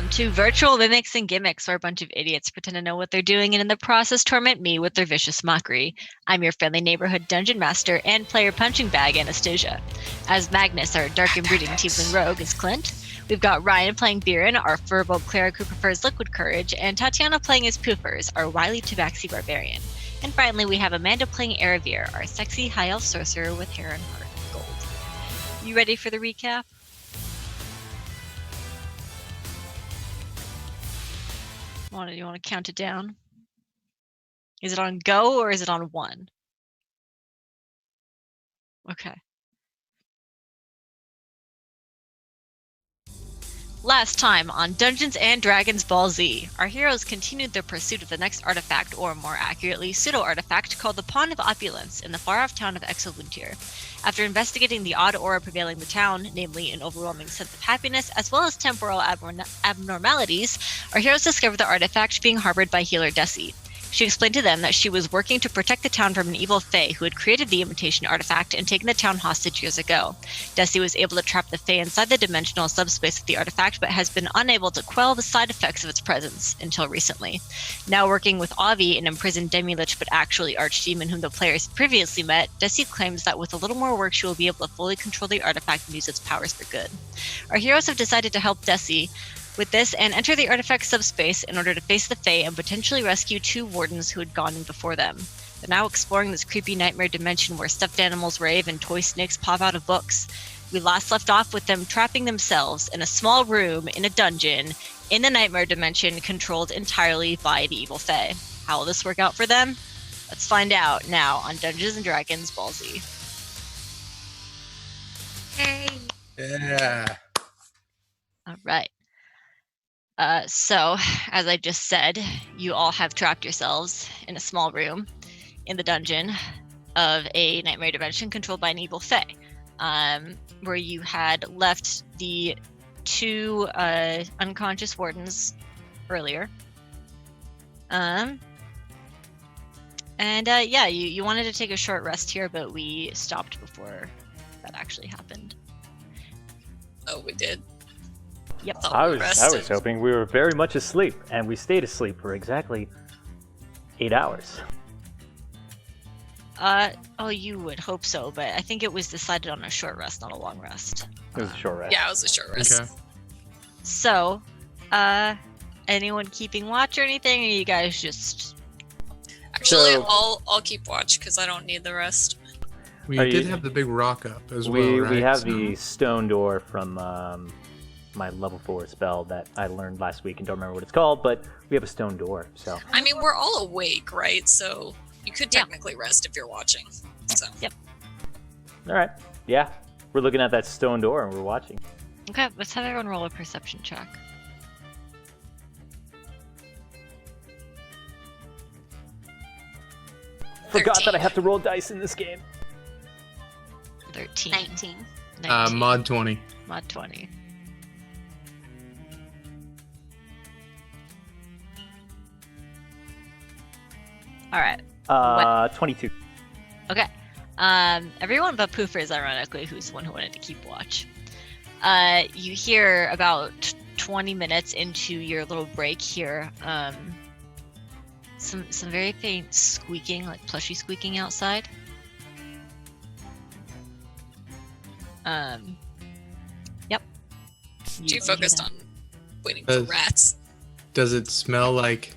Welcome to Virtual Mimics and Gimmicks, where a bunch of idiots pretend to know what they're doing and in the process torment me with their vicious mockery. I'm your friendly neighborhood dungeon master and player punching bag, Anastasia. As Magnus, our dark and brooding tiefling rogue, is Clint. We've got Ryan playing Biren, our furball cleric who prefers liquid courage, and Tatiana playing as Poofers, our wily tabaxi barbarian. And finally, we have Amanda playing Eravir, our sexy high elf sorcerer with hair and heart of gold. You ready for the recap? You want to count it down? Is it on go or is it on 1? Okay. Last time on Dungeons & Dragons Ball Z, our heroes continued their pursuit of the next artifact, or more accurately, pseudo-artifact, called the Pawn of Opulence in the far-off town of Exoluntir. After investigating the odd aura prevailing in the town, namely an overwhelming sense of happiness as well as temporal abnormalities, our heroes discovered the artifact being harbored by healer Desi. She explained to them that she was working to protect the town from an evil Fey who had created the imitation artifact and taken the town hostage years ago. Desi was able to trap the Fey inside the dimensional subspace of the artifact, but has been unable to quell the side effects of its presence until recently. Now working with Avi, an imprisoned demi-lich but actually archdemon whom the players previously met, Desi claims that with a little more work she will be able to fully control the artifact and use its powers for good. Our heroes have decided to help Desi with this and enter the artifact subspace in order to face the Fae and potentially rescue 2 wardens who had gone in before them. They're now exploring this creepy nightmare dimension where stuffed animals rave and toy snakes pop out of books. We last left off with them trapping themselves in a small room in a dungeon in the nightmare dimension controlled entirely by the evil Fae. How will this work out for them? Let's find out now on Dungeons & Dragons Ball Z. Hey! Yeah. All right. So, as I just said, you all have trapped yourselves in a small room in the dungeon of a nightmare dimension controlled by an evil Fae, where you had left the 2 unconscious wardens earlier. You wanted to take a short rest here, but we stopped before that actually happened. Oh, we did? Yep. I was hoping we were very much asleep, and we stayed asleep for exactly 8 hours. You would hope so, but I think it was decided on a short rest, not a long rest. It was a short rest. Yeah, it was a short rest. Okay. So, anyone keeping watch or anything, or you guys just... Actually, So- I'll keep watch because I don't need the rest. We Are did you- have the big rock up as we well, right? we have So- the stone door from my level 4 spell that I learned last week and don't remember what it's called, but we have a stone door, so... I mean, we're all awake, right? So you could technically rest if you're watching. So Alright, yeah. We're looking at that stone door and we're watching. Okay, let's have everyone roll a perception check. Forgot 13. that I have to roll dice in this game. 13. 19. 19. mod 20. Mod 20. Alright. 22. Okay. Everyone but Poofers, ironically, who's the one who wanted to keep watch. You hear about 20 minutes into your little break here, some very faint squeaking, like plushy squeaking outside. Yep. you hear focused that. on waiting for rats. Does it smell like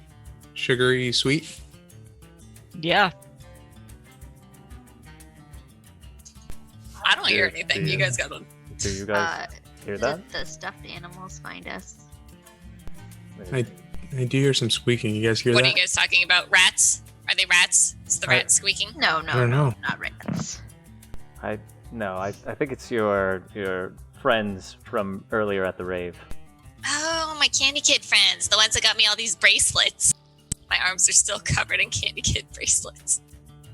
sugary sweet? Yeah. I don't hear anything. You guys got to. Do you guys hear that? Did the stuffed animals find us? I do hear some squeaking. You guys hear What that? are you guys talking about? Rats? Are they rats? Is the I- rat squeaking? No, I don't know. not rats. I think it's your friends from earlier at the rave. Oh, my Candy Kid friends. The ones that got me all these bracelets. My arms are still covered in Candy Kid bracelets.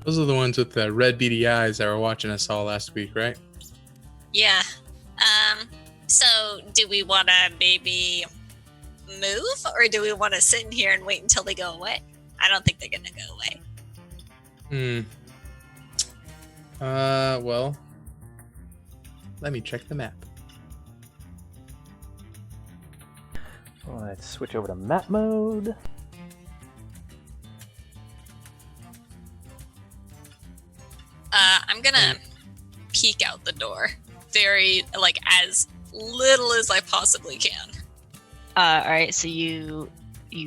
Those are the ones with the red beady eyes that were watching us all last week, right? Yeah. So do we want to maybe move, or do we want to sit in here and wait until they go away? I don't think they're going to go away. Well, let me check the map. Let's switch over to map mode. I'm gonna peek out the door. Very, like, as little as I possibly can. All right, so you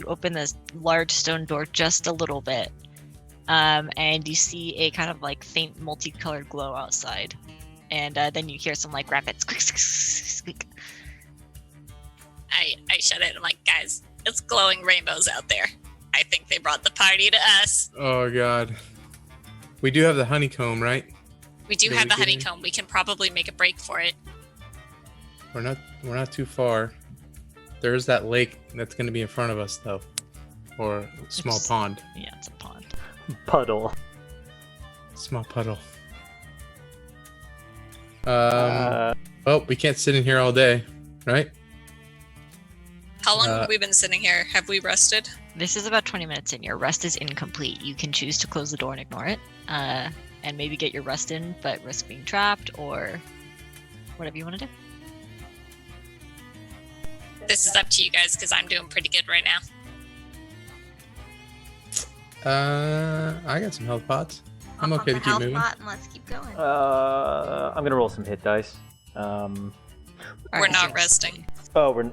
open this large stone door just a little bit, and you see a kind of like faint multicolored glow outside, and then you hear some like rapid squeak, squeak, squeak. I shut it. I'm like, guys, it's glowing rainbows out there. I think they brought the party to us. Oh god. We do have the honeycomb, right? We do Did have we the get in? honeycomb. We can probably make a break for it. We're not too far. There is that lake that's going to be in front of us, though, or a small It's- pond, Yeah, it's a pond. Puddle. small puddle. Uh, Well, we can't sit in here all day, right? How long Uh, have we been sitting here? Have we rested? This is about 20 minutes in. Your rest is incomplete. You can choose to close the door and ignore it, and maybe get your rest in, but risk being trapped or whatever you want to do. This is up to you guys because I'm doing pretty good right now. I got some health pots. I'm Hop okay on to the keep health moving. pot and let's keep going. I'm gonna roll some hit dice. All We're right, not so- resting.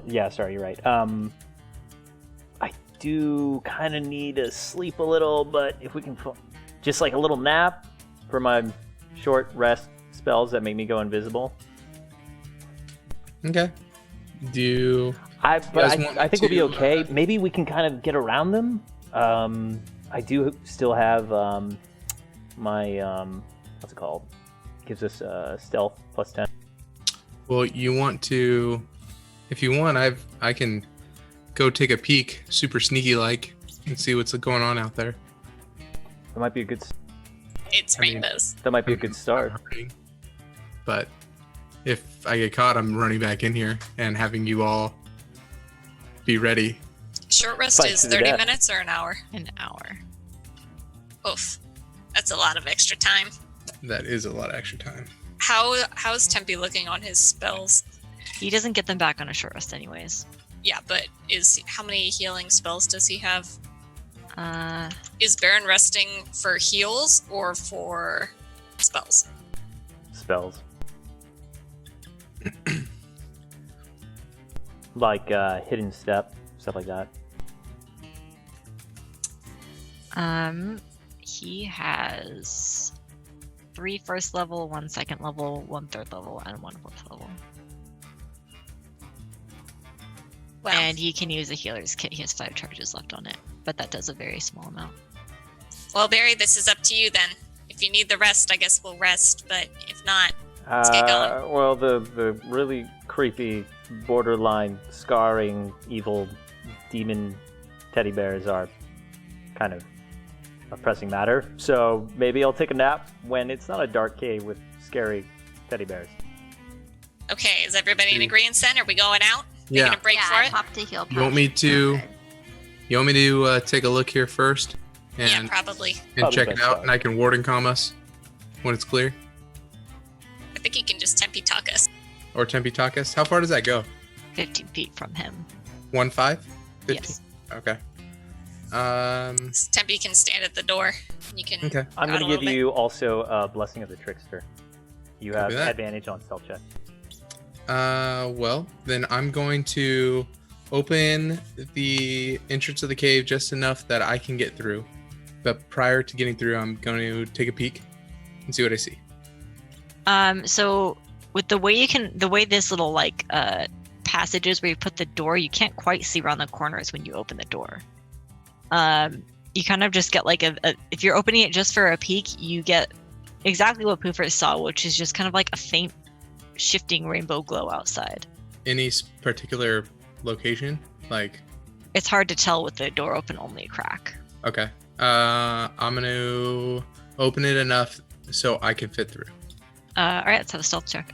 Yeah, sorry, you're right. I do kind of need to sleep a little, but if we can, just like a little nap for my short rest spells that make me go invisible. Okay. Do I guys want think we'll be to, okay. Maybe we can kind of get around them. I do still have my what's it called? Gives us stealth plus 10. well, you want to? If you want, I can go take a peek, super sneaky like, and see what's going on out there. That might be a good. It's I mean- rainbows. That might be a good start. But if I get caught, I'm running back in here and having you all be ready. Short rest Fight is to the 30 death. minutes or an hour? An hour. Oof. That's a lot of extra time. That is a lot of extra time. How's Tempe looking on his spells? He doesn't get them back on a short rest, anyways. Yeah, but how many healing spells does he have? Uh, Is Baron resting for heals or for spells? Spells. Like hidden step, stuff like that. he has 3 first level, 1 second level, 1 third level, and 1 fourth level. Well, And he can use a healer's kit. He has 5 charges left on it, but that does a very small amount. well, Barry, this is up to you then. If you need the rest, I guess we'll rest. But if not, Let's get going. Well, the really creepy, borderline scarring, evil demon teddy bears are kind of a pressing matter. So maybe I'll take a nap when it's not a dark cave with scary teddy bears. okay, is everybody in agreement then? Are we going out? Yeah. Making a break yeah, for I it? popped a heal You want me potion. to- Okay. You want me to take a look here first Yeah, and probably. Probably check it best out, start. and I can warden calm us when it's clear, I think you can just Tempe talk us. or tempi talk us. How far does that go? 15 feet from him. 1-5? 15? Yes. Okay. Tempe can stand at the door. You can. Okay. I'm Got going a to give little bit. you also a Blessing of the Trickster. You have Copy that. advantage on stealth check. Well, then I'm going to open the entrance of the cave just enough that I can get through. But prior to getting through, I'm going to take a peek and see what I see. So with the way this little like passage is where you put the door, you can't quite see around the corners when you open the door. You kind of just get like if you're opening it just for a peek, you get exactly what Poofer saw, which is just kind of like a faint shifting rainbow glow outside. Any particular location? Like, It's hard to tell with the door open only a crack. okay. I'm going to open it enough so I can fit through. All right, let's have a stealth check.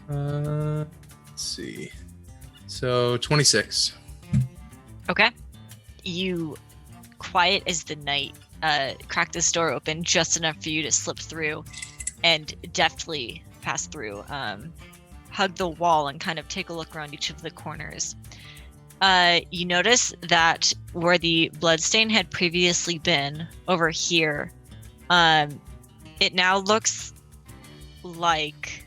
Let's see. So 26. Okay. You, quiet as the night, crack this door open just enough for you to slip through and deftly pass through, hug the wall, and kind of take a look around each of the corners. You notice that where the bloodstain had previously been over here, it now looks like,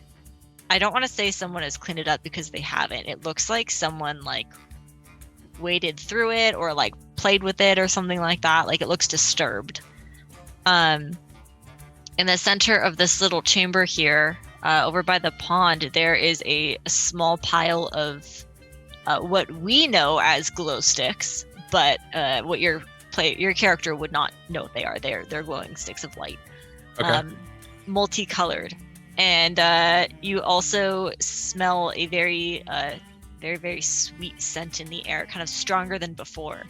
I don't want to say someone has cleaned it up because they haven't. It looks like someone like waded through it or like played with it or something like that. Like it looks disturbed. In the center of this little chamber here, over by the pond, there is a small pile of what we know as glow sticks, but what your character would not know what they are. They're glowing sticks of light, Okay. multicolored, and you also smell a very, very sweet scent in the air, kind of stronger than before.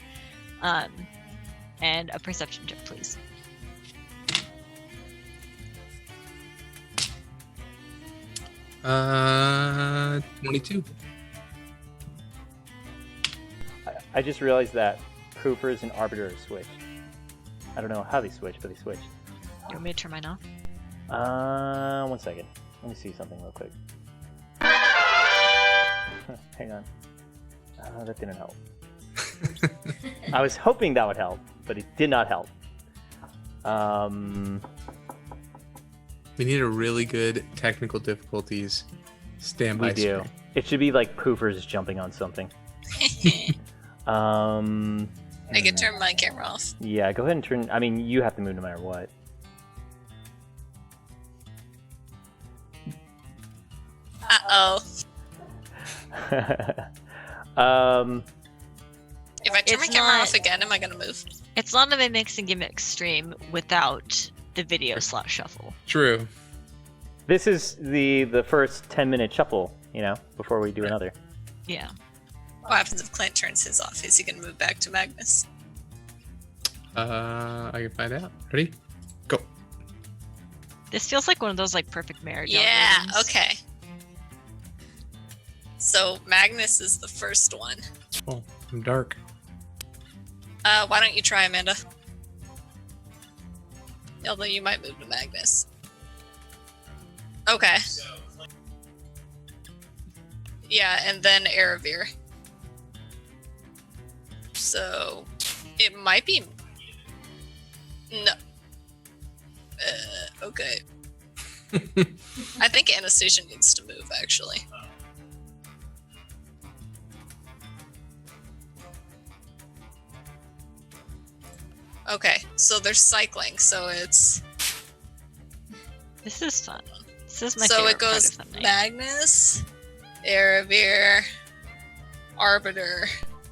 And a perception check, please. Uh, 22. I just realized that Proofers and Arbiters switched. I don't know how they switched, but they switched. You want me to turn mine off? 1 second. Let me see something real quick. Hang on. That didn't help. I was hoping that would help, but it did not help. We need a really good technical difficulties standby. We do. screen. It should be like Proofers jumping on something. I can turn my camera off. Yeah, go ahead and turn. I mean, you have to move no matter what. Uh-oh. If I turn my It's camera not- off again, am I gonna move? It's not a mix and gimmick stream without the video slot shuffle. True. This is the first 10-minute shuffle, you know, before we do another. Yeah. What happens if Clint turns his off? Is he gonna move back to Magnus? I can find out. Ready? Go. This feels like one of those like perfect marriage. Yeah, algorithms. okay. So Magnus is the first one. Oh, I'm dark. Why don't you try Amanda? Although you might move to Magnus. Okay. Yeah, and then Aravir. So it might be. No. Okay. I think Anastasia needs to move, actually. Okay, so they're cycling, so it's. This is fun. This is my So favorite it goes part of the night. Magnus, Aravir, Arbiter,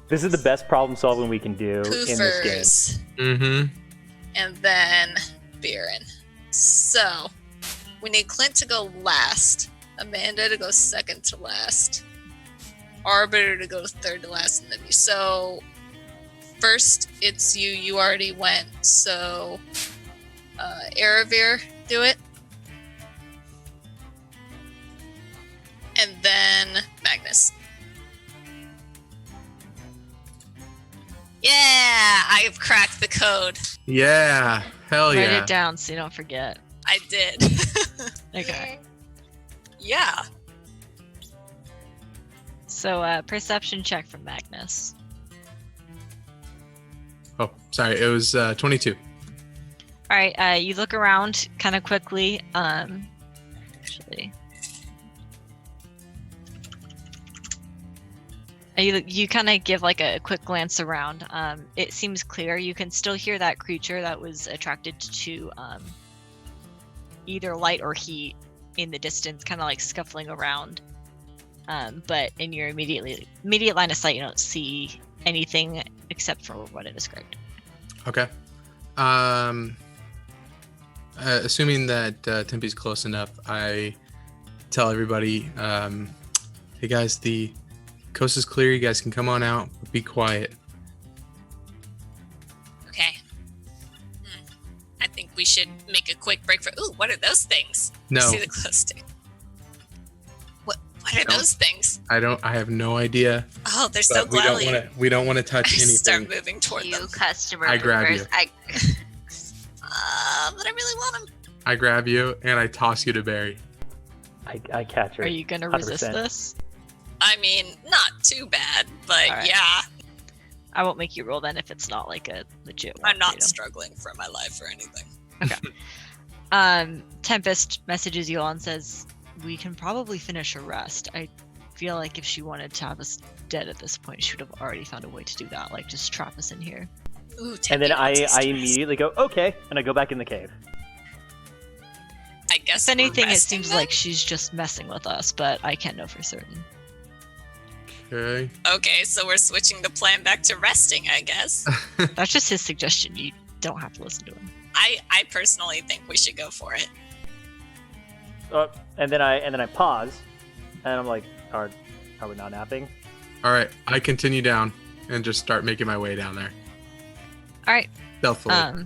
This is the best problem solving we can do in this game. Poofers, Mm-hmm. and then Biren. So we need Clint to go last, Amanda to go second to last, Arbiter to go third to last, and then you. So first it's you. You already went. So Aravir, do it. And then Magnus. Yeah, I've cracked the code. Yeah. Hell Write yeah. it down so you don't forget. I did. Okay. Yeah. So perception check from Magnus. Oh, sorry. It was 22. All right. You look around kind of quickly. Actually. You kind of give like a quick glance around. It seems clear. You can still hear that creature that was attracted to either light or heat in the distance, kind of like scuffling around. But in your immediate line of sight, you don't see anything except for what I described. Okay. Assuming that Tempe's close enough, I tell everybody, hey guys, the coast is clear. You guys can come on out, but be quiet. Okay. I think we should make a quick break for. Ooh, what are those things? No, See the glow stick. What are No. those things? I have no idea. Oh, they're so But we don't glowing. want to. We don't want to touch I start anything. moving toward You them. customer. I grab Proofers. But I really want them. I grab you and I toss you to Barry. I catch her. Are you gonna resist 100%. this? I mean, not too bad, but Alright. yeah, I won't make you roll then if it's not like a legit one. I'm not freedom. struggling for my life or anything. Tempest messages you all and says, "We can probably finish a rest. I feel like if she wanted to have us dead at this point, she would have already found a way to do that. Like, just trap us in here." Ooh, And then Tempe wants us I to rest. immediately go, okay, and I go back in the cave. I guess If anything, we're it resting seems then? like she's just messing with us, but I can't know for certain. Okay. Okay, so we're switching the plan back to resting, I guess. That's just his suggestion. You don't have to listen to him. I personally think we should go for it. And then I pause, and I'm like, are we not napping? All right. I continue down and just start making my way down there All right. stealthily.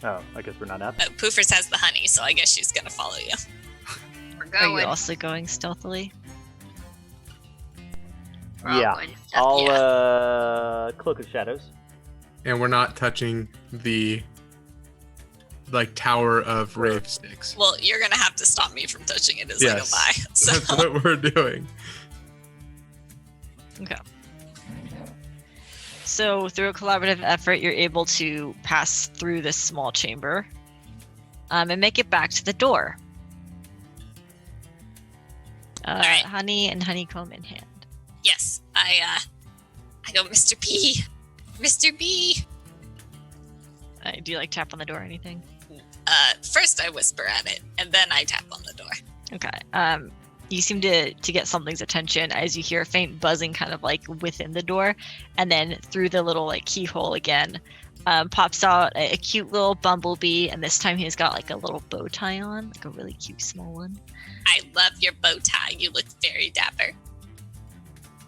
Oh, I guess we're not napping. Poofers has the honey, so I guess she's gonna follow you. We're Are going. you also going stealthily? We're all Yeah. going to stealth. I'll Cloak of Shadows. And we're not touching the like tower of rave sticks. Well, you're gonna have to stop me from touching it as Yes. I go by. So That's what we're doing. So through a collaborative effort, you're able to pass through this small chamber and make it back to the door. right. Honey and honeycomb in hand. yes, I go, Mr. B, Mr. B. Do you like tap on the door or anything? First I whisper at it, and then I tap on the door. Okay. You seem to get something's attention as you hear a faint buzzing kind of like within the door, and then through the little like keyhole again pops out a cute little bumblebee, and this time he's got like a little bow tie on, like a really cute small one. I love your bow tie. You look very dapper.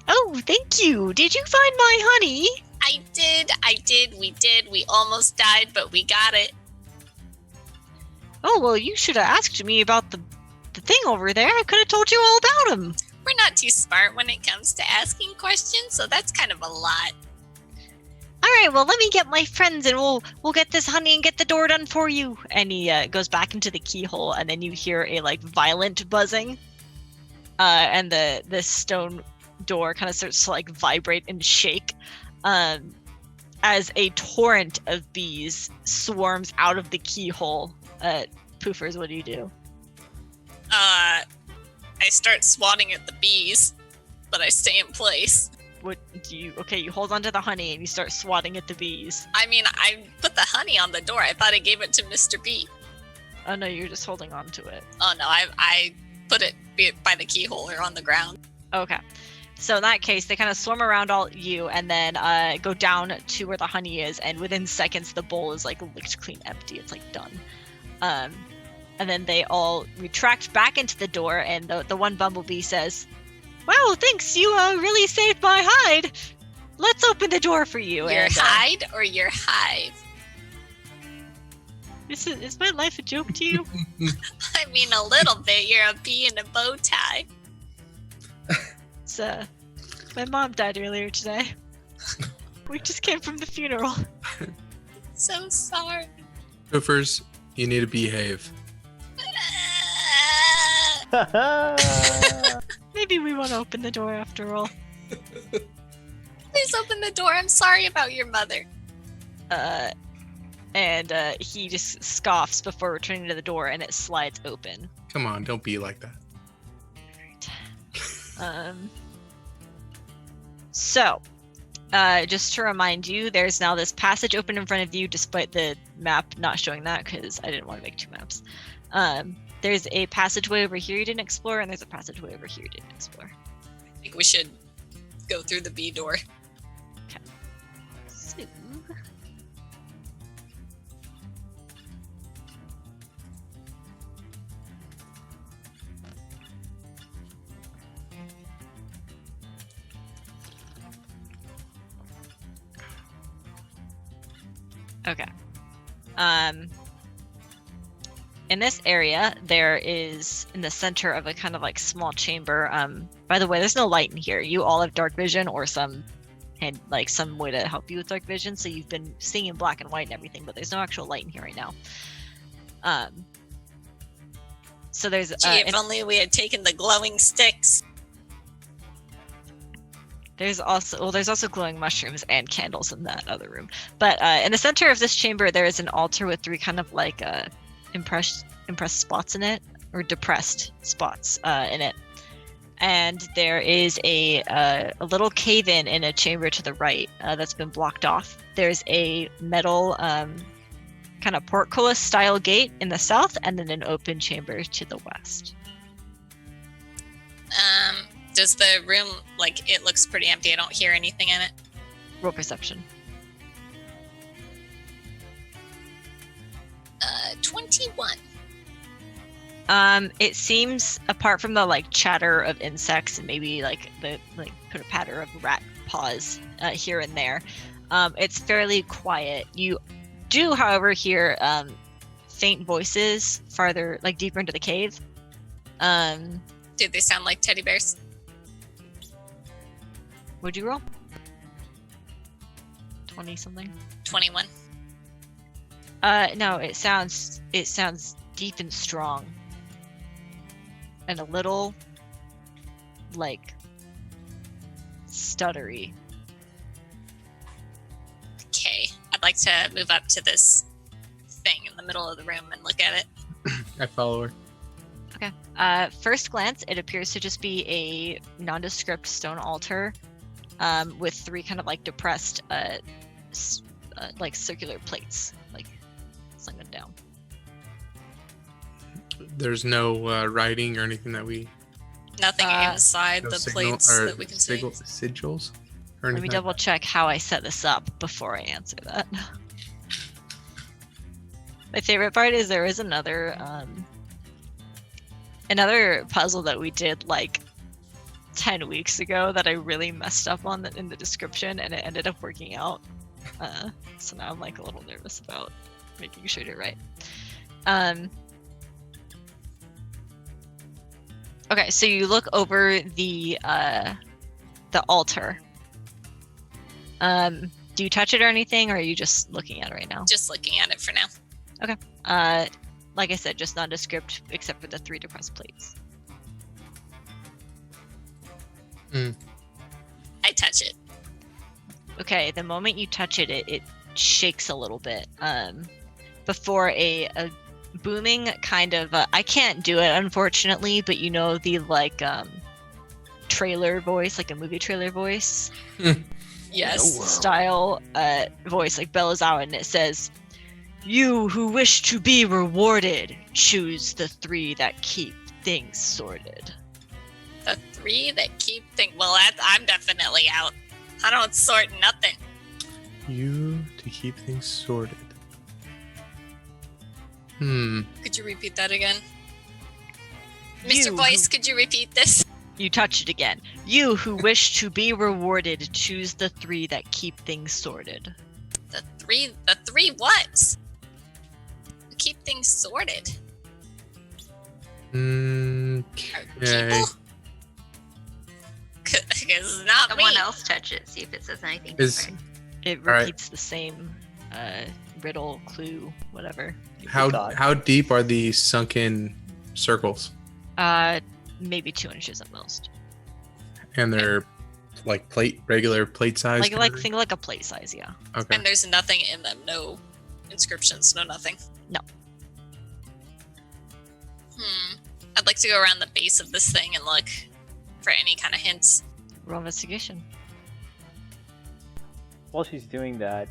Oh, thank you. Did you find my honey? I did. We almost died, but we got it. Oh, well, you should have asked me about the thing over there. I could have told you all about him. We're not too smart when it comes to asking questions, so that's kind of a lot. All right, well, let me get my friends and we'll get this honey and get the door done for you. And he goes back into the keyhole, and then you hear a like violent buzzing, and the stone door kind of starts to like vibrate and shake, as a torrent of bees swarms out of the keyhole. Poofers, what do you do? I start swatting at the bees, but I stay in place. What do you? Okay, you hold onto the honey and you start swatting at the bees. I mean, I put the honey on the door. I thought I gave it to Mr. B. Oh no, you're just holding on to it. Oh no, I put it by the keyhole or on the ground. Okay. So in that case, they kind of swarm around all you and then go down to where the honey is, and within seconds the bowl is like licked clean empty. It's like done. And then they all retract back into the door, and the one bumblebee says, "Wow, thanks, you really saved my hide. Let's open the door for you." Your And, hide or your hive? is my life a joke to you? I mean, a little bit. You're a bee in a bow tie. It's, my mom died earlier today. We just came from the funeral. So sorry. Goofers, you need to behave. Maybe we want to open the door after all. Please open the door. I'm sorry about your mother. And he just scoffs before returning to the door, and it slides open. Come on, don't be like that. So, just to remind you, there's now this passage open in front of you, despite the map not showing that, because I didn't want to make two maps. There's a passageway over here you didn't explore, and there's a passageway over here you didn't explore. I think we should go through the bee door. So, okay. In this area, there is in the center of a kind of like small chamber. By the way, there's no light in here. You all have dark vision or some way to help you with dark vision. So you've been seeing in black and white and everything, but there's no actual light in here right now. So there's Gee, if only we had taken the glowing sticks. there's also glowing mushrooms and candles in that other room. But in the center of this chamber, there is an altar with 3 kind of like impressed spots in it, or depressed spots in it. And there is a little cave-in in a chamber to the right that's been blocked off. There's a metal kind of portcullis-style gate in the south, and then an open chamber to the west. Does the room, like, it looks pretty empty. I don't hear anything in it. Roll perception. 21. It seems, apart from the like chatter of insects and maybe like the pitter patter of rat paws here and there, it's fairly quiet. You do, however, hear faint voices farther, like deeper into the cave. Do they sound like teddy bears? Would you roll? 20 something? 21. No, it sounds deep and strong. And a little like stuttery. Okay. I'd like to move up to this thing in the middle of the room and look at it. I follow her. Okay. First glance, it appears to just be a nondescript stone altar with 3 kind of like depressed like circular plates, like slung down. There's no writing or anything that we. Nothing inside No the signal, plates or that we can see. sigils. Or Let me anything? double check how I set this up before I answer that. My favorite part is there is another puzzle that we did like 10 weeks ago that I really messed up on in the description, and it ended up working out. So now I'm like a little nervous about making sure you're right. Okay, so you look over the altar. Do you touch it or anything, or are you just looking at it right now? Just looking at it for now. Like I said, just nondescript except for the 3 depressed plates. I touch it. Okay, the moment you touch it, it shakes a little bit. Before a booming kind of I can't do it unfortunately, but you know the like trailer voice, like a movie trailer voice. Yes. Style voice like bellows out, and it says, "You who wish to be rewarded, choose the 3 that keep things sorted." The 3 that keep things. Well, I'm definitely out. I don't sort nothing. You to keep things sorted. Could you repeat that again? You Mr. Voice, who- could you repeat this? You touch it again. "You who wish to be rewarded, choose the 3 that keep things sorted." The three what? Keep things sorted. Okay. People? Because not Someone me. else touch it, see if it says anything Is different. It All right. repeats the same riddle, clue, whatever. how deep are these sunken circles? Maybe 2 inches at most. And they're like regular plate size. Like think like a plate size, yeah. Okay. And there's nothing in them. No inscriptions. No nothing. No. I'd like to go around the base of this thing and look for any kind of hints. Roll investigation. While she's doing that,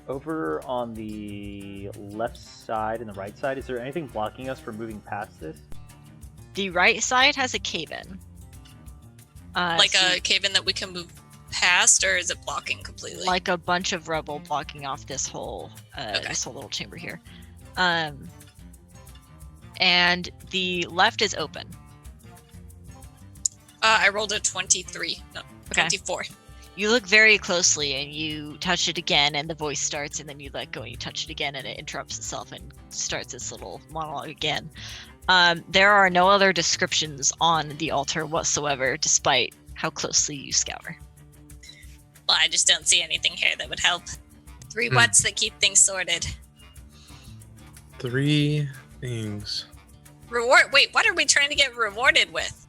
over on the left side and the right side, is there anything blocking us from moving past this? The right side has a cave-in. Like so a cave-in that we can move past, or is it blocking completely? like a bunch of rubble blocking off this whole little chamber here. And the left is open. I rolled a 23. No, Okay. 24. You look very closely and you touch it again, and the voice starts, and then you let go and you touch it again, and it interrupts itself and starts this little monologue again. There are no other descriptions on the altar whatsoever, despite how closely you scour. Well, I just don't see anything here that would help. 3 whats that keep things sorted. 3 things. Reward? Wait, what are we trying to get rewarded with?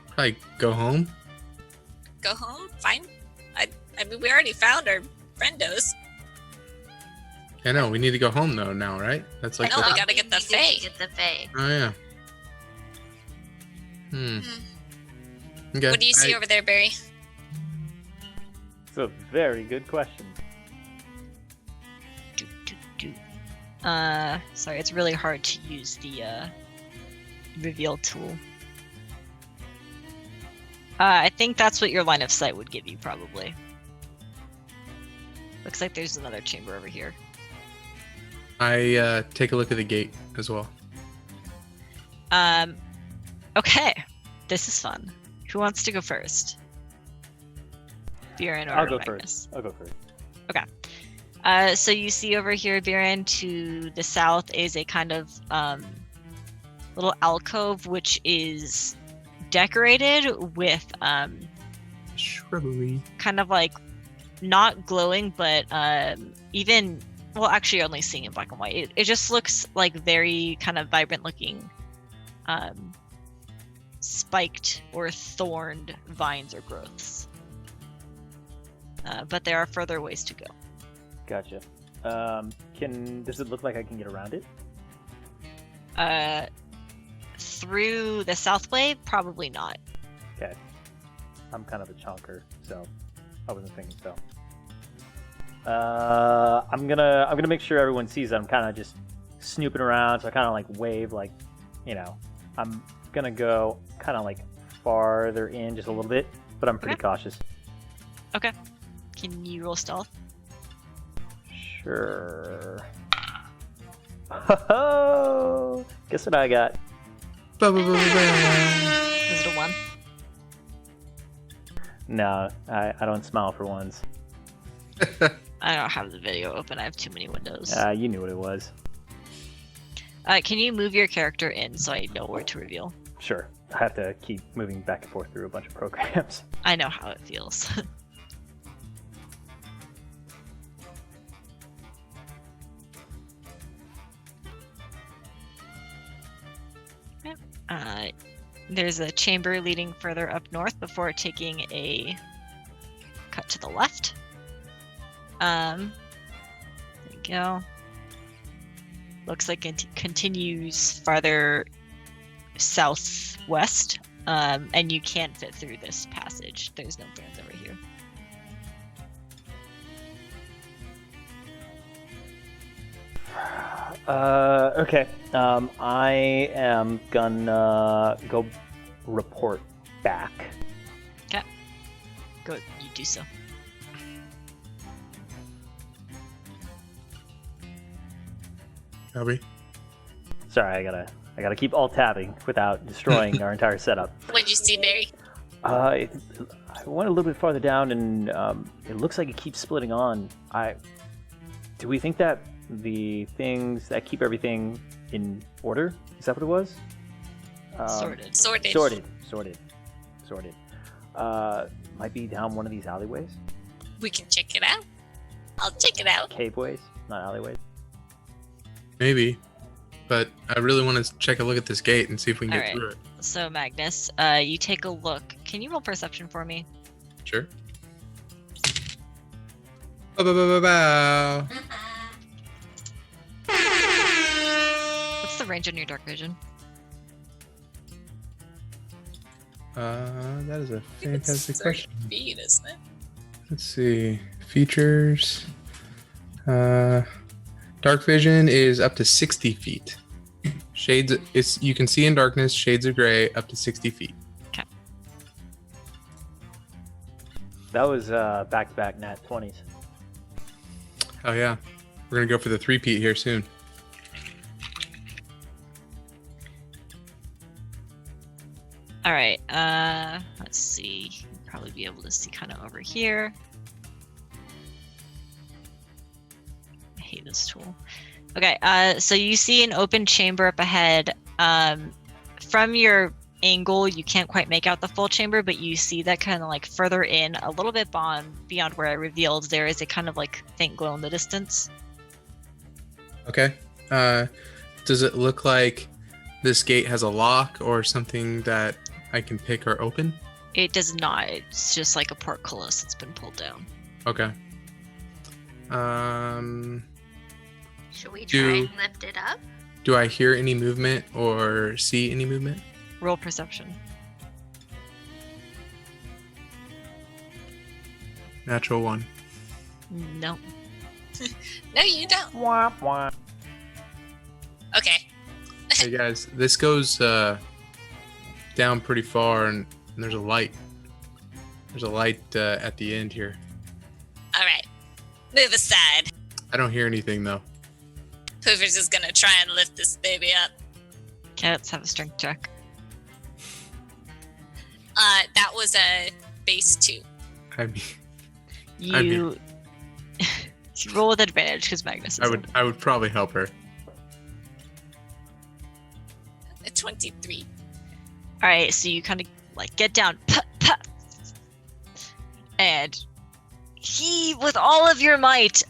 Probably go home. Go home? Fine. I mean, we already found our friendos. I know. We need to go home though now, right? That's like. No, the- we gotta get the Fey. Get the Fey. Oh yeah. Okay. What do you see over there, Barry? It's a very good question. Do, do, do. Sorry, it's really hard to use the reveal tool. I think that's what your line of sight would give you, probably. Looks like there's another chamber over here. I take a look at the gate as well. Okay. This is fun. Who wants to go first? Biren or I'll go Magnus? first. I'll go first. So you see over here, Biren, to the south is a kind of little alcove, which is decorated with Shrubbery. kind of like not glowing, but even, well, actually you're only seeing in black and white. It just looks like very kind of vibrant looking spiked or thorned vines or growths. But there are further ways to go. Gotcha. Does it look like I can get around it? Through the south way, probably not. Okay. I'm kind of a chonker, so I wasn't thinking so. I'm gonna make sure everyone sees that I'm kind of just snooping around, so I kind of like wave, like, I'm gonna go kind of like farther in just a little bit, but I'm pretty cautious. Okay. Can you roll stealth? Sure. Oh, guess what I got? Ba, ba, ba, ba, Is it a 1? No, I don't smile for ones. ba. I don't have the video open. I have too many windows. You knew what it was. Can you move your character in so I know where to reveal? Sure. I have to keep moving back and forth through a bunch of programs. I know how it feels. There's a chamber leading further up north before taking a cut to the left. There you go. Looks like it continues farther southwest, and you can't fit through this passage. There's no thorns over here. Okay. I am gonna go report back. Go, you do so. Copy. Sorry, I gotta keep alt tabbing without destroying our entire setup. What'd you see, Barry? I went a little bit farther down, and it looks like it keeps splitting on. Do we think that the things that keep everything in order, is that what it was? Sorted. Sorted. Might be down one of these alleyways, We can check it out. I'll check it out. caveways, not alleyways. Maybe. But I really want to check a look at this gate and see if we can get Alright. through it. So Magnus, you take a look. Can you roll perception for me? Sure. Bow, bow, bow, bow, bow. What's the range on your dark vision? That is a I think it's fantastic 30 question. feet, isn't it? Let's see. Features. Dark vision is up to 60 feet. Shades, you can see in darkness, shades of gray up to 60 feet. That was back-to-back nat 20s. Oh yeah. We're gonna go for the 3-peat here soon. All right. Let's see. You'll probably be able to see kind of over here. I hate this tool. Okay. So you see an open chamber up ahead. From your angle, you can't quite make out the full chamber, but you see that kind of like further in, a little bit beyond where I revealed, there is a kind of like faint glow in the distance. Okay. Does it look like this gate has a lock or something that I can pick or open? It does not. It's just like a portcullis that's been pulled down. Okay. Should we try Do- and lift it up? Do I hear any movement or see any movement? Roll perception. Natural 1. No. No, you don't. Womp womp. Okay. Hey guys, this goes down pretty far, and there's a light. There's a light at the end here. All right. Move aside. I don't hear anything though. Hoover's just gonna try and lift this baby up. Cats have a strength check. That was a base 2. I mean, You you roll with advantage because Magnus is I would probably help her. A 23. All right, so you kind of like get down, and heave with all of your might.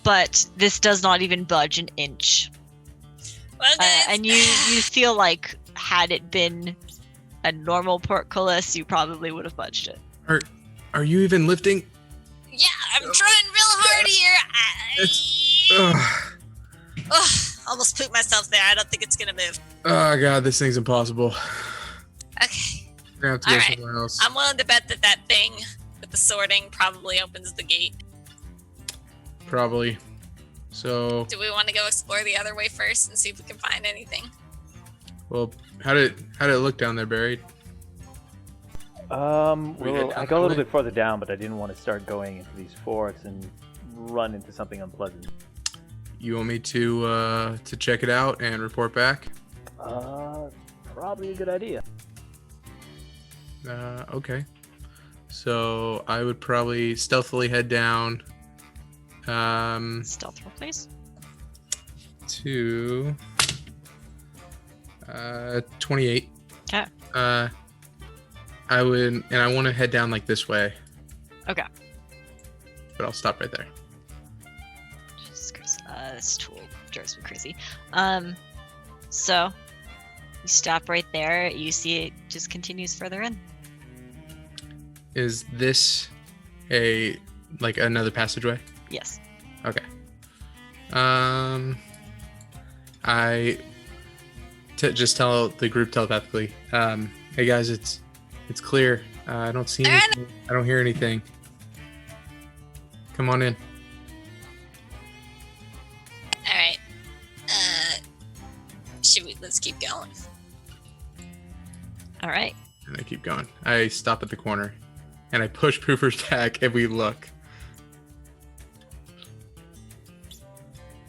But this does not even budge an inch. Well, guys, And you feel like had it been a normal portcullis, you probably would have budged it. Are you even lifting? yeah, I'm trying real hard here. Almost pooped myself there. I don't think it's gonna move. Oh god, this thing's impossible. Okay. We're gonna have to go All right. somewhere else. I'm willing to bet that thing with the sorting probably opens the gate. Probably. So, Do we want to go explore the other way first and see if we can find anything? well, how did it look down there, buried? We head Well, down I that go a little way? bit further down, but I didn't want to start going into these forests and run into something unpleasant. You want me to check it out and report back? Probably a good idea. Okay. So I would probably stealthily head down Stealth roll, please. to 28. Okay. I would, and I want to head down like this way, Okay. but I'll stop right there. Jesus Christ. This tool drives me crazy. So you stop right there. You see it just continues further in. Is this like another passageway? Yes. Okay. I just tell the group telepathically. Hey guys, it's clear. I don't see anything. I don't hear anything. Come on in. All right. Let's keep going. All right. And I keep going. I stop at the corner, and I push Poofers back, and we look.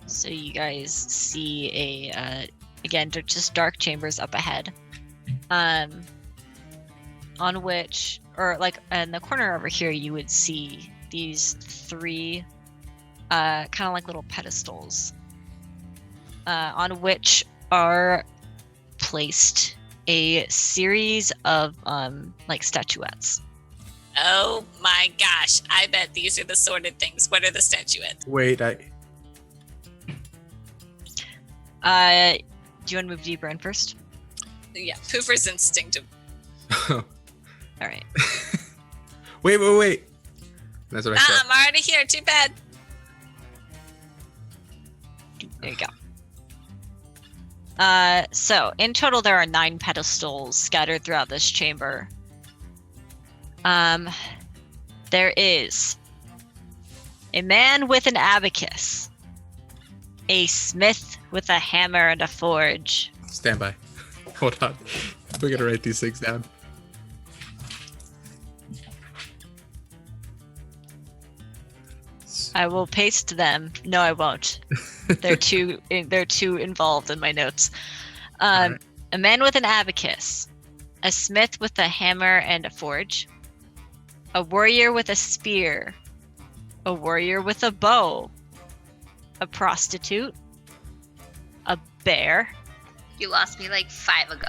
So you guys see again, they're just dark chambers up ahead, on which, or like in the corner over here, you would see these 3, kind of like little pedestals, on which are placed a series of like statuettes. Oh my gosh! I bet these are the sorted things. What are the statuettes? Wait, Do you want to move deeper in first? Yeah, Poofer's instinctive. All right. wait. That's what I said. I'm already here. Too bad. There you go. So in total, there are 9 pedestals scattered throughout this chamber. There is a man with an abacus, a smith with a hammer and a forge, Stand by. Hold on. We gotta write these things down. I will paste them. No, I won't. They're too involved in my notes. Alright. A man with an abacus, a smith with a hammer and a forge, a warrior with a spear, a warrior with a bow, a prostitute, a bear. You lost me like 5 ago.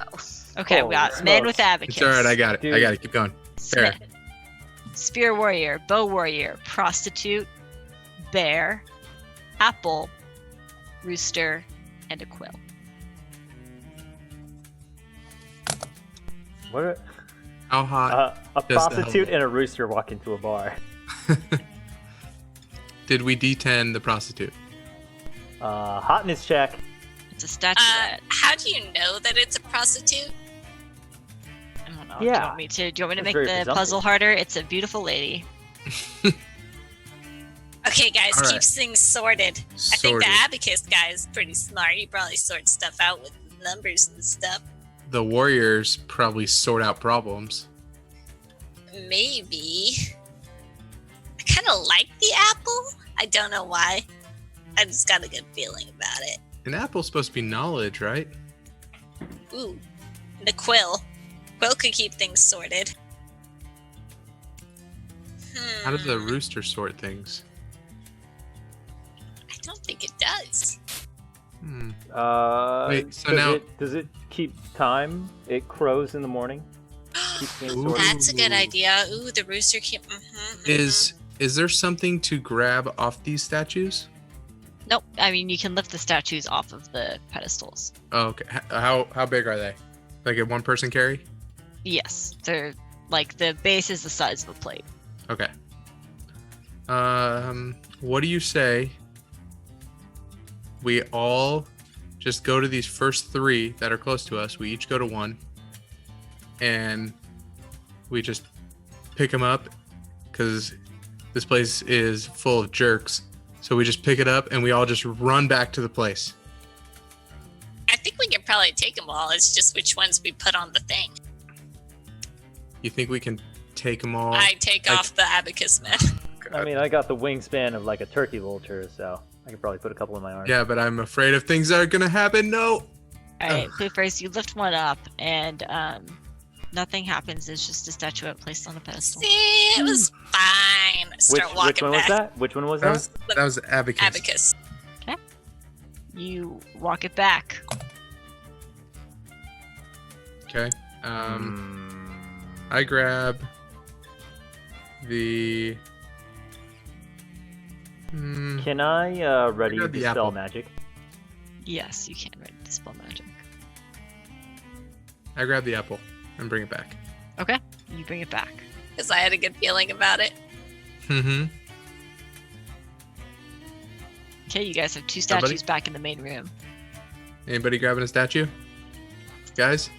Okay, we got Holy man smokes. with abacus. It's alright, I got it. Dude. I got it. Keep going. Fair. Smith, spear warrior, bow warrior, prostitute, bear, apple, rooster, and a quill. What? How hot A does the prostitute helmet- and a rooster walk into a bar. Did we D10 the prostitute? Hotness check. It's a statuette. How do you know that it's a prostitute? I don't know. Do Yeah. you want me to That's make very the presumptive. puzzle harder? It's a beautiful lady. Okay, guys, All right. keep things sorted. I think the abacus guy is pretty smart. He probably sorts stuff out with numbers and stuff. The warriors probably sort out problems. Maybe. I kind of like the apple. I don't know why. I just got a good feeling about it. An apple's supposed to be knowledge, right? Ooh, the quill. Quill could keep things sorted. How does the rooster sort things? I don't think it does. Hmm. Wait, so now- does it keep time? It crows in the morning. Keeps things Ooh. sorted. That's a good idea. Ooh, the rooster keep. Is there something to grab off these statues? Nope. I mean, you can lift the statues off of the pedestals. Oh, okay. How big are they? Like a one person carry? Yes, they're like the base is the size of a plate. Okay. What do you say we all just go to these first three that are close to us? We each go to one, and we just pick them up because this place is full of jerks. So we just pick it up and we all just run back to the place. I think we could probably take them all. It's just which ones we put on the thing. You think we can take them all? I take off the abacus man. I mean, I got the wingspan of like a turkey vulture, so I could probably put a couple in my arm. Yeah, but I'm afraid of things that are gonna happen. No. All right, Blueface, you lift one up, and nothing happens. It's just a statuette placed on a pedestal. See, it was fine. Which, Start walking which one back. was that? Which one was That was abacus. Abacus. You walk it back. Okay. Hmm. I grab the. Can I ready grab the dispel apple. magic? Yes, you can ready to dispel magic. I grab the apple and bring it back. Okay, you bring it back. Because I had a good feeling about it. Mm-hmm. Okay, you guys have two Somebody? statues back in the main room. Anybody grabbing a statue? Guys?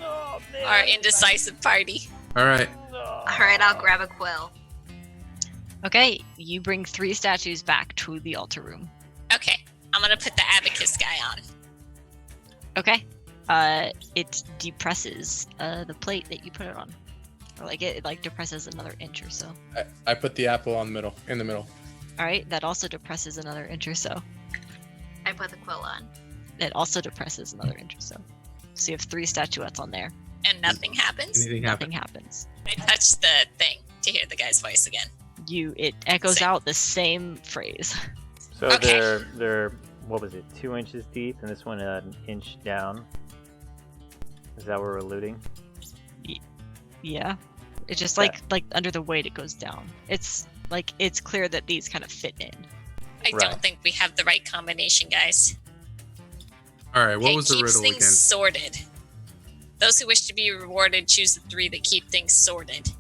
Oh, man. Our indecisive party. All right. Alright, I'll grab a quill. Okay, you bring 3 statues back to the altar room. Okay, I'm gonna put the abacus guy on. Okay, it depresses the plate that you put it on, or like it like depresses another inch or so. I put the apple in the middle. All right, that also depresses another inch or so. I put the quill on. It also depresses another inch or so. So you have 3 statuettes on there. And nothing happens. Anything happen? Nothing happens. I touched the thing to hear the guy's voice again. It echoes Same. out the same phrase. So Okay. they're what was it? 2 inches deep, and this one an inch down. Is that what we're alluding? Yeah, it's just Yeah. like under the weight it goes down. It's like it's clear that these kind of fit in. I Right. don't think we have the right combination, guys. All right. What Okay, was the keeps riddle things again? sorted. Those who wish to be rewarded choose the 3 that keep things sorted.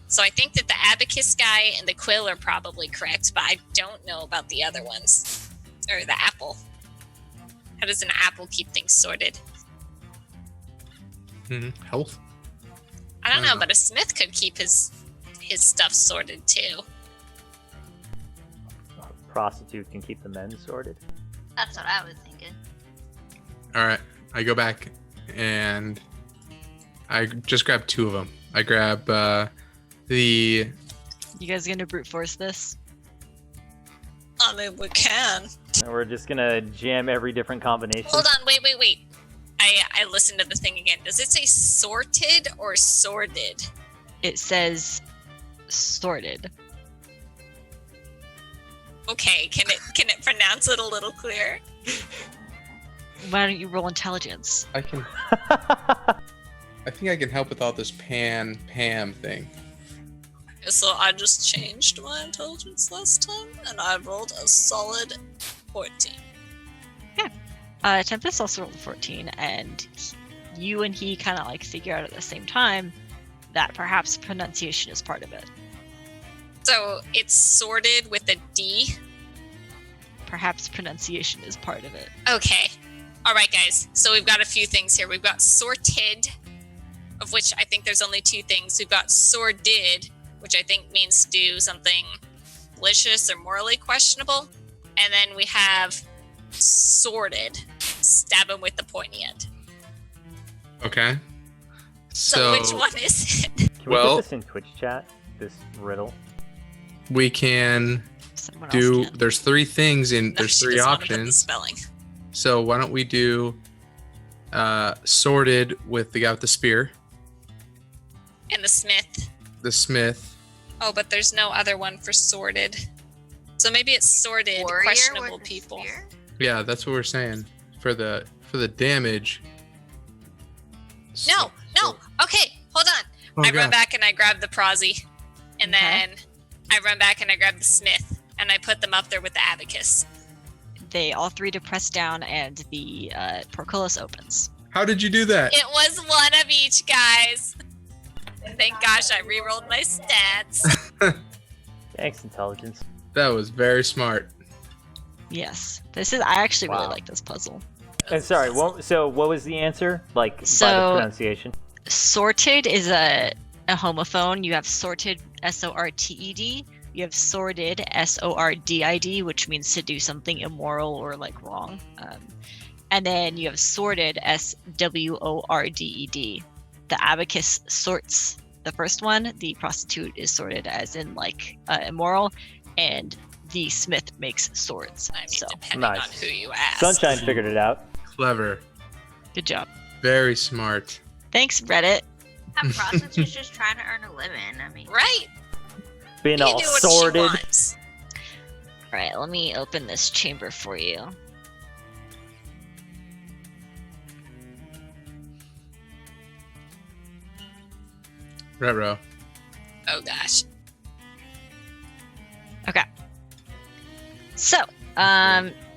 So I think that the abacus guy and the quill are probably correct, but I don't know about the other ones. Or the apple. How does an apple keep things sorted? Health. I don't know, but a smith could keep his stuff sorted too. A prostitute can keep the men sorted. That's what I was thinking. All right. I go back and I just grab 2 of them. I grab the. You guys gonna brute force this? I mean, we can. And we're just gonna jam every different combination. Hold on, wait. I listened to the thing again. Does it say sorted or sorted? It says sorted. Okay, can it pronounce it a little clearer? Why don't you roll intelligence? I can. I think I can help with all this Pam thing. So I just changed my intelligence last time, and I rolled a solid 14. Tempest also rolled a 14, and you and he kind of like figure out at the same time that perhaps pronunciation is part of it. So it's sorted with a D. Perhaps pronunciation is part of it. Okay. All right, guys. So we've got a few things here. We've got sorted, of which I think there's only 2 things. We've got sordid, which I think means to do something malicious or morally questionable. And then we have sorted, stab him with the pointy end. Okay. So which one is it? Can we Well- put this in Twitch chat? This riddle. We can Someone do. else can. There's 3 things and No, there's she 3 doesn't want to put the options. spelling. So why don't we do sorted with the guy with the spear, And the smith. the smith. Oh, but there's no other one for sorted. So maybe it's sorted, Warrior questionable with the people. spear? Yeah, that's what we're saying for the damage. No. Okay, hold on. Oh, I run God. back and I grab the prosy, and Okay. then I run back and I grab the smith, and I put them up there with the abacus. They all 3 depress down, and the portcullis opens. How did you do that? It was one of each, guys. Thank gosh I rerolled my stats. Thanks, intelligence. That was very smart. Yes, I actually really Wow. like this puzzle. And sorry, so what was the answer? Like, by the So- pronunciation? Sorted is a homophone. You have sorted, S-O-R-T-E-D. You have sordid, S-O-R-D-I-D, which means to do something immoral or like wrong. And then you have sorted, S-W-O-R-D-E-D. The abacus sorts the first one. The prostitute is sorted as in like immoral, and the smith makes swords. I mean, So depending Nice. on who you ask. Sunshine figured it out. Clever. good job. Very smart. Thanks, Reddit. A prostitute's just trying to earn a living. I mean, Right? Being You all do what sorted. she wants. All right, let me open this chamber for you. Retro. Oh gosh. So,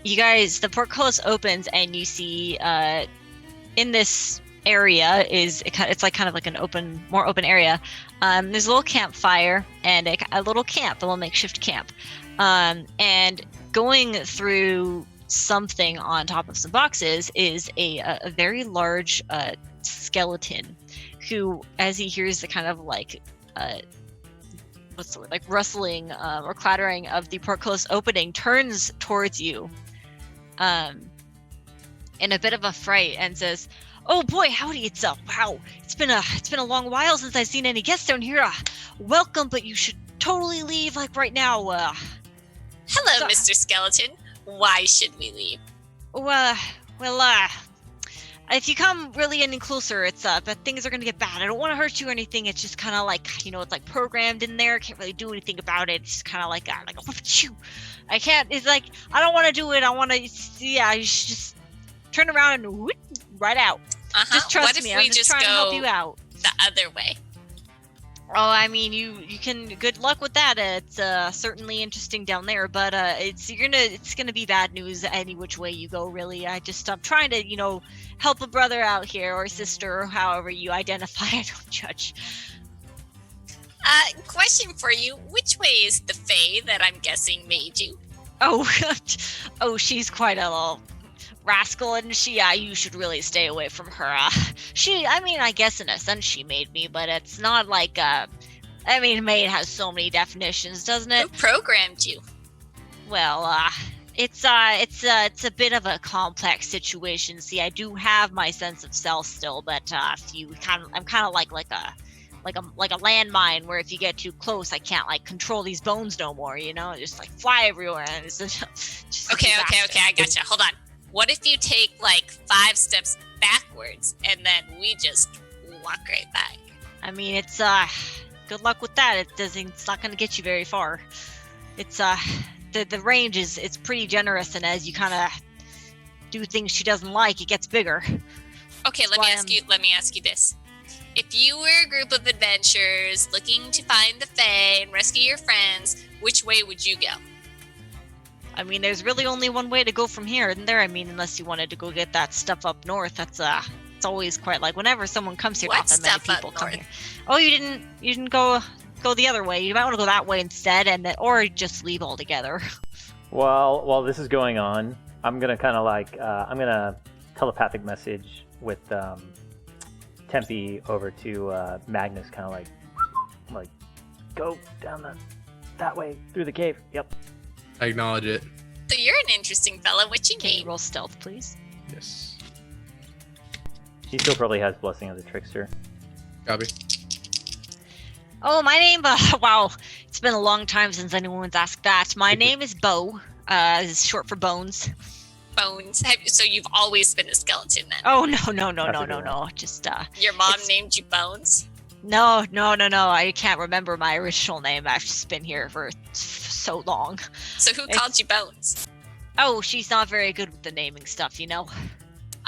you guys, the portcullis opens, and you see in this area it's like kind of like an more open area. There's a little campfire and a little makeshift camp, and going through something on top of some boxes is a very large skeleton, who, as he hears the kind of like what's the word, like rustling or clattering of the portcullis opening, turns towards you in a bit of a fright and says, "Oh boy, howdy! Wow! It's been a long while since I've seen any guests down here. Welcome, but you should totally leave like right now. Hello, So- Mr. Skeleton. Why should we leave? If you come really any closer, it's but things are gonna get bad. I don't want to hurt you or anything. It's just kind of like, it's like programmed in there. Can't really do anything about it. It's just kind of like I can't. It's like I don't want to do it. I want to. Yeah, you should just turn around and whoop, right out. Just trust What if me. we I'm just just trying to help go you out. the other way? Oh, I mean, you can. Good luck with that. It's certainly interesting down there, but it's gonna be bad news any which way you go. Really, I'm trying to help a brother out here or sister or however you identify. I don't judge. Question for you. Which way is the Fae that I'm guessing made you? Oh, she's quite a little rascal, and you should really stay away from her. I guess in a sense she made me, but it's not like made has so many definitions, doesn't Who it? programmed you? Well, it's a bit of a complex situation. See, I do have my sense of self still, but I'm kind of like a landmine where if you get too close, I can't like control these bones no more. Just like fly everywhere. And it's just a Okay, disaster. I gotcha. Hold on. What if you take like 5 steps backwards and then we just walk right back? I mean, it's good luck with that. It's not going to get you very far. It's the range it's pretty generous, and as you kind of do things she doesn't like, it gets bigger. Okay, let me ask you this. If you were a group of adventurers looking to find the Fae and rescue your friends, which way would you go? I mean, there's really only one way to go from here, isn't there? I mean, unless you wanted to go get that stuff up north. That's It's always quite like whenever someone comes here, What not that many stuff up people come north? here. Oh, you didn't go the other way. You might want to go that way instead, or just leave altogether. While this is going on, I'm gonna kind of like I'm gonna telepathic message with Tempe over to Magnus, kind of like go down that way through the cave. Yep. I acknowledge it. So you're an interesting fella. What's your Can you name? roll stealth, please? Yes. He still probably has Blessing of the Trickster. Copy. Oh, my name. Wow, it's been a long time since anyone's asked that. My name is Bo. Is short for Bones. Bones. So you've always been a skeleton then? Oh no. That's a good one. Just Your mom it's- named you Bones? No. I can't remember my original name. I've just been here for so long. So who called you Bones? Oh, she's not very good with the naming stuff, you know.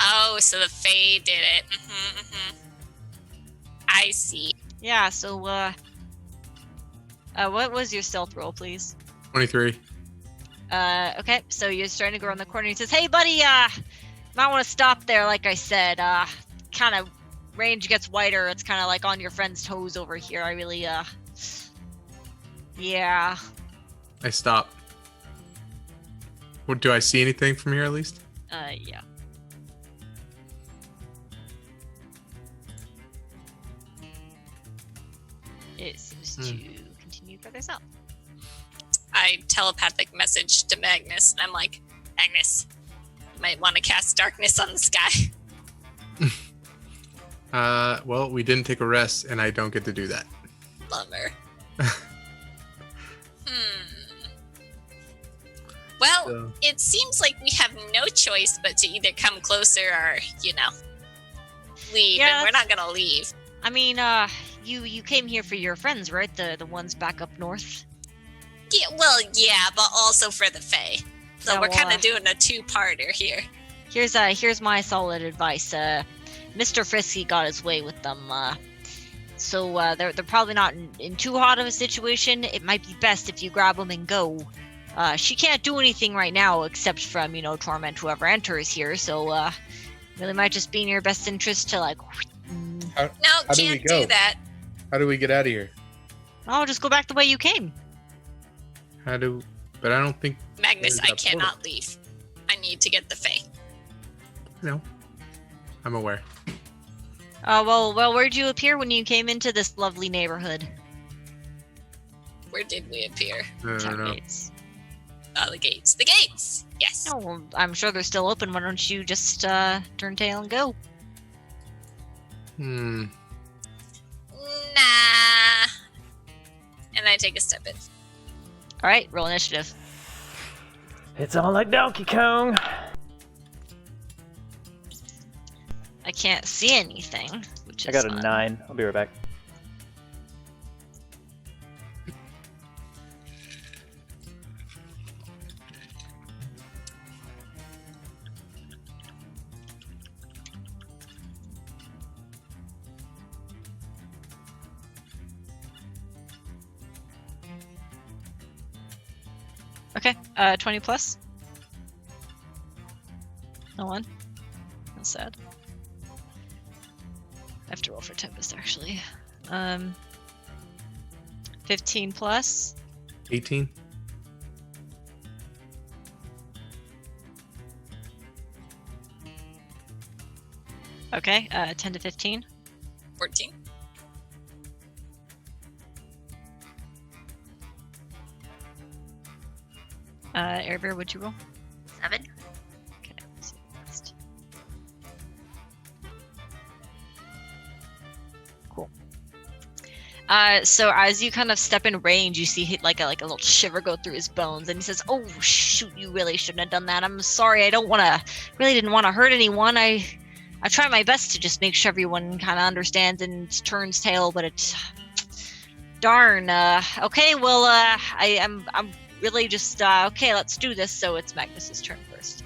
Oh, so the Fae did it. I see. Yeah. So, what was your stealth roll, please? 23. Okay. So you're starting to go around the corner. He says, "Hey, buddy. Might want to stop there. Like I said, kind of range gets wider. It's kind of like on your friend's toes over here. I really, yeah." I stop. What, do I see anything from here at least? Yeah. It seems to continue further south. I telepathic message to Magnus, and I'm like, Magnus, you might want to cast darkness on the sky. Well, we didn't take a rest, and I don't get to do that. Bummer. Well, So, it seems like we have no choice but to either come closer or, leave. Yeah, And we're not gonna leave. I mean, you came here for your friends, right? The ones back up north. Yeah, but also for the Fae. So Yeah, we're well, kind of doing a two-parter here. Here's my solid advice. Mr. Frisky got his way with them. So they're probably not in too hot of a situation. It might be best if you grab them and go. She can't do anything right now except from torment whoever enters here. So really might just be in your best interest to like. No, How do we can't go? do that. how do we get out of here? Oh, just go back the way you came. But I don't think. Magnus, There's I that cannot leave. I need to get the Fae. No. I'm aware. Well, where'd you appear when you came into this lovely neighborhood? Where did we appear? I don't know. Gates. The gates. The gates! Yes. Oh, well, I'm sure they're still open. Why don't you just turn tail and go? Hmm. Nah. And I take a step in. All right, roll initiative. It's all like Donkey Kong. I can't see anything, which is I got a fun. 9. I'll be right back. Okay, 20 plus. No one. That's sad. I have to roll for Tempest actually. 15 plus. 18. Okay, 10 to 15. 14. Airbear, what'd you roll? 7. Okay, let's see next. Cool. So as you kind of step in range, you see like a little shiver go through his bones, and he says, "Oh shoot, you really shouldn't have done that. I'm sorry. I didn't want to hurt anyone. I try my best to just make sure everyone kind of understands and turns tail, but it's darn. Okay, well, I'm really just okay. Let's do this." So it's Magnus's turn first.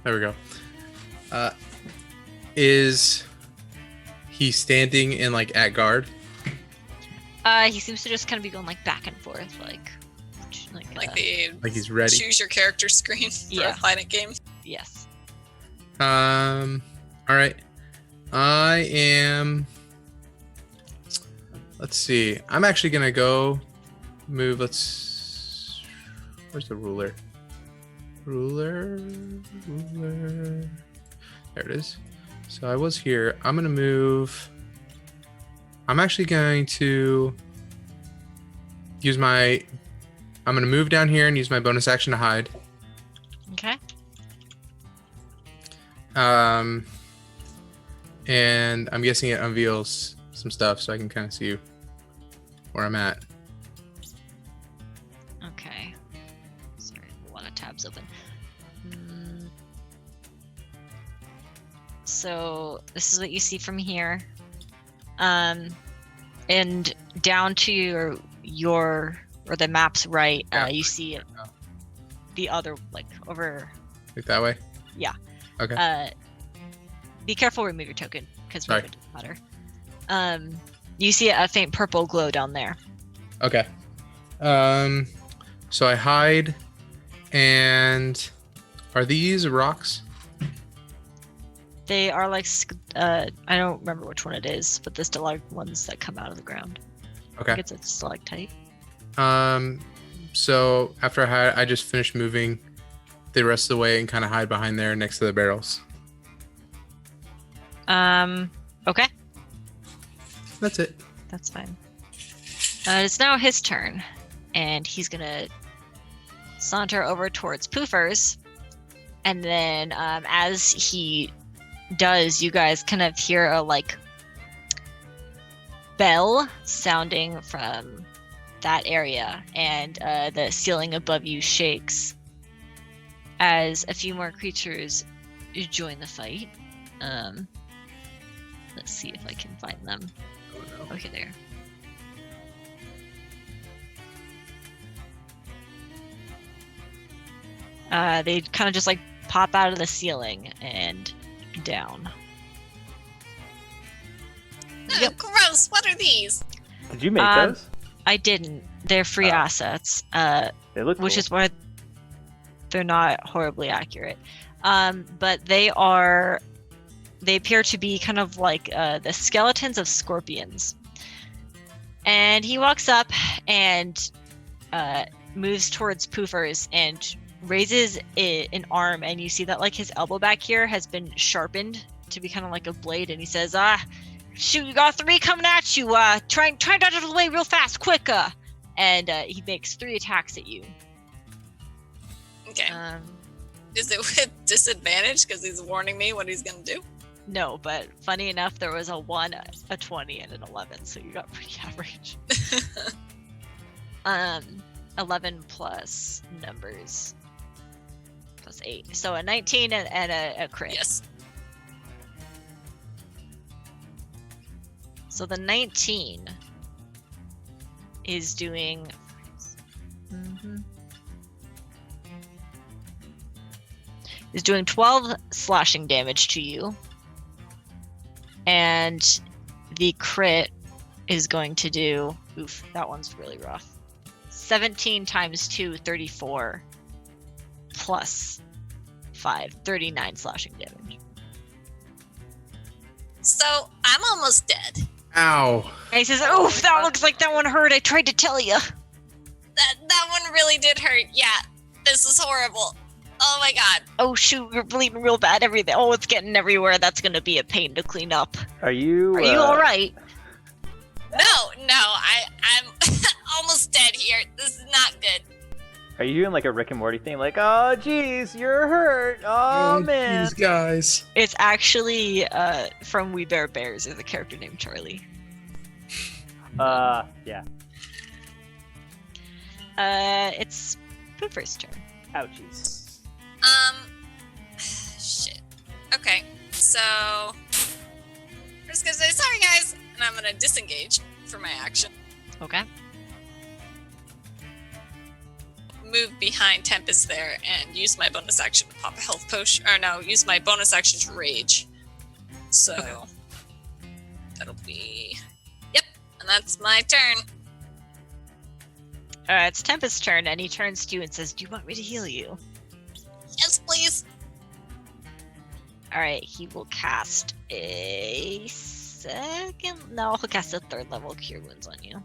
There we go. Is he standing in like at guard? He seems to just kind of be going like back and forth, like Like the Like he's ready? choose your character screen for Yeah. a Planet game. yes. All right. I am. Let's see. I'm actually gonna go move. Where's the ruler? Ruler. There it is. So I was here. I'm gonna move. I'm actually going to use my. I'm gonna move down here and use my bonus action to hide. Okay. And I'm guessing it unveils some stuff so I can kind of see where I'm at. Okay. Sorry, a lot of tabs open. So this is what you see from here. And down to your or the map's right, you see the other, like over. Like that way? Yeah. Okay. Be careful, remove your token, because it doesn't matter. You see a faint purple glow down there. Okay. So I hide, and are these rocks? They are like, I don't remember which one it is, but the stalagmite ones that come out of the ground. Okay. I think it's a stalactite. So after I hide, I just finish moving the rest of the way and kind of hide behind there next to the barrels. Okay. That's it. That's fine. It's now his turn, and he's gonna saunter over towards Poofers, and then as he does, you guys kind of hear a like bell sounding from that area, and the ceiling above you shakes as a few more creatures join the fight. Let's see if I can find them. Oh no. Okay, there. They kind of just like pop out of the ceiling and down. Oh, Yep. gross. What are these? Did you make those? I didn't. They're free Oh. assets, They look which cool. is why they're not horribly accurate. But they appear to be kind of like the skeletons of scorpions. And he walks up and moves towards Poofers and raises an arm, and you see that like his elbow back here has been sharpened to be kind of like a blade, and he says, shoot, you got 3 coming at you, try and dodge out of the way real fast, quick, and he makes 3 attacks at you. Okay. Is it with disadvantage because he's warning me what he's gonna do? No, but funny enough, there was a 1, a 20, and an 11, so you got pretty average. 11 plus numbers plus 8, so a 19 and a crit. Yes. So the 19 is doing is doing 12 slashing damage to you, and the crit is going to do, oof, that one's really rough, 17 times 2, 34 plus 5, 39 slashing damage. So I'm almost dead. Ow. And he says, oof, that looks like that one hurt, I tried to tell you. That one really did hurt. Yeah, this is horrible. Oh my god. Oh shoot, you're bleeding real bad, everything. Oh, it's getting everywhere. That's gonna be a pain to clean up. Are you? Are you all right? No, I'm almost dead here. This is not good. Are you doing like a Rick and Morty thing? Like, oh jeez, you're hurt. Oh man. These guys. It's actually from We Bear Bears. There's a character named Charlie. Yeah. It's Pooper's turn. Ouchies. Shit. Okay, so I'm just gonna say sorry, guys, and I'm gonna disengage for my action. Okay. Move behind Tempest there and use my bonus action to pop a health potion. Or no, use my bonus action to rage. So that'll be. Yep, and that's my turn. It's Tempest's turn, and he turns to you and says, "Do you want me to heal you?" Yes, please. All right, he will cast a second. No, he'll cast a third level Cure Wounds on you.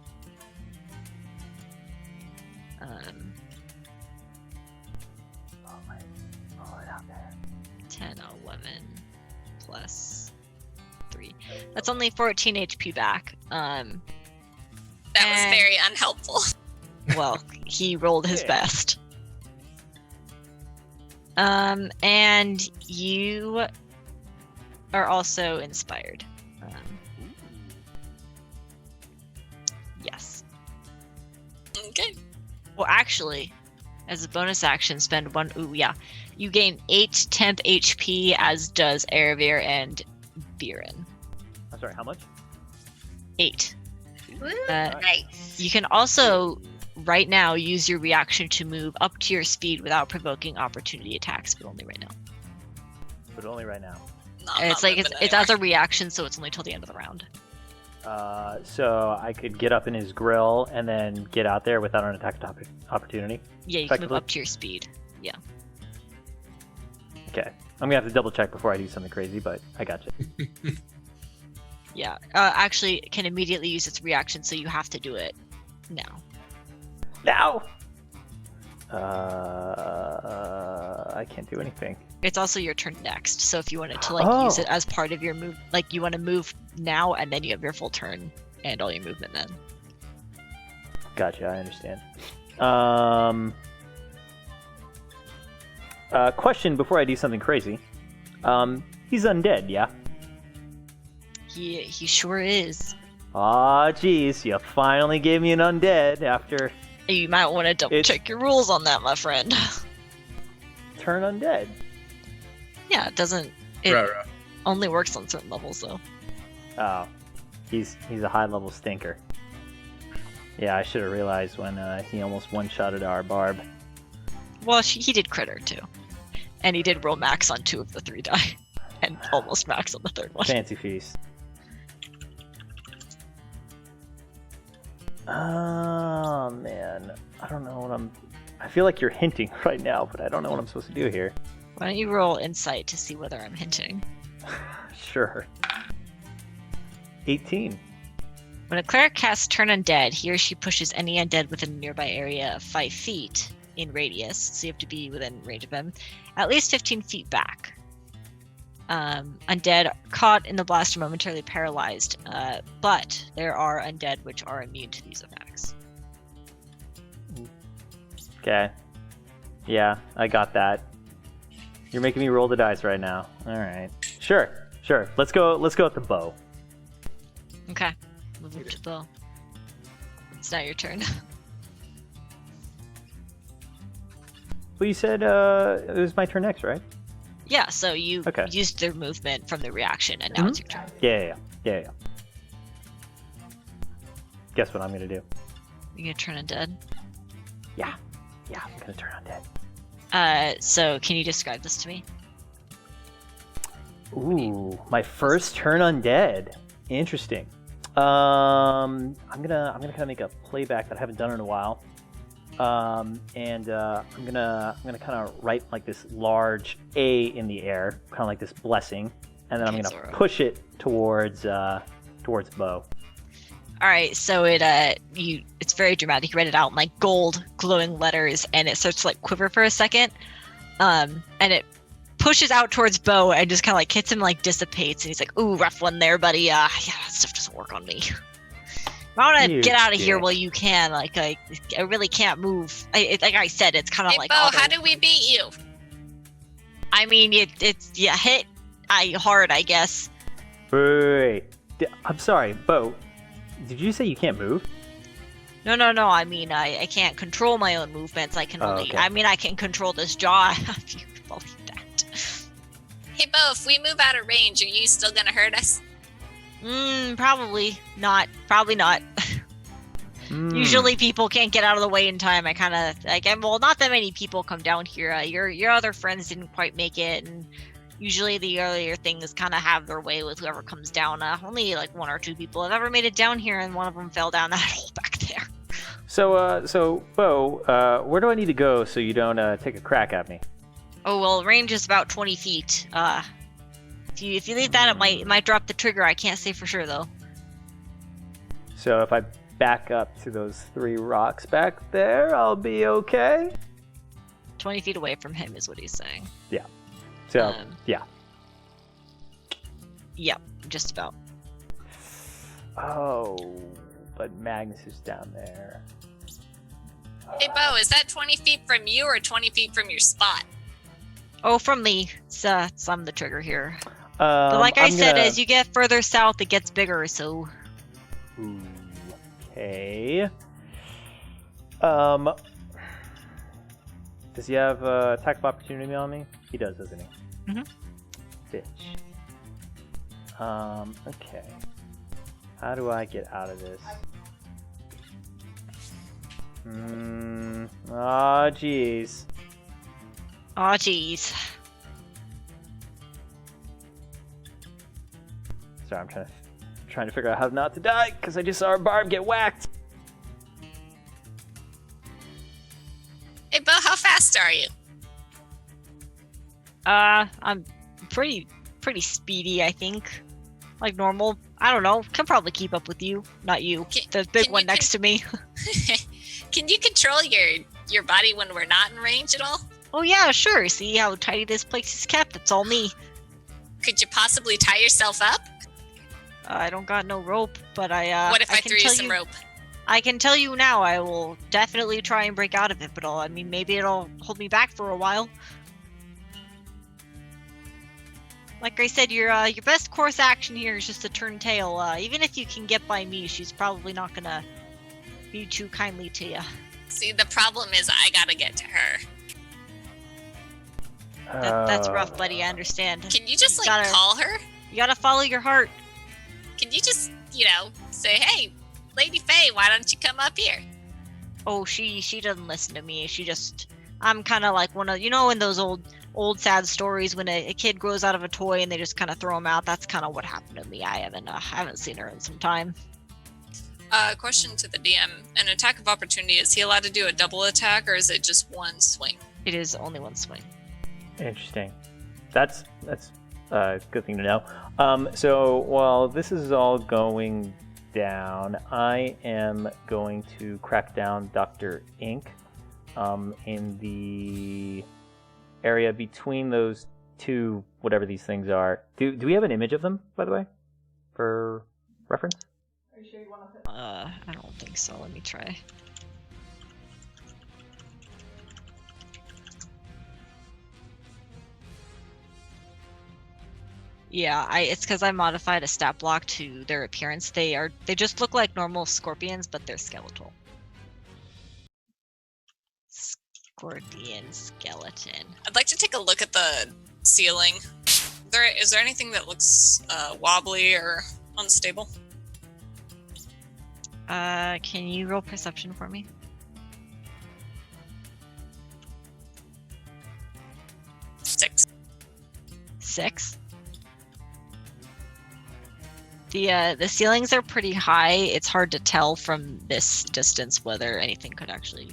Pull it out there. 10, 11 plus 3. That's only 14 HP back. That was And- very unhelpful. Well, he rolled his best. And you are also inspired. Yes. Okay. Well, actually, as a bonus action, spend 1. Ooh, yeah. You gain 8 temp HP, as does Erebir and Viren. I'm sorry, how much? 8. Woo, Uh, nice. You can also, right now, use your reaction to move up to your speed without provoking opportunity attacks, but only right now. But only right now. No, I'm It's not like moving it's as anywhere. a reaction, so it's only till the end of the round. So I could get up in his grill and then get out there without an attack opportunity. Yeah, you can move Effectively? up to your speed. Okay. I'm gonna have to double check before I do something crazy, but I got you. Yeah. Actually, it can immediately use its reaction, so you have to do it now. Now! I can't do anything. It's also your turn next, so if you wanted to like use Oh. it as part of your move, like you want to move now, and then you have your full turn and all your movement then. Gotcha, I understand. Question before I do something crazy. He's undead, yeah? He sure is. Aw, jeez, you finally gave me an undead after You might want to double check your rules on that, my friend. turn undead. Yeah, it doesn't. It Ruh-roh. only works on certain levels, though. Oh, he's a high level stinker. Yeah, I should have realized when he almost one-shotted our barb. Well, he did critter too, and he did roll max on 2 of the 3 die, and almost max on the 3rd one. Fancy feast. Oh man, I don't know what I feel like you're hinting right now, but I don't know what I'm supposed to do here. Why don't you roll insight to see whether I'm hinting? Sure. 18. When a cleric casts Turn Undead, he or she pushes any undead within a nearby area of 5 feet in radius, so you have to be within range of them, at least 15 feet back. Undead caught in the blast are momentarily paralyzed, but there are undead which are immune to these effects. Okay. Yeah, I got that. You're making me roll the dice right now. All right. Sure. Let's go with the bow. Okay, move up to bow. It's now your turn. Well, you said it was my turn next, right? Yeah, so you Okay. used their movement from the reaction, and now it's your turn. Yeah. Guess what I'm gonna do? You gonna turn undead? Yeah, I'm gonna turn undead. So can you describe this to me? Ooh, my first turn undead. Interesting. I'm gonna kind of make a playback that I haven't done in a while. I'm gonna kind of write like this large A in the air, kind of like this blessing, and then I'm Okay, gonna Zoro. push it towards Bo. All right, so it's very dramatic. You read it out in like gold glowing letters, and it starts to like quiver for a second, and it pushes out towards Bo and just kind of like hits him, like dissipates, and he's like, "Ooh, rough one there, buddy. Yeah, that stuff doesn't work on me. I want to You get out of here dick. while you can. Like I really can't move. Like I said, it's kind of Hey, like Bo, auto. how do we beat you? I mean, it's hit hard, I guess. Wait. I'm sorry, Bo. Did you say you can't move? No. I mean, I can't control my own movements. I can only. okay. I mean, I can control this jaw. If you believe that. Hey, Bo, if we move out of range, are you still gonna hurt us? Probably not. Probably not. Hmm. Usually people can't get out of the way in time. I kind of like. Well, not that many people come down here. Your other friends didn't quite make it, and usually the earlier things kind of have their way with whoever comes down. Only like 1 or 2 people have ever made it down here, and one of them fell down that hole back there. So Bo, where do I need to go so you don't take a crack at me? Oh well, range is about 20 feet. If you leave that, it might drop the trigger. I can't say for sure though. So if I back up to those 3 rocks back there, I'll be okay? 20 feet away from him is what he's saying. Yeah. So, yeah. Yep, just about. Oh, but Magnus is down there. Hey, Bo, is that 20 feet from you or 20 feet from your spot? Oh, from me. So I'm the trigger here. But like I said, as you get further south, it gets bigger, so... Ooh, okay. Does he have attack of opportunity on me? He does, doesn't he? Mm-hmm. Bitch. Okay. How do I get out of this? Aw, jeez. Aw, jeez. Sorry, I'm trying to figure out how not to die, because I just saw our barb get whacked. Hey, Bo, how fast are you? I'm pretty speedy, I think. Like normal. I don't know. Can probably keep up with you. Not you. The big one next to me. Can you control your body when we're not in range at all? Oh yeah, sure. See how tidy this place is kept? It's all me. Could you possibly tie yourself up? I don't got no rope, but What if I can threw you tell some rope? I can tell you now, I will definitely try and break out of it, but maybe it'll hold me back for a while. Like I said, your best course action here is just to turn tail. Even if you can get by me, she's probably not gonna be too kindly to you. See, the problem is I gotta get to her. That's rough, buddy. I understand. Can you just call her? You gotta follow your heart. Can you just, say, hey, Lady Faye, why don't you come up here? Oh, she doesn't listen to me. I'm kind of like one of, in those old sad stories when a kid grows out of a toy and they just kind of throw him out. That's kind of what happened to me. I haven't seen her in some time. Question to the DM. An attack of opportunity, is he allowed to do a double attack or is it just one swing? It is only one swing. Interesting. That's a good thing to know. So while this is all going down, I am going to crack down Dr. Ink in the area between those 2, whatever these things are. Do we have an image of them, by the way, for reference? Are you sure you want to I don't think so. Let me try. Yeah, it's because I modified a stat block to their appearance. They just look like normal scorpions, but they're skeletal. Scorpion skeleton. I'd like to take a look at the ceiling. Is there anything that looks wobbly or unstable? Can you roll perception for me? 6. The ceilings are pretty high. It's hard to tell from this distance whether anything could actually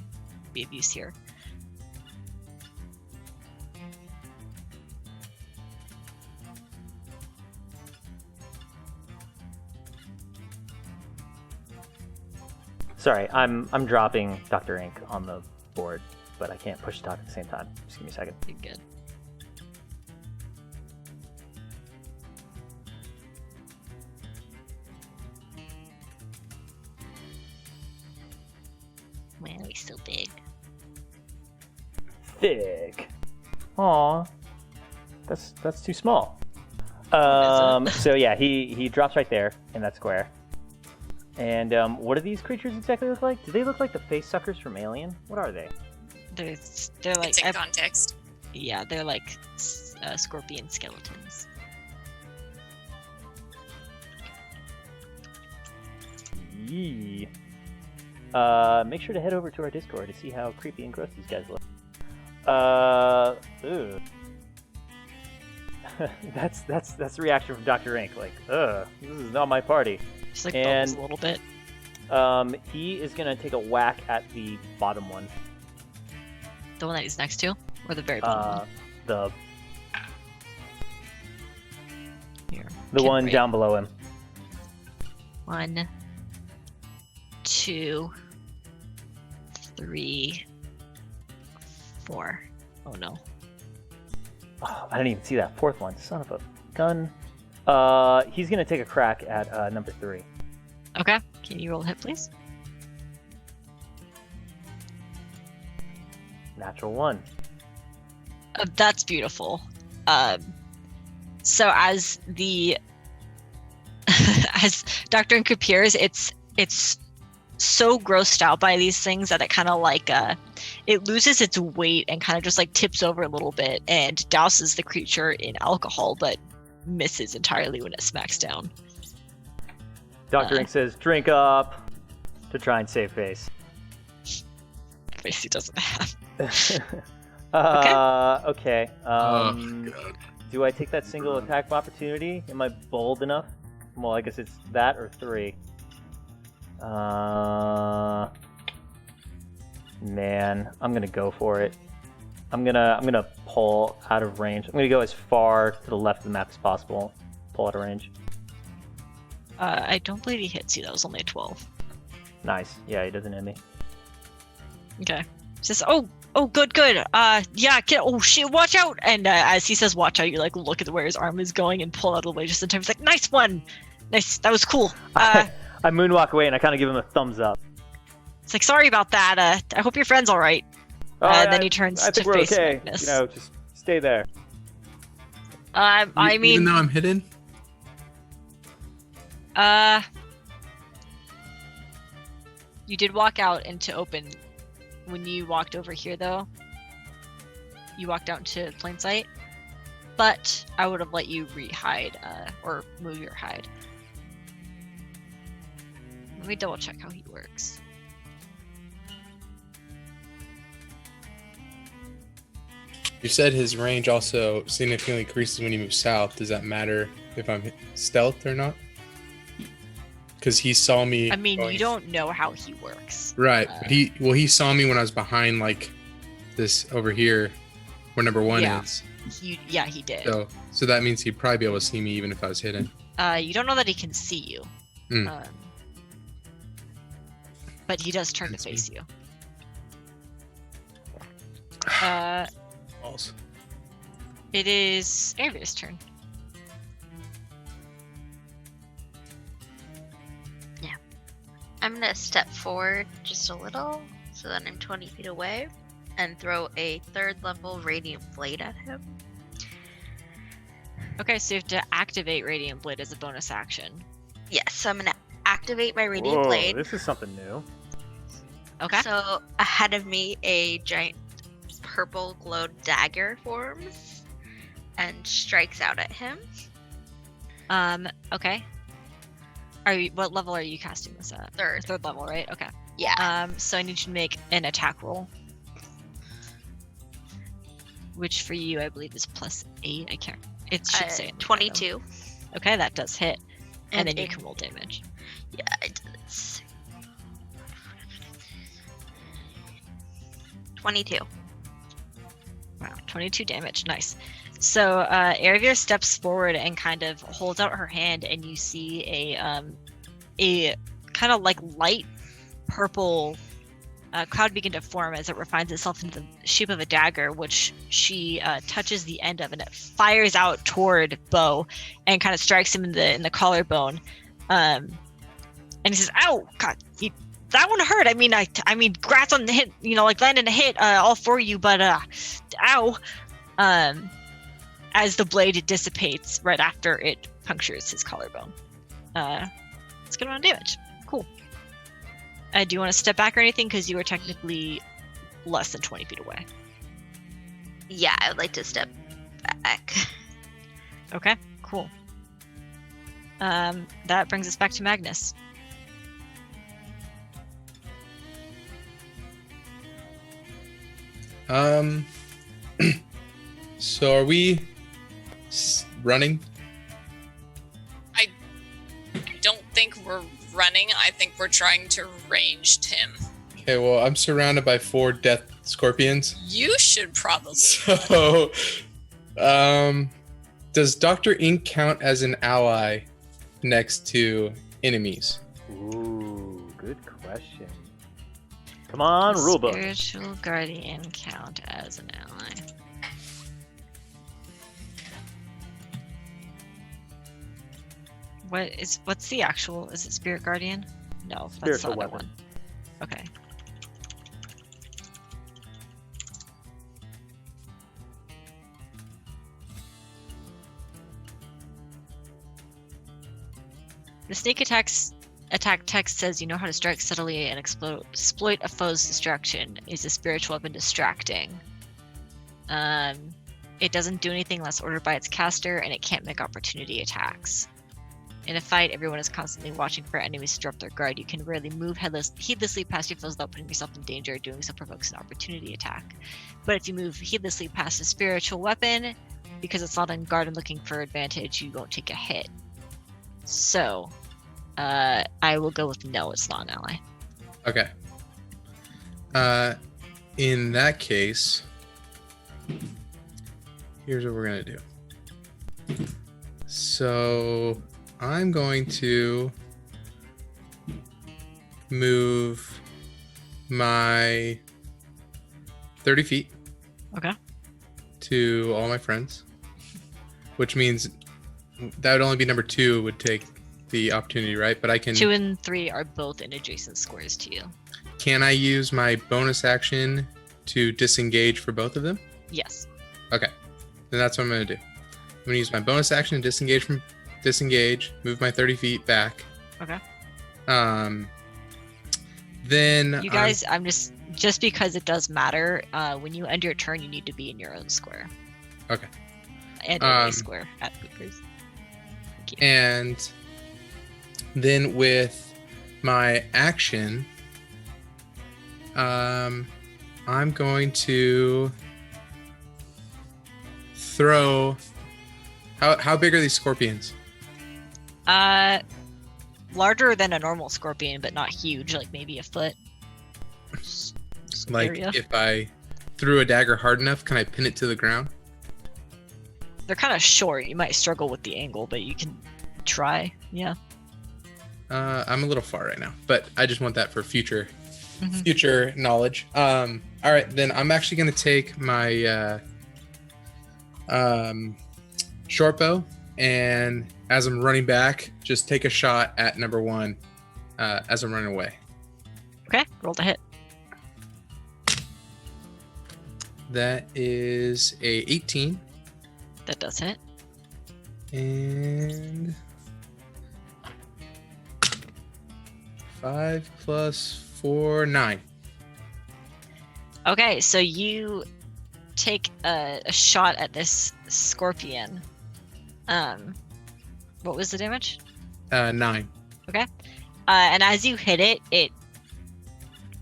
be of use here. Sorry, I'm dropping Dr. Ink on the board, but I can't push talk at the same time. Just give me a second. You're good. Man, he's so big. Thick. Aw, that's too small. So yeah, he drops right there in that square. And what do these creatures exactly look like? Do they look like the face suckers from Alien? What are they? They're like It's in context. Yeah, they're like scorpion skeletons. Yee. Make sure to head over to our Discord to see how creepy and gross these guys look. Ugh. that's the reaction from Dr. Ink. Like, ugh, this is not my party. Just like bubbles a little bit. He is gonna take a whack at the bottom one. The one that he's next to, or the very bottom one? Here. The Can one rate. down below him. 1, 2, 3, 4. Oh no. Oh, I didn't even see that fourth one. Son of a gun. He's gonna take a crack at number 3. Okay. Can you roll a hit, please? Natural 1. That's beautiful. So as the as Dr. Ink appears, it's so grossed out by these things that it kind of like it loses its weight and kind of just like tips over a little bit and douses the creature in alcohol, but misses entirely when it smacks down. Dr. Ink says, "Drink up," to try and save face. Face he doesn't have. Okay. God. Do I take that single attack of opportunity? Am I bold enough? Well, I guess it's that or 3. Man, I'm gonna go for it. I'm gonna pull out of range. I'm gonna go as far to the left of the map as possible. Pull out of range. I don't believe he hits you. That was only a 12. Nice. Yeah, he doesn't hit me. Okay. Says, oh, good. Yeah, oh shit, watch out! And as he says, watch out, you like look at where his arm is going and pull out of the way just in time. He's like, nice one, nice, that was cool. I moonwalk away and I kind of give him a thumbs up. It's like, sorry about that. I hope your friend's all right. Then he turns I to think we're face okay. Magnus. You know, just stay there. I Even mean, though I'm hidden? you did walk out into open. When you walked over here, though, you walked out into plain sight. But I would have let you re-hide, or move your hide. Let me double check how he works. You said his range also significantly increases when you move south. Does that matter if I'm stealth or not? Because he saw me. I mean, going- you don't know how he works. Right. But he saw me when I was behind like this over here, where number 1 Yeah. is. He did. So that means he'd probably be able to see me even if I was hidden. You don't know that he can see you. Mm. But he does turn That's to face you. Balls. It is Airvir's turn. I'm gonna step forward just a little so that I'm 20 feet away and throw a 3rd level Radiant Blade at him. Okay, so you have to activate Radiant Blade as a bonus action. Yes, so I'm gonna activate my Radiant Whoa, Blade. this is something new. Okay. So ahead of me, a giant purple glowed dagger forms and strikes out at him. Okay. What level are you casting this at? 3rd. 3rd level, right? Okay. Yeah. So I need you to make an attack roll. Which for you, I believe, is +8. I can't. It should say in the 22. bottom. Okay, that does hit. And then you it- can roll damage. Yeah, it does. 22. Wow, 22 damage. Nice. So Airvir steps forward and kind of holds out her hand, and you see a kind of like light purple cloud begin to form as it refines itself into the shape of a dagger, which she touches the end of, and it fires out toward Bo and kind of strikes him in the collarbone. And he says, "Ow, God, that one hurt. I mean, grats on the hit. You know, like landing a hit all for you, but ow." As the blade dissipates right after it punctures his collarbone. It's good amount of damage. Cool. Do you want to step back or anything? Because you were technically less than 20 feet away. Yeah, I would like to step back. Okay, cool. That brings us back to Magnus. So are we running? I don't think we're running. I think we're trying to ranged him. Okay, well, I'm surrounded by 4 death scorpions. You should probably. So, Does Dr. Ink count as an ally next to enemies? Ooh, good question. Come on, rulebook. Spiritual guardian count as an ally. What's the actual? Is it spirit guardian? No, that's the Spiritual other weapon. one. Okay. The sneak attack text says you know how to strike subtly and exploit a foe's distraction. Is a spiritual weapon distracting? It doesn't do anything unless ordered by its caster, and it can't make opportunity attacks. In a fight, everyone is constantly watching for enemies to drop their guard. You can rarely move heedlessly past your foes without putting yourself in danger. Doing so provokes an opportunity attack. But if you move heedlessly past a spiritual weapon, because it's not on guard and looking for advantage, you won't take a hit. So, I will go with no, it's not an ally. Okay. In that case, here's what we're gonna do. So I'm going to move my 30 feet. Okay. To all my friends, which means that would only be number 2 would take the opportunity, right? But I can. 2 and 3 are both in adjacent squares to you. Can I use my bonus action to disengage for both of them? Yes. Okay, then that's what I'm gonna do. I'm gonna use my bonus action to disengage, move my 30 feet back. Okay. Then You guys, I'm just because it does matter. When you end your turn, you need to be in your own square. Okay. And in a square at Cooper's. And then with my action, I'm going to throw. How big are these scorpions? Larger than a normal scorpion, but not huge. Like maybe a foot. Like area. if I threw a dagger hard enough, can I pin it to the ground? They're kind of short. You might struggle with the angle, but you can try. Yeah. I'm a little far right now, but I just want that for future Mhm. future knowledge. All right, then I'm actually gonna take my short bow, and as I'm running back, just take a shot at number 1 as I'm running away. Okay. Roll to hit. That is a 18, That does hit. and 5 plus 4, 9. Okay, so you take a shot at this scorpion. What was the damage? 9. And as you hit it, it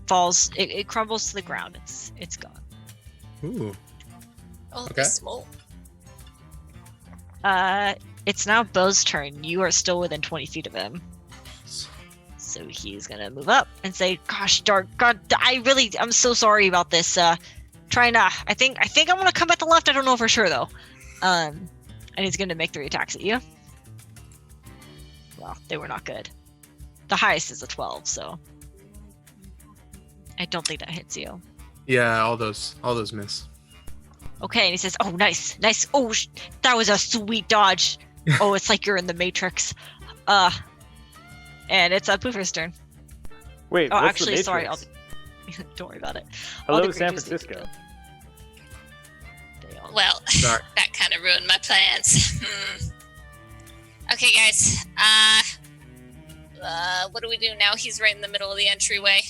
falls. It crumbles to the ground. It's gone. Ooh. Oh, Okay. smoke. It's now Bo's turn. You are still within 20 feet of him. So he's gonna move up and say, "Gosh, darn, God, I'm so sorry about this. I think I'm gonna come at the left. I don't know for sure though." And he's gonna make 3 attacks at you. Well, they were not good. The highest is a 12, so I don't think that hits you. Yeah, all those miss. Okay, and he says, "Oh, nice. Oh, that was a sweet dodge. Oh, it's like you're in the Matrix." And it's Poofer's turn. Wait, Oh, what's actually, the sorry. Matrix? Don't worry about it. Hello, All the San creatures need to Francisco. They all- Well, Sorry. that kind of ruined my plans. Okay, guys. What do we do now? He's right in the middle of the entryway.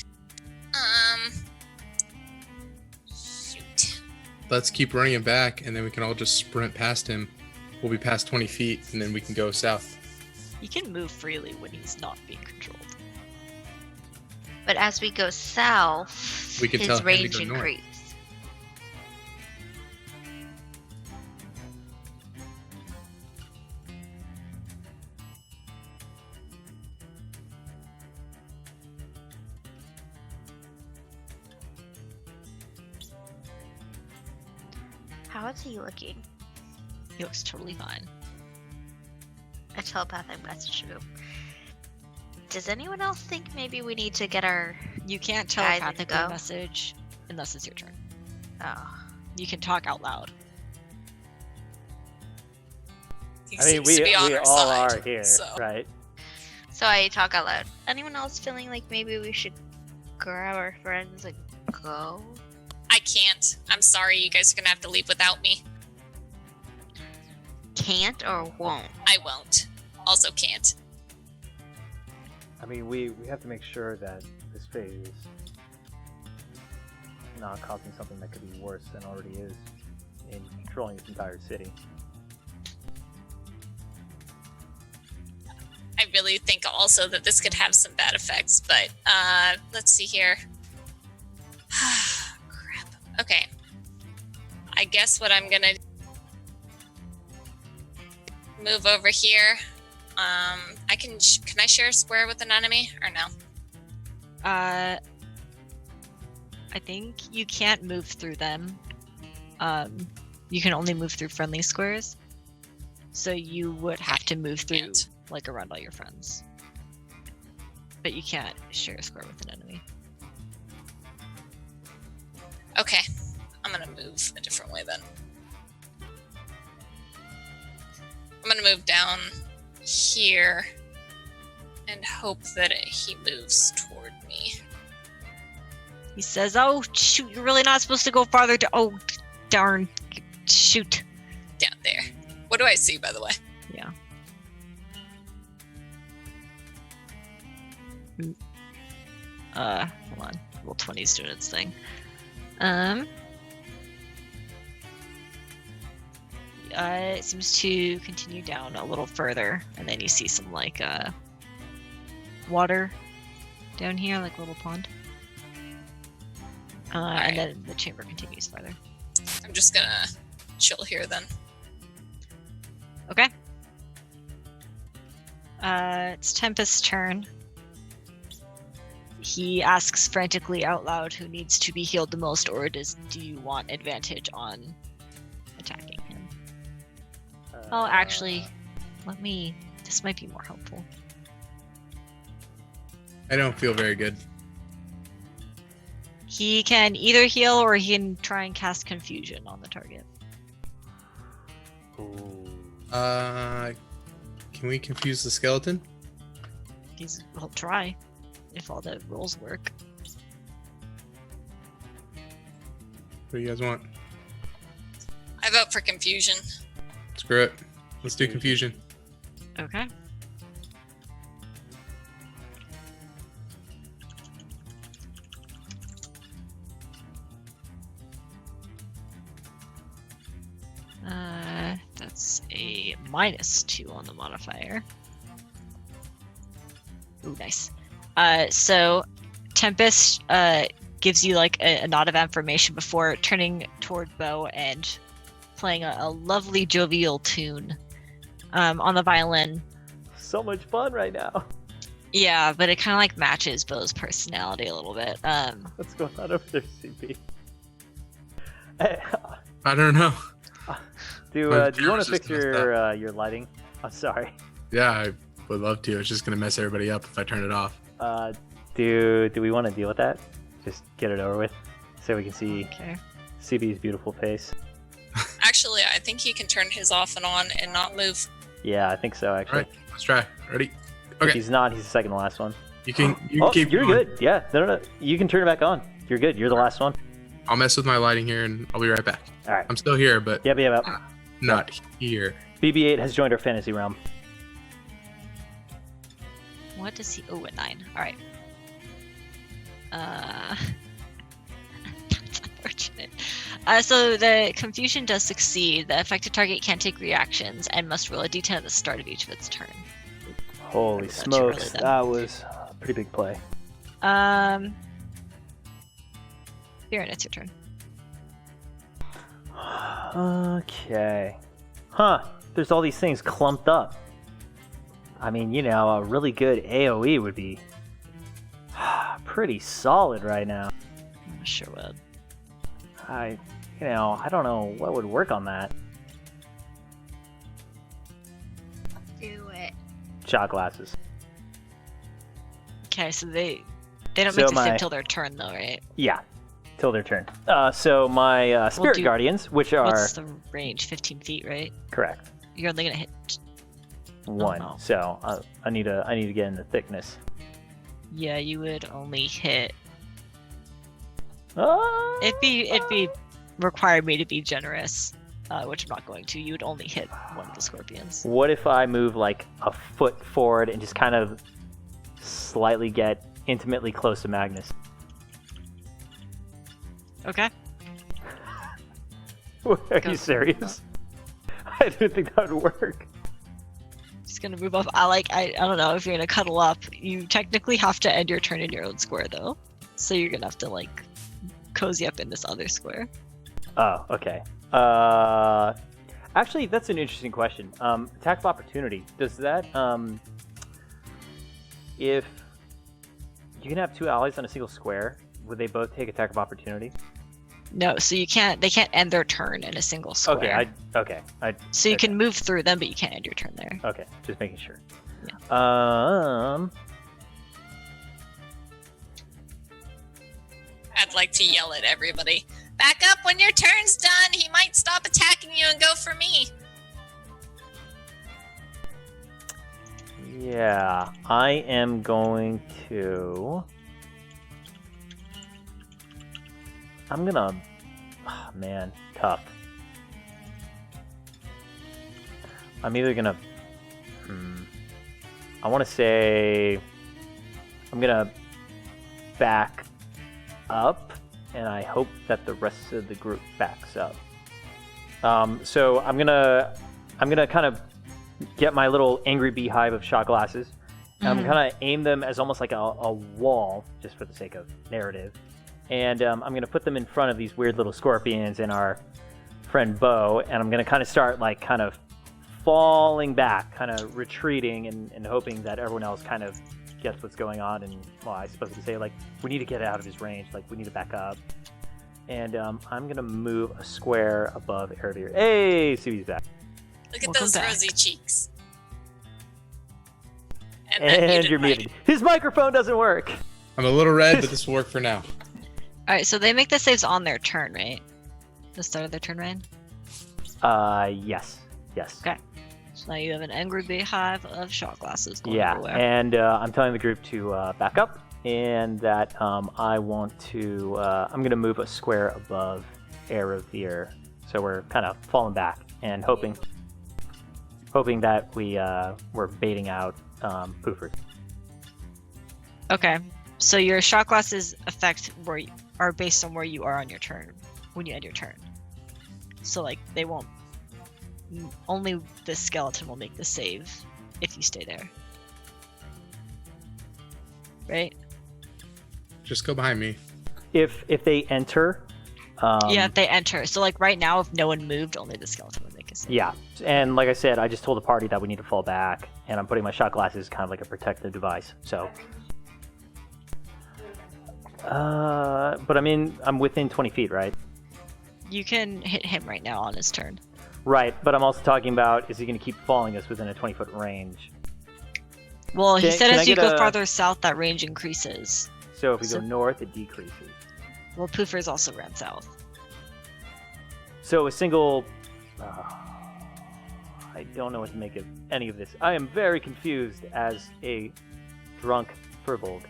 Shoot. Let's keep running him back, and then we can all just sprint past him. We'll be past 20 feet, and then we can go south. He can move freely when he's not being controlled. But as we go south, We can tell his him to range go north. increases. How is he looking? He looks totally fine. A telepathic message to him. Does anyone else think maybe we need to get our... You can't Guys, telepathically go. message unless it's your turn. Oh. You can talk out loud. He I mean, seems to be on we our all side, are here, so. right? So I talk out loud. Anyone else feeling like maybe we should grab our friends and go? I can't. I'm sorry, you guys are gonna have to leave without me. Can't or won't? I won't. Also can't. I mean, we have to make sure that this phase is not causing something that could be worse than already is in controlling this entire city. I really think also that this could have some bad effects, but let's see here. Crap. Okay. I guess what I'm gonna move over here. Can I share a square with an enemy or no? I think you can't move through them. You can only move through friendly squares. So you would have to move through Can't. like around all your friends. But you can't share a square with an enemy. Okay. I'm gonna move a different way then. I'm gonna move down here and hope that he moves toward me. He says, "Oh shoot, you're really not supposed to go farther to oh darn shoot." Down there. What do I see, by the way? Yeah. Hold on. Roll 20's doing its thing. It seems to continue down a little further, and then you see some like water down here, like a little pond. And then the chamber continues farther. I'm just gonna chill here then. Okay. It's Tempest's turn. He asks frantically out loud who needs to be healed the most, or do you want advantage on attacking him? Oh, actually, this might be more helpful. I don't feel very good. He can either heal or he can try and cast confusion on the target. Ooh. Can we confuse the skeleton? He'll try, if all the rolls work. What do you guys want? I vote for confusion. Screw it. Let's do confusion. Okay. That's a -2 on the modifier. Ooh, nice. So Tempest gives you like a nod of affirmation before turning toward Bo and playing a lovely jovial tune on the violin. So much fun right now. Yeah, but it kind of like matches Bo's personality a little bit. What's going on over there, CP? I don't know. Do you want to camera's fix just messed your lighting? I'm sorry. Yeah, I would love to. It's just gonna mess everybody up if I turn it off. Do we want to deal with that? Just get it over with, so we can see Okay. CB's beautiful face. Actually, I think he can turn his off and on and not move. Yeah, I think so actually. Alright, let's try. Ready? If Okay. he's not, he's the second to last one. You can Oh, keep you're going. good. Yeah, no. You can turn it back on. You're good. You're the last one. I'll mess with my lighting here and I'll be right back. All right. I'm still here, but Yep. not here. BB-8 has joined our fantasy realm. What does he? Oh, at 9. All right. That's unfortunate. So the confusion does succeed. The affected target can't take reactions and must roll a d10 at the start of each of its turn. Holy That's too early smokes, then. that was a pretty big play. Baron, it's your turn. Okay. Huh. There's all these things clumped up. I mean, a really good AoE would be pretty solid right now. Sure would. I don't know what would work on that. shot glasses. Okay, so they don't So make the my- save till their turn, though, right? Yeah, till their turn. So my spirit do- guardians, which are What's the range? 15 feet, right? correct You're only gonna hit. 1. no. So I need to get in the thickness. Yeah, you would only hit. Ah! It'd be require me to be generous, which I'm not going to. You would only hit one of the scorpions. What if I move like a foot forward and just kind of slightly get intimately close to Magnus? Okay. Are Go. you serious? I didn't think that would work. Just gonna move up. I don't know if you're gonna cuddle up. You technically have to end your turn in your own square though, so you're gonna have to like cozy up in this other square. Oh, okay. Actually, that's an interesting question. Attack of opportunity. Does that if you can have 2 allies on a single square, would they both take attack of opportunity? No, so you can't. They can't end their turn in a single square. Okay. So you can move through them, but you can't end your turn there. Okay, just making sure. Yeah. I'd like to yell at everybody. Back up when your turn's done. He might stop attacking you and go for me. Yeah, I am going to. I'm gonna. Oh, man, tough. I'm either gonna. I want to say. I'm gonna back up, and I hope that the rest of the group backs up. So I'm gonna kind of get my little angry beehive of shot glasses. And I'm gonna aim them as almost like a wall, just for the sake of narrative. And I'm gonna put them in front of these weird little scorpions and our friend Bo, and I'm gonna kind of start like kind of falling back, kind of retreating, and hoping that everyone else kind of gets what's going on. And well, I suppose we could say like we need to get out of his range, like we need to back up. And I'm gonna move a square above Erebir. Hey, Subi's back. Look at Welcome those back. rosy cheeks. that And muted you're mic. muted. His microphone doesn't work. I'm a little red, but this will work for now. All right, so they make the saves on their turn, right? The start of their turn, Ryan. Yes. Okay. So now you have an angry beehive of shot glasses going Yeah, everywhere. and I'm telling the group to back up, and that I want to. I'm going to move a square above Erebir, so we're kind of falling back and hoping that we're baiting out poofers. Okay. So your shot glasses affect are based on where you are on your turn when you end your turn. So like they won't. Only the skeleton will make the save if you stay there. Right? Just go behind me. If they enter. Yeah, if they enter. So like right now, if no one moved, only the skeleton would make a save. Yeah, and like I said, I just told the party that we need to fall back, and I'm putting my shot glasses kind of like a protective device. So. But I'm within 20 feet, right? You can hit him right now on his turn. Right, but I'm also talking about, is he going to keep following us within a 20-foot range? Well, he said Can I as you get go a- farther south, that range increases. So if we So- go north, it decreases. Well, Poofers also ran south. So a single... I don't know what to make of any of this. I am very confused as a drunk Furbolg.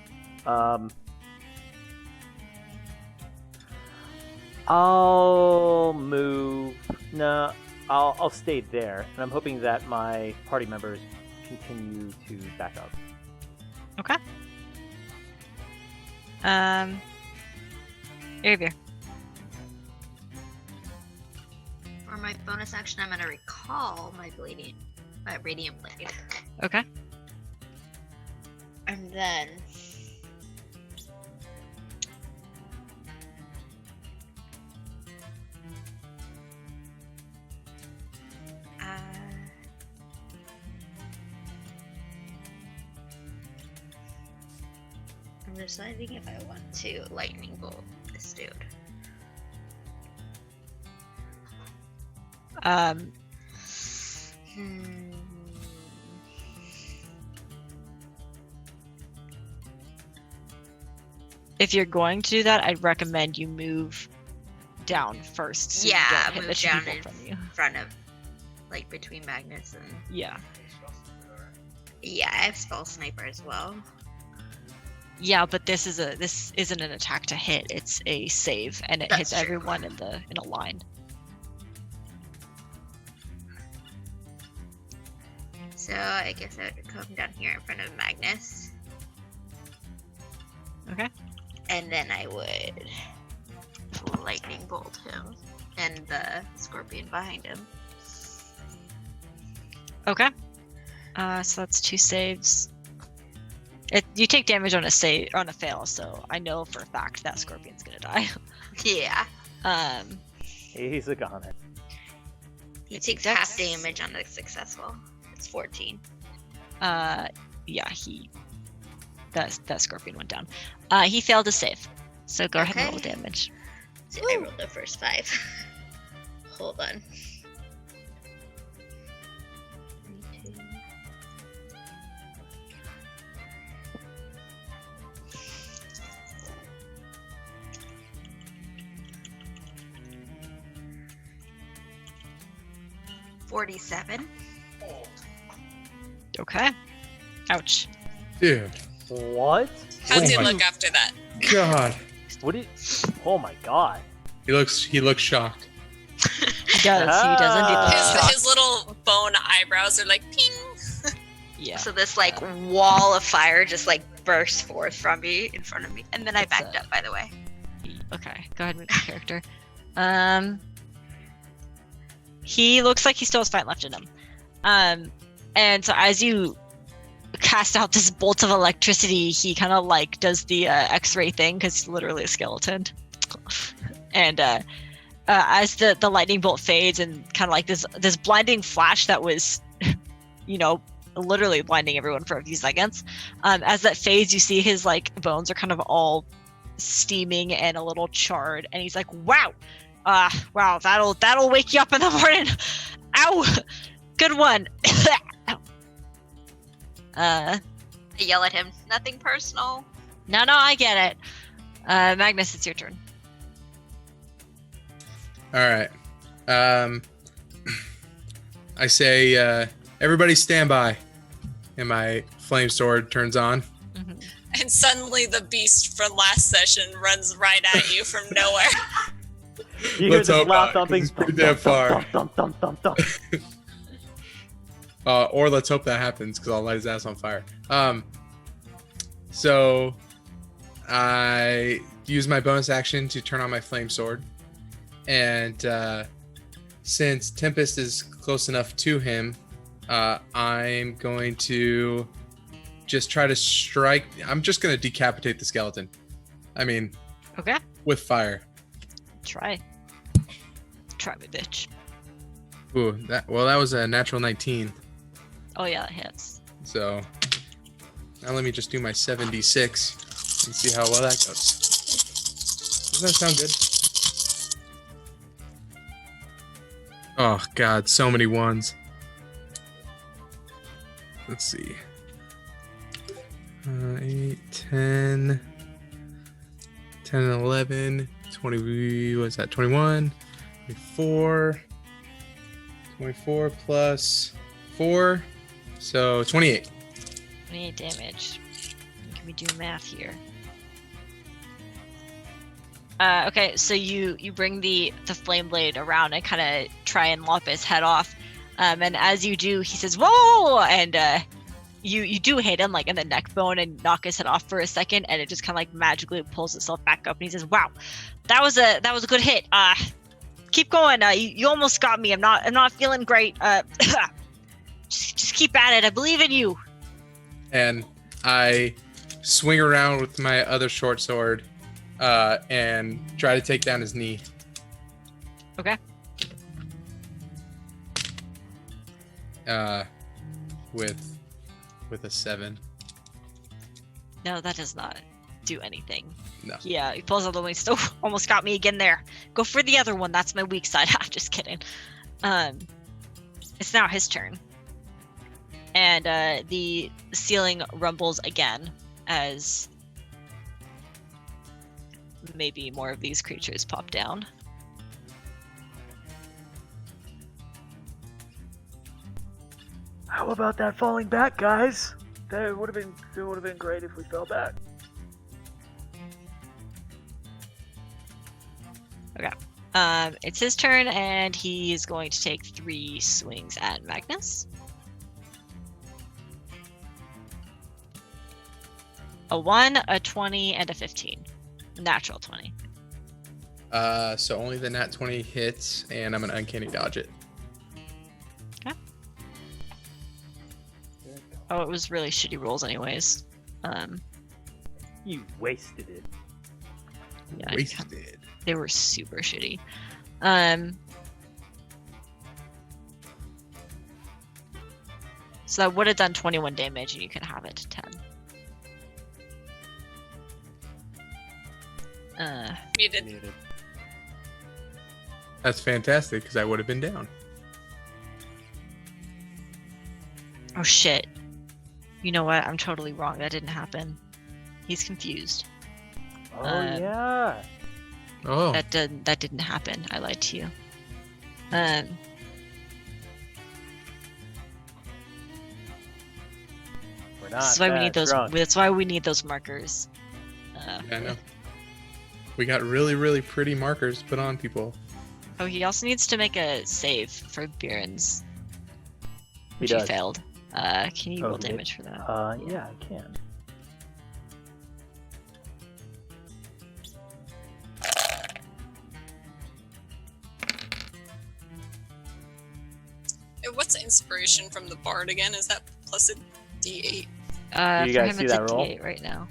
I'll move... No, I'll stay there, and I'm hoping that my party members continue to back up. Okay. Erebir. For my bonus action, I'm gonna recall my radiant blade, Okay. and then I'm deciding if I want to lightning bolt this dude. Hmm. if you're going to do that, I'd recommend you move down first. So you Yeah, don't hit move the down people in from you. front of, like between magnets and. Yeah. Yeah, I have spell sniper as well. Yeah, but this isn't an attack to hit. It's a save, and it hits That's true. everyone in a line. So I guess I would come down here in front of Magnus. Okay. And then I would lightning bolt him and the scorpion behind him. Okay. So that's 2 saves. You take damage on a fail, so I know for a fact that scorpion's gonna die. Yeah. He's a goner. He takes half damage on the successful. It's 14. Yeah, that scorpion went down. He failed to save, so go ahead and roll Okay. damage. So I rolled the first 5. Hold on. 22. $47. Okay. Ouch. Dude, What? How's Oh he my- look after that? God, What did? Oh my god. he looks shocked. He does. He does indeed look Ah. shocked. His little bone eyebrows are like ping. Yeah. So this like wall of fire just like bursts forth from me in front of me, and then I It's, backed up. By the way. Okay. Go ahead and move your character. He looks like he still has fight left in him. And so as you cast out this bolt of electricity, he kind of like does the X-ray thing because he's literally a skeleton. And as the lightning bolt fades and kind of like this blinding flash that was, literally blinding everyone for a few seconds. As that fades, you see his like bones are kind of all steaming and a little charred, and he's like, "Wow, wow, that'll wake you up in the morning." Ow, good one. I yell at him. Nothing personal. No, I get it. Magnus, it's your turn. All right. I say, everybody stand by, and my flame sword turns on. And suddenly the beast from last session runs right at you from nowhere. You hear Let's this hope loud not, 'cause thumping. it's pretty damn far. Thump, thump, thump, thump, thump. Or let's hope that happens, because I'll light his ass on fire. So I use my bonus action to turn on my flame sword, and since Tempest is close enough to him, I'm going to just try to strike. I'm just going to decapitate the skeleton. I mean, Okay, with fire. try me, bitch. Ooh, that was a natural 19. Oh yeah, that hits. So now let me just do my 7d6 and see how well that goes. Doesn't that sound good? Oh god, so many ones. Let's see. 8, 10, 10 and 11, 20, what's that, 21, 24, 24 plus 4, so 28. 28 damage. Can we do math here? Okay, so you bring the flame blade around and kind of try and lop his head off. And as you do, he says, "Whoa!" And you do hit him like in the neck bone and knock his head off for a second, and it just kind of like magically pulls itself back up. And he says, "Wow, that was a good hit. Keep going. You almost got me. I'm not feeling great. Just keep at it. I believe in you." And I swing around with my other short sword and try to take down his knee. Okay. With a 7. No, that does not do anything. No. Yeah, he pulls out the waist. Oh, almost got me again there. Go for the other one. That's my weak side. Just kidding. It's now his turn. And the ceiling rumbles again as maybe more of these creatures pop down. How about that falling back, guys? That would have been great if we fell back. It's his turn, and he's going to take 3 swings at Magnus. A 1, a 20, and a 15. Natural 20. So only the nat 20 hits, and I'm gonna uncanny dodge it. Oh, it was really shitty rolls anyways. You wasted it. Yeah, Wasted. they were super shitty. So that would have done 21 damage, and you can have it to 10. Muted. That's fantastic, because I would have been down. Oh shit. You know what? I'm totally wrong. That didn't happen. He's confused. Oh yeah. Oh, That didn't happen. I lied to you. We're not That's why we need those. drunk. That's why we need those markers. yeah, I know. We got really, really pretty markers put on people. Oh, he also needs to make a save for Biren's, He which he does. failed. Can you Oh, roll he did? damage for that? Yeah, I can. What's the inspiration from the bard again? Is that plus a d8? For you guys him, see it's that a roll? D8 right now.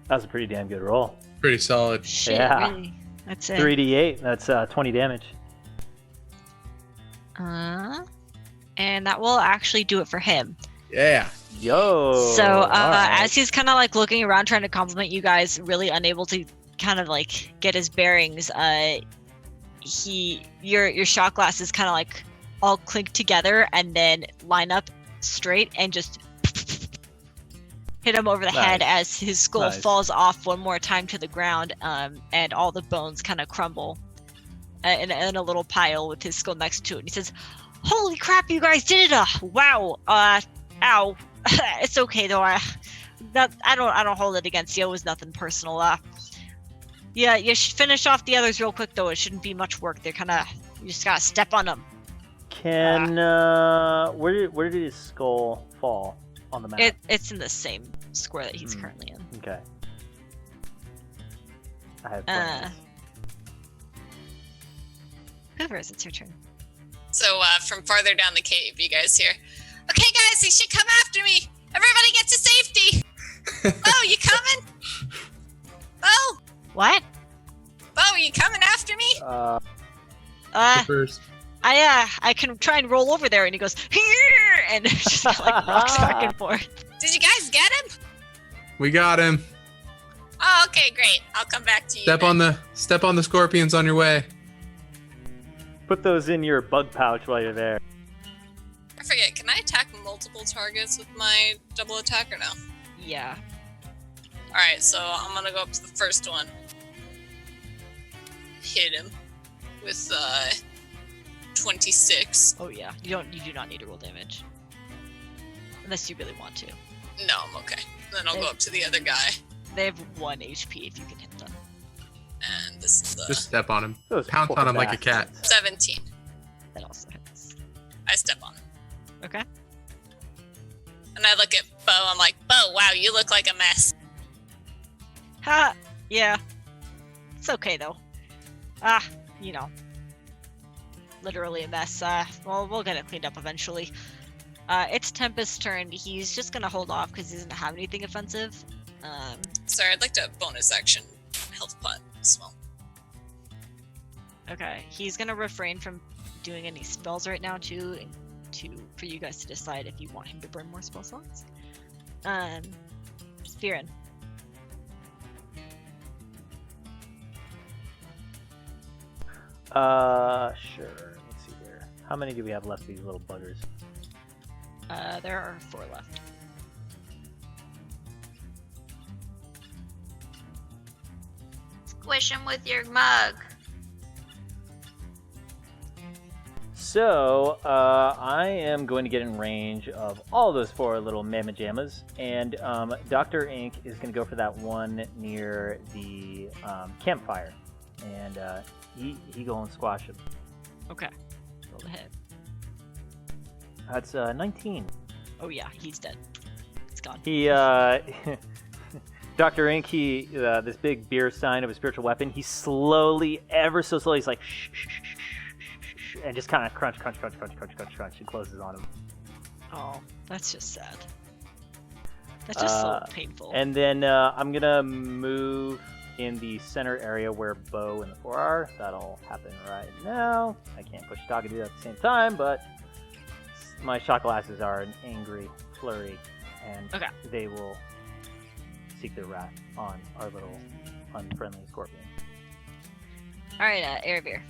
That was a pretty damn good roll. Pretty solid. Shit, Yeah. really? That's it. 3d8. That's 20 damage. And that will actually do it for him. Yeah. Yo. So alright. as he's kind of like looking around trying to compliment you guys, really unable to kind of like get his bearings, your shot glasses kind of like all clink together and then line up straight and just hit him over the head as his skull Nice. falls off one more time to the ground, and all the bones kind of crumble in a little pile with his skull next to it. And he says, "Holy crap, you guys did it! Wow! Ow! It's okay though. I don't hold it against you. It was nothing personal. Yeah, you should finish off the others real quick though. It shouldn't be much work. They're you just gotta step on them. Can where did his skull fall on the map? It's in the same square that he's currently in. Okay. I have plans. Hoovers, it's your turn. So from farther down the cave, you guys hear, "Okay, guys, he should come after me. Everybody get to safety." Bo, you coming? Bo, What? you coming after me? First. I can try and roll over there, and he goes here, and just like rocks back and forth. Did you guys get him? We got him. Oh, okay, great. I'll come back to you. Step on the scorpions on your way. Put those in your bug pouch while you're there. I forget. Can I attack multiple targets with my double attack or no? Yeah. All right, so I'm gonna go up to the first one. Hit him with 26. Oh yeah. You do not need to roll damage, unless you really want to. No, I'm okay. Then I'll go up to the other guy, They have 1 HP if you can hit them. and this is the Just step on him. Those Pounce poor on him like a cat. bastards. 17. That also hits. I step on him, Okay. and I look at Bo. I'm like, Bo, wow, you look like a mess. Ha. Yeah. It's okay though. You know. Literally a mess. Well, we'll get it cleaned up eventually. It's Tempest's turn. He's just gonna hold off because he doesn't have anything offensive. Sorry, I'd like to bonus action health pot as well. Okay. He's gonna refrain from doing any spells right now too, for you guys to decide if you want him to burn more spell slots. Spearin. Sure. Let's see here. How many do we have left of these little buggers? There are 4 left. Squish him with your mug. So, I am going to get in range of all those 4 little mamma jammas, and Dr. Ink is going to go for that one near the campfire, and he go and squash him. Okay. Roll the hit. That's 19. Oh yeah, he's dead. It's gone. He, Dr. Ink, this big beer sign of a spiritual weapon, he slowly, ever so slowly, he's like, shh, shh, shh, shh, shh, shh, and just kind of crunch, and closes on him. Oh, that's just sad. That's just so painful. And then I'm going to move in the center area where Bo and the 4 are. That'll happen right now. I can't push Dog to do that at the same time, but my shot glasses are an angry flurry, and they will seek their wrath on our little unfriendly scorpion. All right, Erebir.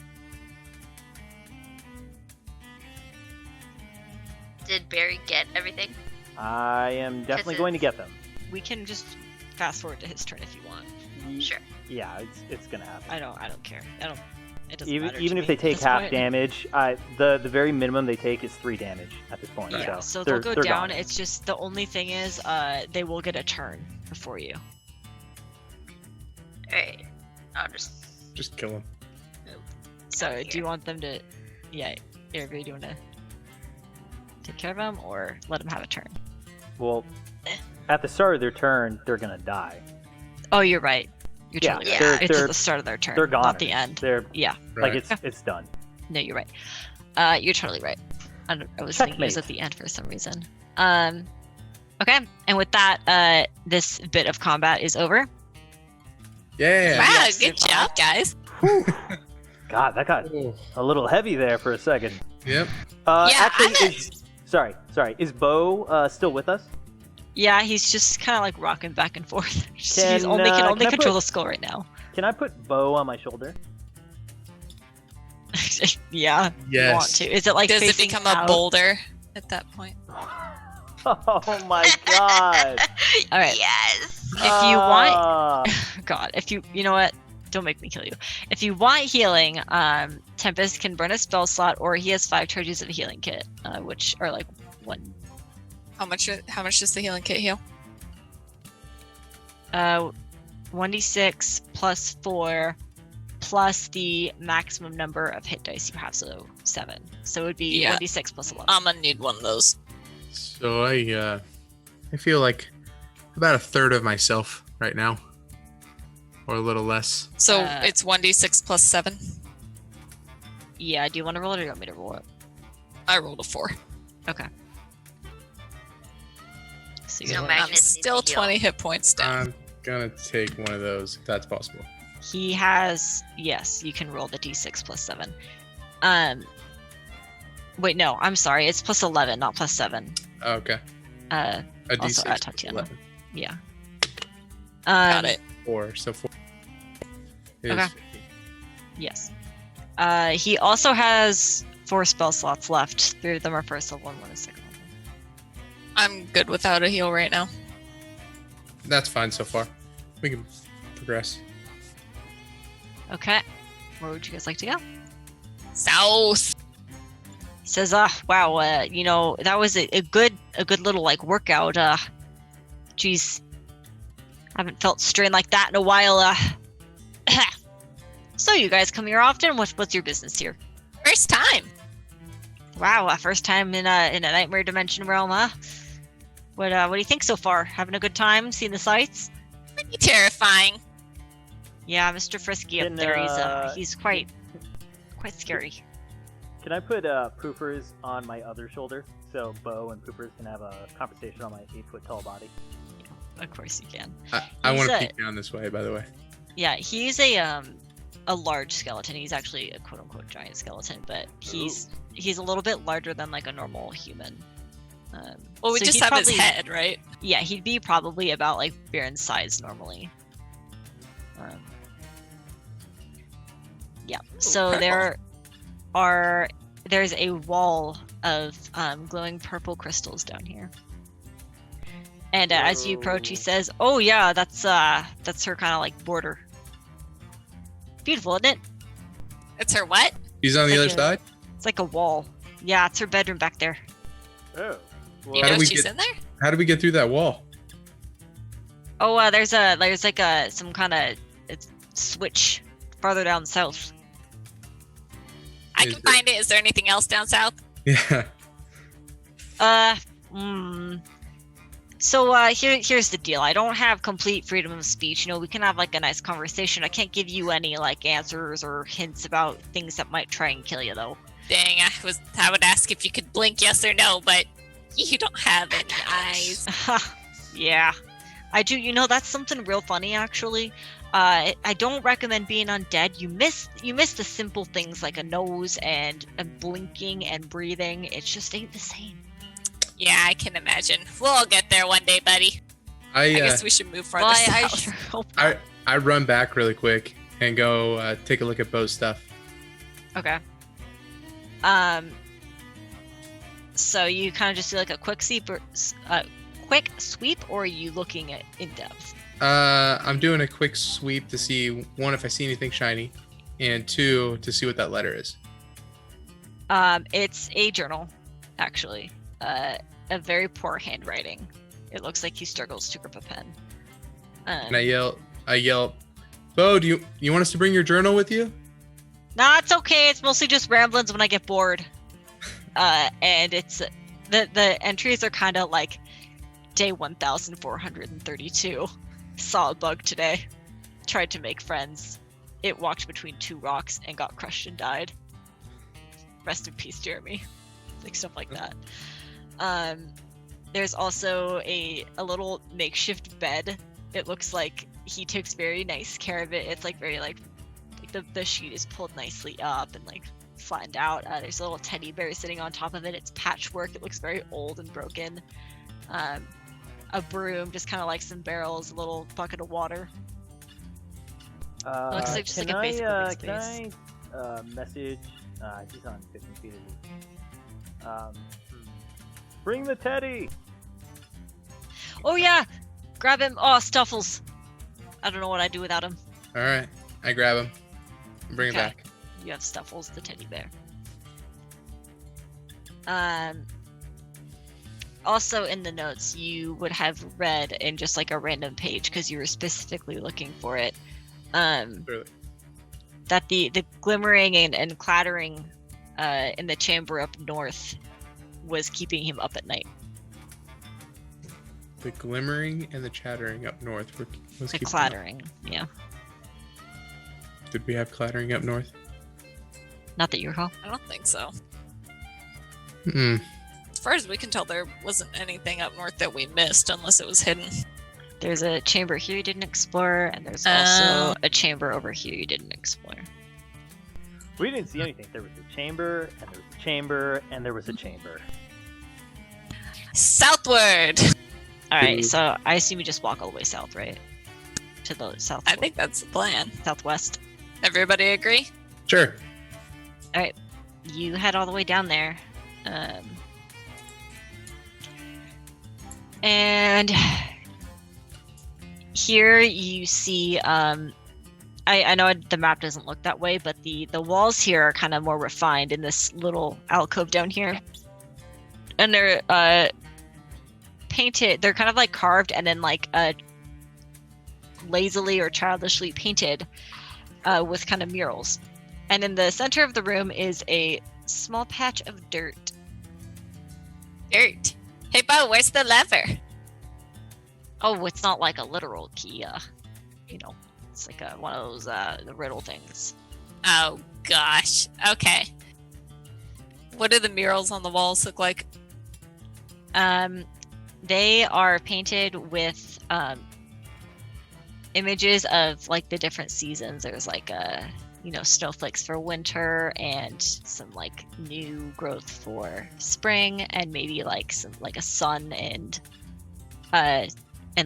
Did Barry get everything? I am definitely going to get them. We can just fast forward to his turn if you want. Sure. Yeah, it's gonna happen. I don't care. It doesn't Even matter even to if me they take at this half point. damage, the very minimum they take is 3 damage at this point. Yeah, So they'll they're go down. gone. It's just the only thing is, they will get a turn before you. Alright. I'll just kill him. So, Out do here. you want them to? Yeah, Erebir, do you want to take care of them or let them have a turn? Well, at the start of their turn, they're gonna die. Oh, you're right. You're Yeah, totally right. they're- It's at they're- the start of their turn, They're gone. not the end. They're Yeah, Right. like it's done. no, you're right. You're totally right. I was thinking it was at Checkmate. the end for some reason. Okay, and with that, this bit of combat is over. Yeah. Wow, Yes, good it's job, guys. God, that got Oh, a little heavy there for a second. yep. Yeah, Actually, I'm sorry. Is Bo still with us? Yeah, he's just kind of like rocking back and forth. He's Can, only can can only I control put- the skull right now. Can I put Bo on my shoulder? Yeah, you Yes. want to? Is it like Does it facing become out? a boulder at that point? Oh my God! All right. Yes. If you want, Ah. God, you know what? Don't make me kill you. If you want healing, Tempest can burn a spell slot, or he has 5 charges of a healing kit, which are like 1. How much does the healing kit heal? 1d6 plus 4 plus the maximum number of hit dice you have, so 7. So it would be Yeah. 1d6 plus 11. I'm gonna need one of those. So I feel like about a third of myself right now, or a little less. So Uh, it's 1d6 plus 7. Yeah, do you want to roll it or do you want me to roll it? I rolled a 4. Okay. So So you're Magnus I'm needs still to heal. 20 hit points down. I'm gonna take one of those if that's possible. He has, yes, you can roll the d6 plus 7. Wait, no, I'm sorry. It's plus 11, not plus 7. Okay. A D6 at Tatiana. 11. Yeah. Got it. 4. So 4. is Okay. 50. Yes. He also has 4 spell slots left. 3 of them are first level and 1 is second level. I'm good without a heal right now. That's fine so far. We can progress. Okay. Where would you guys like to go? South. He says, wow, that was a good little like workout. Geez, haven't felt strain like that in a while. So you guys come here often? What's your business here? First time. Wow, first time in a nightmare dimension realm, huh? What do you think so far? Having a good time? Seeing the sights? Pretty terrifying. Yeah, Mr. Frisky up Can, there. He's quite scary. Can I put Poopers on my other shoulder so Bo and Poopers can have a conversation on my 8-foot-tall body? Of course you can. I want to He's peek down this way, by the way. Yeah, he's a large skeleton. He's actually a quote unquote giant skeleton, but he's a little bit larger than like a normal human. Well, we so just he'd have probably, his head, right? Yeah, he'd be probably about like Baron's size normally. Yeah. So purple. there's a wall of glowing purple crystals down here. And as you approach, he Whoa. says, "Oh yeah, that's her kind of like border." Beautiful, isn't it? It's her what? He's on the other Okay. side. It's like a wall. Yeah, it's her bedroom back there. Oh. You How do know we she's get- in there? How do we get through that wall? Oh, there's like some kind of switch farther down south. I Is can it- find it. Is there anything else down south? Yeah. So here's the deal. I don't have complete freedom of speech. You know, we can have like a nice conversation. I can't give you any like answers or hints about things that might try and kill you, though. Dang, I would ask if you could blink yes or no, but you don't have any eyes. Yeah, I do. You know, that's something real funny, actually. I don't recommend being undead. You miss the simple things like a nose and blinking and breathing. It just ain't the same. Yeah, I can imagine. We'll all get there one day, buddy. I guess we should move farther Well, south. I sure hope not. I run back really quick and go take a look at Bo's stuff. Okay. So you kind of just do like a quick sweep, or are you looking at in depth? I'm doing a quick sweep to see, one, if I see anything shiny, and two, to see what that letter is. It's a journal, actually. A very poor handwriting. It looks like he struggles to grip a pen. And I yell, Bo, do you want us to bring your journal with you? Nah, it's okay. It's mostly just ramblings when I get bored. And it's the entries are kind of like day 1432. Saw a bug today. Tried to make friends. It walked between two rocks and got crushed and died. Rest in peace, Jeremy. Like stuff like that. There's also a little makeshift bed. It looks like he takes very nice care of it. It's like very like the sheet is pulled nicely up and like flattened out. There's a little teddy bear sitting on top of it. It's patchwork. It looks very old and broken. A broom, just kind of like some barrels, a little bucket of water. Looks like just like a basic living space. Can I message? She's on 15 feet of me. Bring the teddy. Oh yeah, grab him. Oh, Stuffles. I don't know what I'd do without him. All right, I grab him and bring Okay. it back. You have Stuffles, the teddy bear. Also in the notes, you would have read in just like a random page because you were specifically looking for it. Clearly. That the glimmering and clattering in the chamber up north was keeping him up at night. The glimmering and the chattering up north was The keeping clattering, yeah. up. Did we have clattering up north? Not that you recall. I don't think so. Hmm. As far as we can tell, there wasn't anything up north that we missed, unless it was hidden. There's a chamber here you didn't explore, and there's also a chamber over here you didn't explore. We didn't see anything. There was a chamber, and there was a chamber, and there was a chamber. Southward! All right, so I assume you just walk all the way south, right? To the south. I think that's the plan. Southwest. Everybody agree? Sure. You head all the way down there. And here you see, I know the map doesn't look that way, but the walls here are kind of more refined in this little alcove down here. And they're painted, they're kind of like carved and then like lazily or childishly painted with kind of murals. And in the center of the room is a small patch of dirt. Dirt. Hey, Bo, where's the lever? Oh, it's not like a literal key. It's like one of those the riddle things. Oh, gosh. Okay. What do the murals on the walls look like? They are painted with images of like the different seasons. There's like snowflakes for winter and some like new growth for spring, and maybe like some like a sun and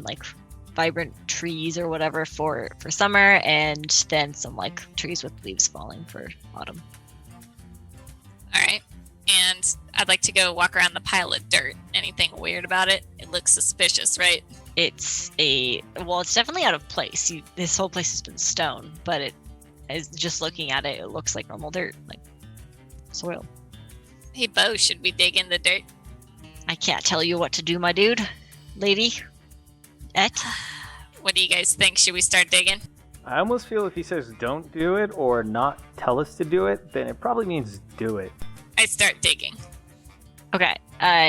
like vibrant trees or whatever for summer, and then some like trees with leaves falling for autumn. All right. And I'd like to go walk around the pile of dirt. Anything weird about it? It looks suspicious, right? It's definitely out of place. This whole place has been stone, but As just looking at it, it looks like normal dirt, like soil. Hey, Bo, should we dig in the dirt? I can't tell you what to do, my dude. Lady. What do you guys think? Should we start digging? I almost feel if he says don't do it or not tell us to do it, then it probably means do it. I start digging. Okay.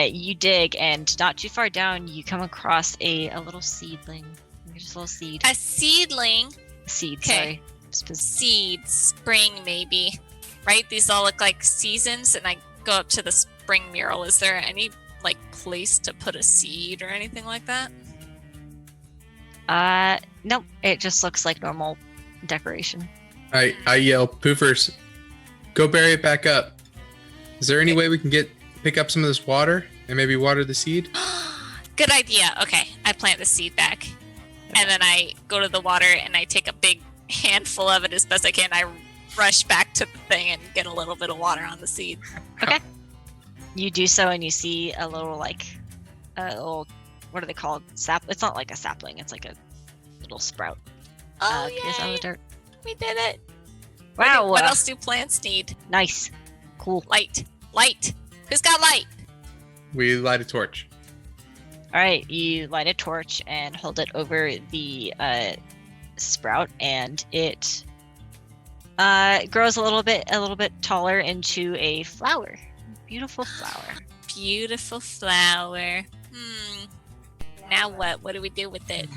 You dig, and not too far down, you come across a little seedling. Just a little seed. A seedling. Seed, Okay. sorry. Seed. Spring, maybe. Right? These all look like seasons, and I go up to the spring mural. Is there any, like, place to put a seed or anything like that? Nope. It just looks like normal decoration. I yell, Poofers, go bury it back up. Is there any way we can pick up some of this water and maybe water the seed? Good idea. Okay, I plant the seed back. And then I go to the water and I take a big handful of it as best I can. I rush back to the thing and get a little bit of water on the seed. You do so, and you see a little, like, what are they called? It's not like a sapling. It's like a little sprout. Oh, Yes, out of yeah. the dirt. We did it. Wow. What else do plants need? Nice. Cool. Light. Light. Who's got light? We light a torch. All right. You light a torch and hold it over the sprout, and it grows a little bit taller into a flower. Beautiful flower. Beautiful flower. Now what? What do we do with it?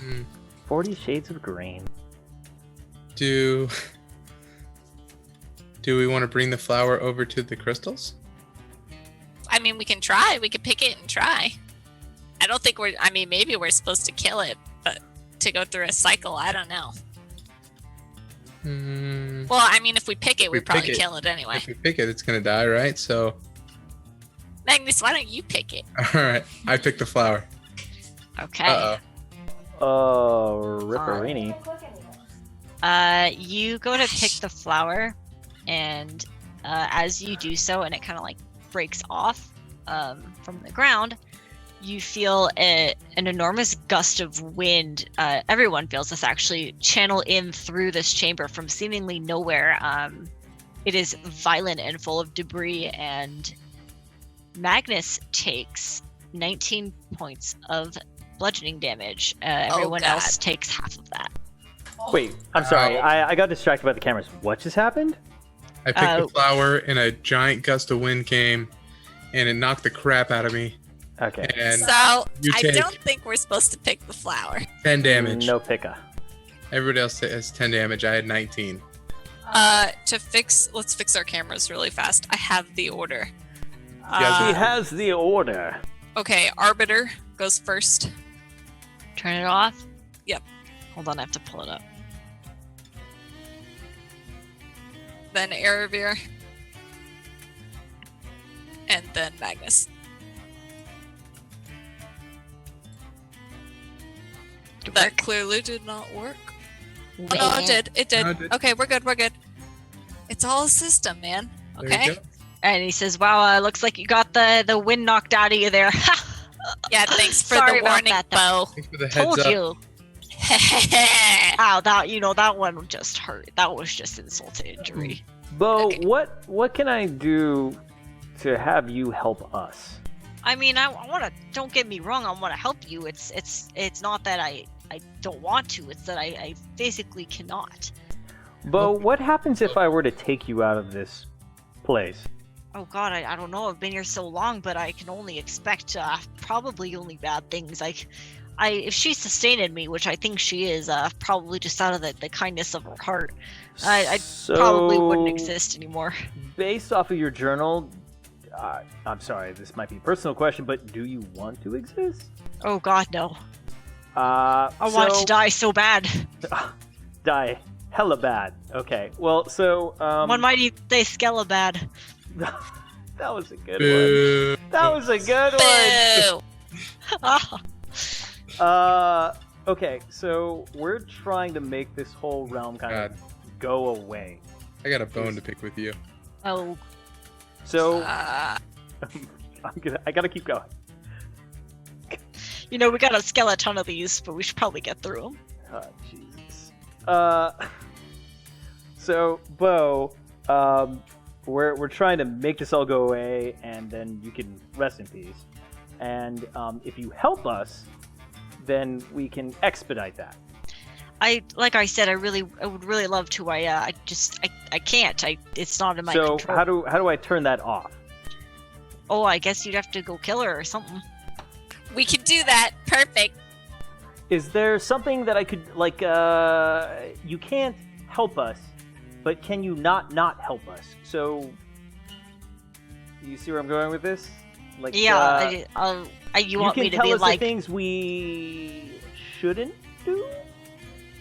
40 Shades of Green. Do we want to bring the flower over to the crystals? I mean, we can try. We could pick it and try. I don't think maybe we're supposed to kill it, but to go through a cycle, I don't know. Well, I mean, if we pick it, we probably kill it anyway. If we pick it, it's gonna die, right? So, Magnus, why don't you pick it? all right, I pick the flower. Okay. Uh-oh. Ripperini. You go to pick the flower, and as you do so, and it kind of like breaks off from the ground, you feel an enormous gust of wind. Everyone feels this actually channel in through this chamber from seemingly nowhere. It is violent and full of debris, and Magnus takes 19 points of bludgeoning damage. Everyone God. else takes half of that. Wait, I'm sorry. I got distracted by the cameras. What just happened? I picked the flower, and a giant gust of wind came, and it knocked the crap out of me. Okay. And So, I take- don't think we're supposed to pick the flower. 10 damage. No picka. Everybody else has 10 damage. I had 19. Let's fix our cameras really fast. I have the order. Yeah, He has the order. Okay, Arbiter goes first. Turn it off? Yep. Hold on, I have to pull it up. Then Erebir. And then Magnus. That clearly did not work. Oh, no, it did. It did. No, it did. Okay, we're good. We're good. It's all a system, man. There you Okay. go. And he says, wow, looks like you got the wind knocked out of you there. Yeah, thanks for Sorry the about warning, that, Bo. Thanks for the heads Told up. you. Ow, that one just hurt. That was just insult to injury. Bo, Okay. what can I do to have you help us? I mean, I want to, don't get me wrong, I want to help you. It's not that I don't want to, it's that I physically cannot. Bo, what happens if I were to take you out of this place? Oh god, I don't know, I've been here so long, but I can only expect probably only bad things. If she's sustaining me, which I think she is, probably just out of the kindness of her heart, I probably wouldn't exist anymore. Based off of your journal, I'm sorry, this might be a personal question, but do you want to exist? Oh god, no. I I want to die so bad. Die hella bad. Okay, well, so One might even say skella bad. that was a good one. Boo. That was a good one. Ah, Okay, so we're trying to make this whole realm kind God. of go away. I got a bone to pick with you. oh, So Uh, I gotta keep going. we got a skeleton of these, but we should probably get through them. Oh, Jesus. So, Bo, we're trying to make this all go away, and then you can rest in peace. And if you help us, then we can expedite that. Like I said, I would really love to. I can't. It's not in my So control. how do I turn that off? Oh, I guess you'd have to go kill her or something. We could do that. Perfect. Is there something that I could you can't help us, but can you not help us? So you see where I'm going with this? Like Yeah, you want me can to tell be us like, the things we shouldn't do?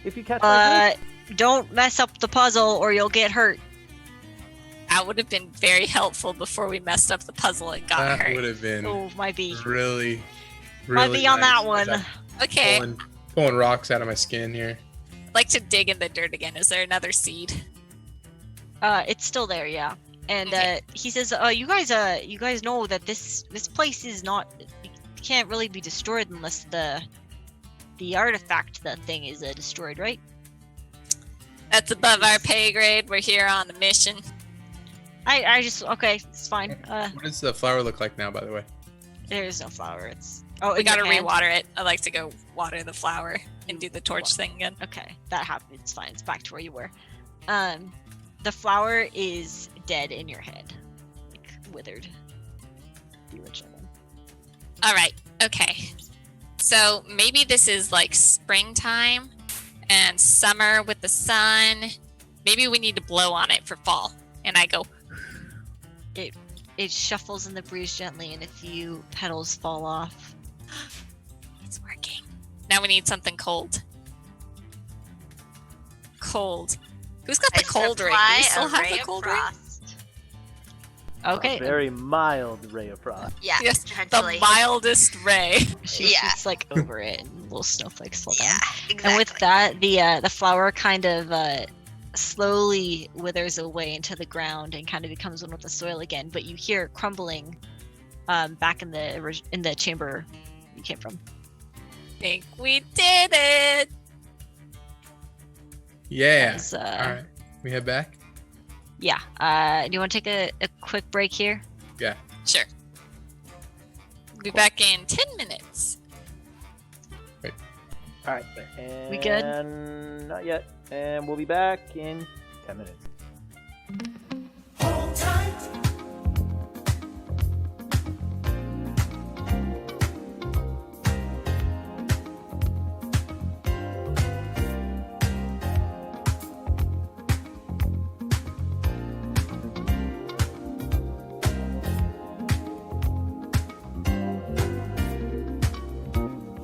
If you catch my drift? don't mess up the puzzle or you'll get hurt. That would have been very helpful before we messed up the puzzle and got That hurt. would have been Oh, might be. really Might be on nice. that one. I'm Okay, pulling rocks out of my skin here. I'd like to dig in the dirt again. Is there another seed? It's still there, yeah. And Okay. he says, you guys know that this place is not, can't really be destroyed unless the artifact, the thing, is destroyed, right? That's above our pay grade. We're here on a mission. I just okay, it's fine. What does the flower look like now, by the way? There's no flower. It's We in your gotta hand? rewater it. I like to go water the flower and do the torch thing again. Okay, that happened. It's fine. It's back to where you were. The flower is dead in your head, like withered. The original one. All right. Okay. So maybe this is like springtime and summer with the sun. Maybe we need to blow on it for fall. And I go, It shuffles in the breeze gently, and a few petals fall off. it's working. Now we need something cold. Cold. Who's got the I cold ring? Do supply we still a have ray the of cold ring? frost. Okay. A very mild ray of frost. Yeah, Yes, potentially. the mildest ray. She Yeah. shoots like over it, and little snowflakes fall down. Yeah, exactly. And with that, the flower kind of slowly withers away into the ground and kind of becomes one with the soil again. But you hear crumbling back in the chamber you came from. Think we did it. Yeah. As, All right. We head back. Yeah. Do you want to take a quick break here? Yeah. Sure. Be back in 10 minutes. All right. And We good? Not yet. And we'll be back in 10 minutes. Hold tight.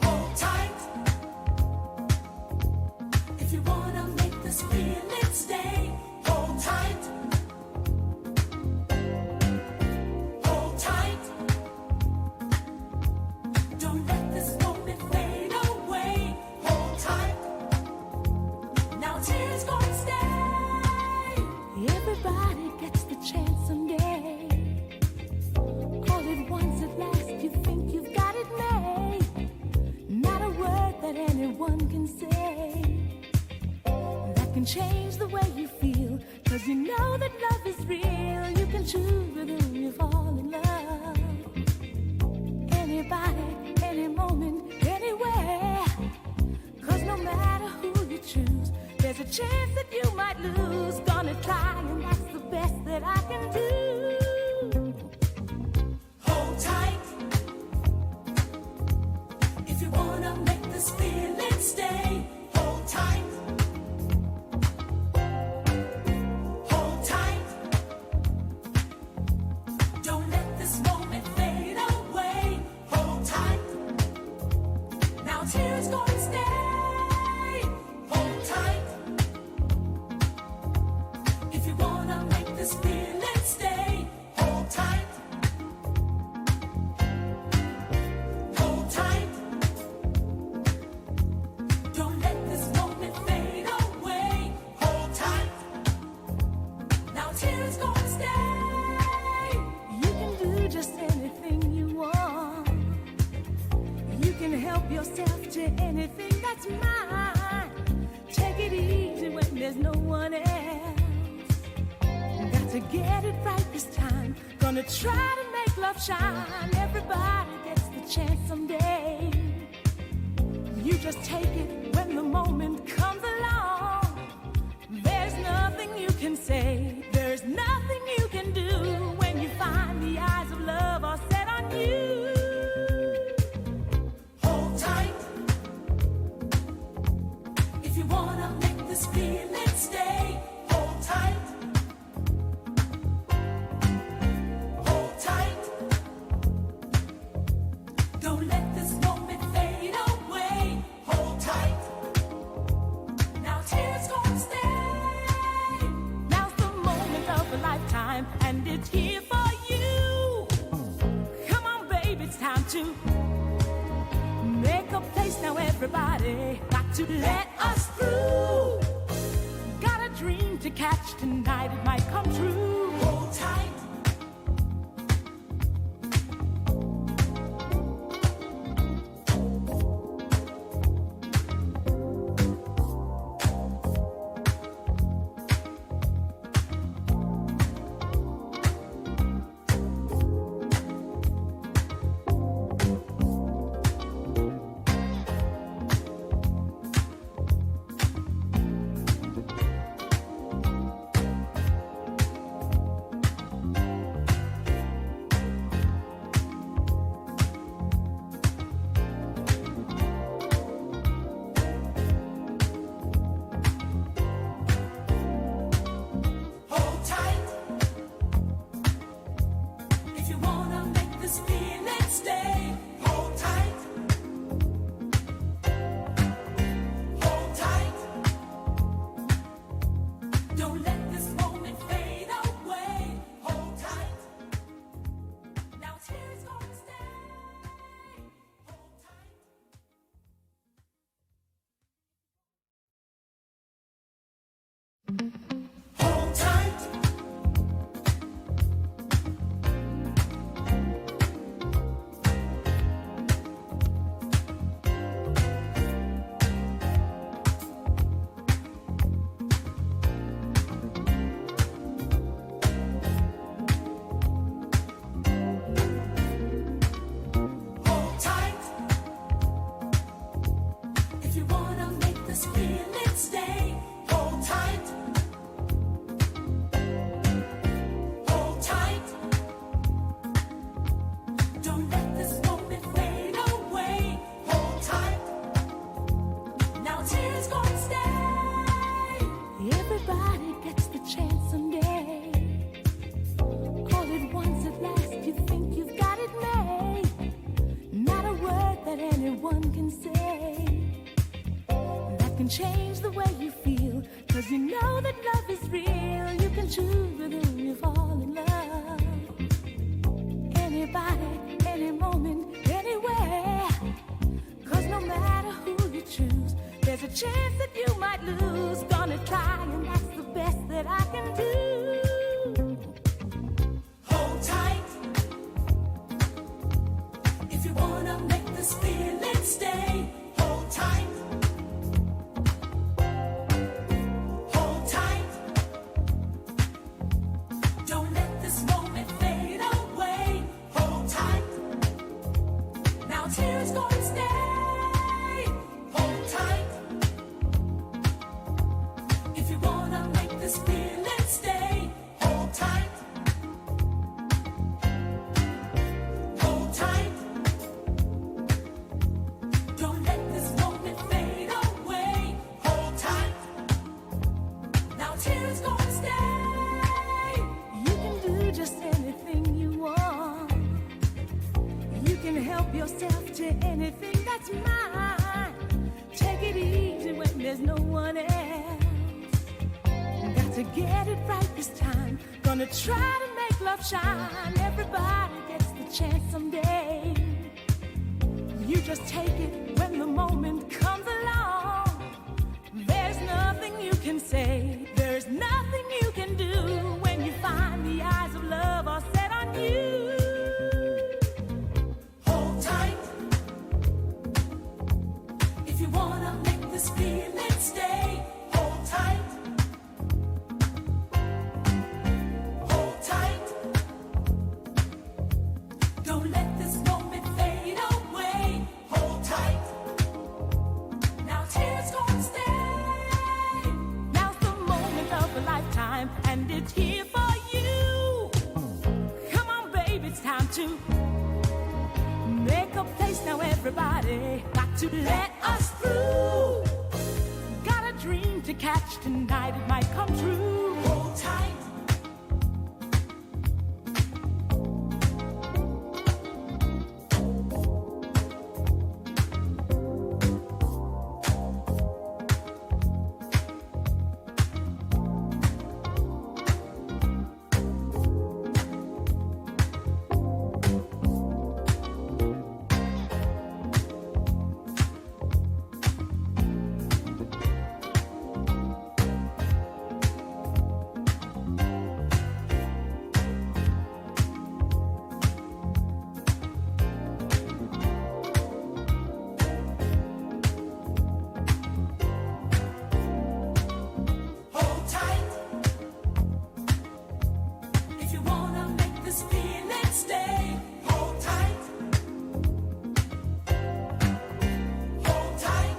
Hold tight. If you wanna make this feeling stay, hold tight. Hold tight. Don't let this moment fade away. Hold tight. Now tears gonna stay. Everybody gets the chance someday. All at once at last you think you've got it made. Not a word that anyone can say that can change the way you feel. 'Cause you know that love is real. You can choose with whom you fall in love. Anybody, any moment, anywhere. 'Cause no matter who you choose, there's a chance that you might lose. Gonna try, and that's the best that I can do. Hold tight. If you wanna make this feeling stay, hold tight. Hold tight. Don't let this moment fade away. Hold tight. Now tears gonna stay. Hold tight. If you wanna make this feeling stay, hold tight. Hold tight. Don't let this moment fade away. Hold tight. Now tears gonna stay. You can do just anything you want. You can help yourself to anything that's mine. Take it easy when there's no one else. to get it right this time. Gonna try to make love shine. Everybody gets the chance someday. You just take it when the moment comes along. There's nothing you can say. There's nothing you can do when you find the eyes of love are set on you. Hold tight. If you wanna make this feeling stay, hold tight. Hold tight. Don't let this moment fade away. Hold tight. Now tears gonna stay. Now's the moment of a lifetime, and it's here for you. Come on, baby, it's time to make a place now, everybody. Got to let us through. Got a dream to catch tonight, it might come true. Hold tight. Hold tight. If you wanna make this feeling stay, hold tight. Hold tight. Don't let this moment fade away. Hold tight. Now tears gonna stay. Hold tight. Hold tight. Hold tight. If you wanna make this feeling stay, hold tight. Hold tight. Don't let this moment fade away. Hold tight. Now tears gonna stay. Everybody gets the chance someday. All at once at last you think you've got it made. Not a word that anyone can say that can change the way you feel. 'Cause you know that love is real. You can choose with whom you fall in love. Anybody, any moment, anywhere. 'Cause no matter who you choose, there's a chance that you might lose. Gonna try, and that's the best that I can do. Hold tight. If you wanna make this feeling stay, hold tight. Hold tight. Don't let this moment fade away. Hold tight. Now tears gonna stay. Hold tight. If you wanna make this feeling stay, hold tight. Hold tight. Don't let this moment fade away. Hold tight. Now tears gonna stay. You can do just anything you want. You can help yourself to anything that's mine. Take it easy when there's no one else. Got to get it right this time. Gonna try to make love shine. Everybody gets the chance someday. You just take it when the moment comes along. There's nothing you can say. There's nothing you can do when you find the eyes of love are set on you. Hold tight. If you wanna make this feeling stay, hold tight. is here for you. Come on, baby, it's time to make a place now, everybody. Got to let us through. Got a dream to catch tonight, it might come true. Hold tight. Hold tight. If you wanna make this feeling stay, hold tight. Hold tight.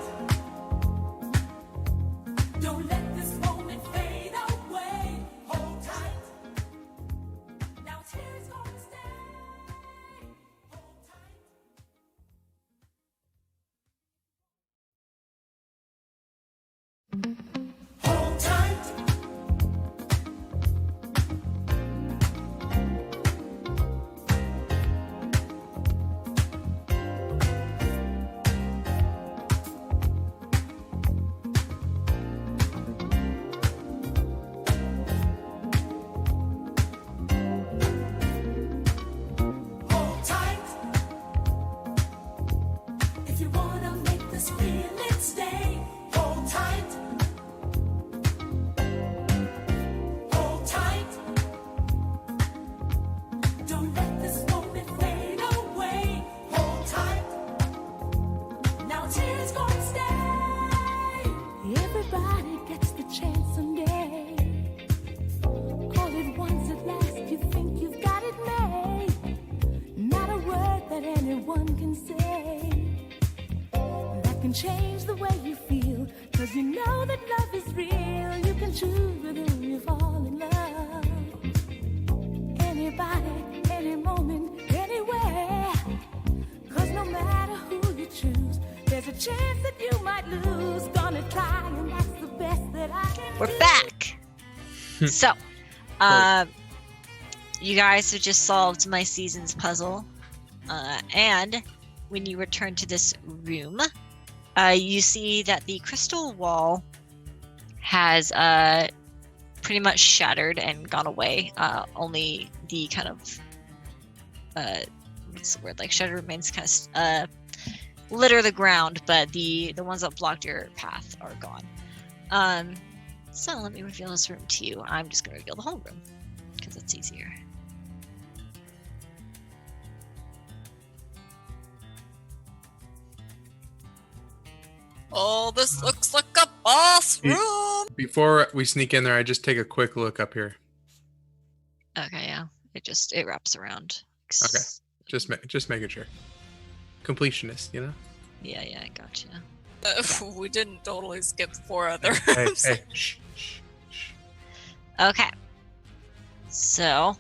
Don't let this moment fade away. Hold tight. Now it's here, it's gonna stay. Hold tight. Hold tight. Hold tight. If you wanna make this feeling stay, hold tight. Hold tight. Don't let this moment fade away. Hold tight. Now it's here, it's gonna stay. Everybody gets the chance someday. All at once at last, you think you've got it made. Not a word that anyone can say that can change the way you feel. 'Cause you know that love is real. You can choose with whom you fall in love. Anybody, any moment, anywhere. 'Cause no matter who you choose, there's a chance that you might lose. Gonna try, and that's the best that I can do. We're back. So, you guys have just solved my season's puzzle, and when you return to this room, you see that the crystal wall has pretty much shattered and gone away. Only the kind of what's the word? Like shutter remains kind of litter the ground, but the ones that blocked your path are gone. So let me reveal this room to you. I'm just gonna reveal the whole room because it's easier. Oh, this looks like a boss room. Before we sneak in there, I just take a quick look up here. Okay, yeah. It wraps around. Okay. Just making sure. Completionist, you know? Yeah, I gotcha. We didn't totally skip 4 other Hey, rooms. hey, shh, shh, shh. Okay. So,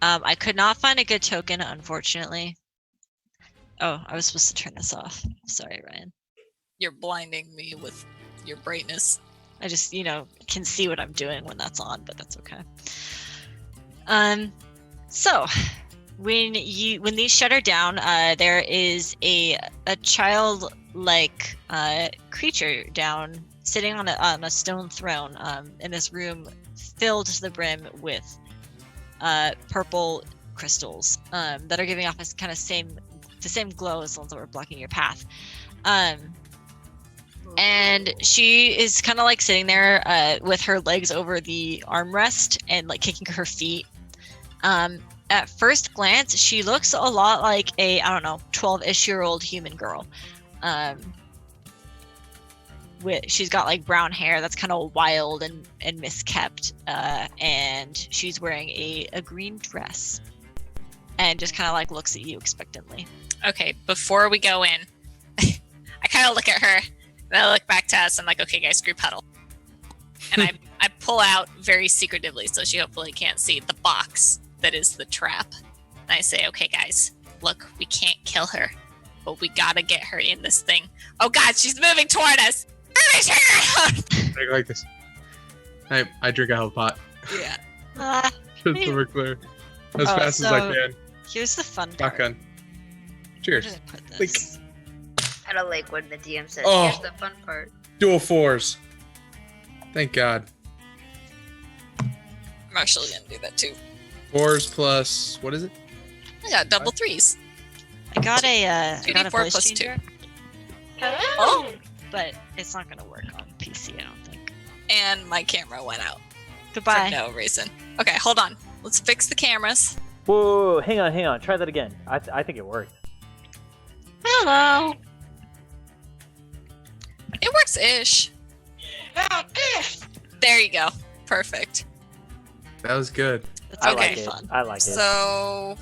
I could not find a good token, unfortunately. Oh, I was supposed to turn this off. Sorry, Ryan. You're blinding me with your brightness. I just, can see what I'm doing when that's on, but that's okay. So when these shut down, there is a child-like creature down sitting on a stone throne in this room filled to the brim with purple crystals that are giving off this kind of the same glow as the ones that were blocking your path. And she is kind of like sitting there with her legs over the armrest and like kicking her feet. At first glance, she looks a lot like a, 12-ish-year-old human girl. She's got like brown hair that's kind of wild and miskept, and she's wearing a green dress and just kind of like looks at you expectantly. Okay, before we go in, I kind of look at her, and I look back to us. I'm like, okay, guys, group huddle. And I I pull out very secretively, so she hopefully can't see, the box that is the trap. And I say, okay, guys, look, we can't kill her, but we gotta get her in this thing. Oh God, she's moving toward us. Drink like this. I drink out of the pot. Yeah. Just so we're clear. As Oh, fast as I so- can. Here's the fun part. Shotgun. Where Cheers. did I put this? I don't like when the DM says, Oh. here's the fun part. Dual 4s. Thank God. I'm actually gonna do that too. 4s plus, what is it? I got double 3s. I got a 2d4 voice plus changer, Oh, but it's not gonna work on PC, I don't think. and my camera went out Goodbye. for no reason. Okay, hold on. Let's fix the cameras. Whoa, hang on. Try that again. I think it worked. Hello. It works-ish. There you go. Perfect. That was good. That's I Okay. like it. fun. I like it. So,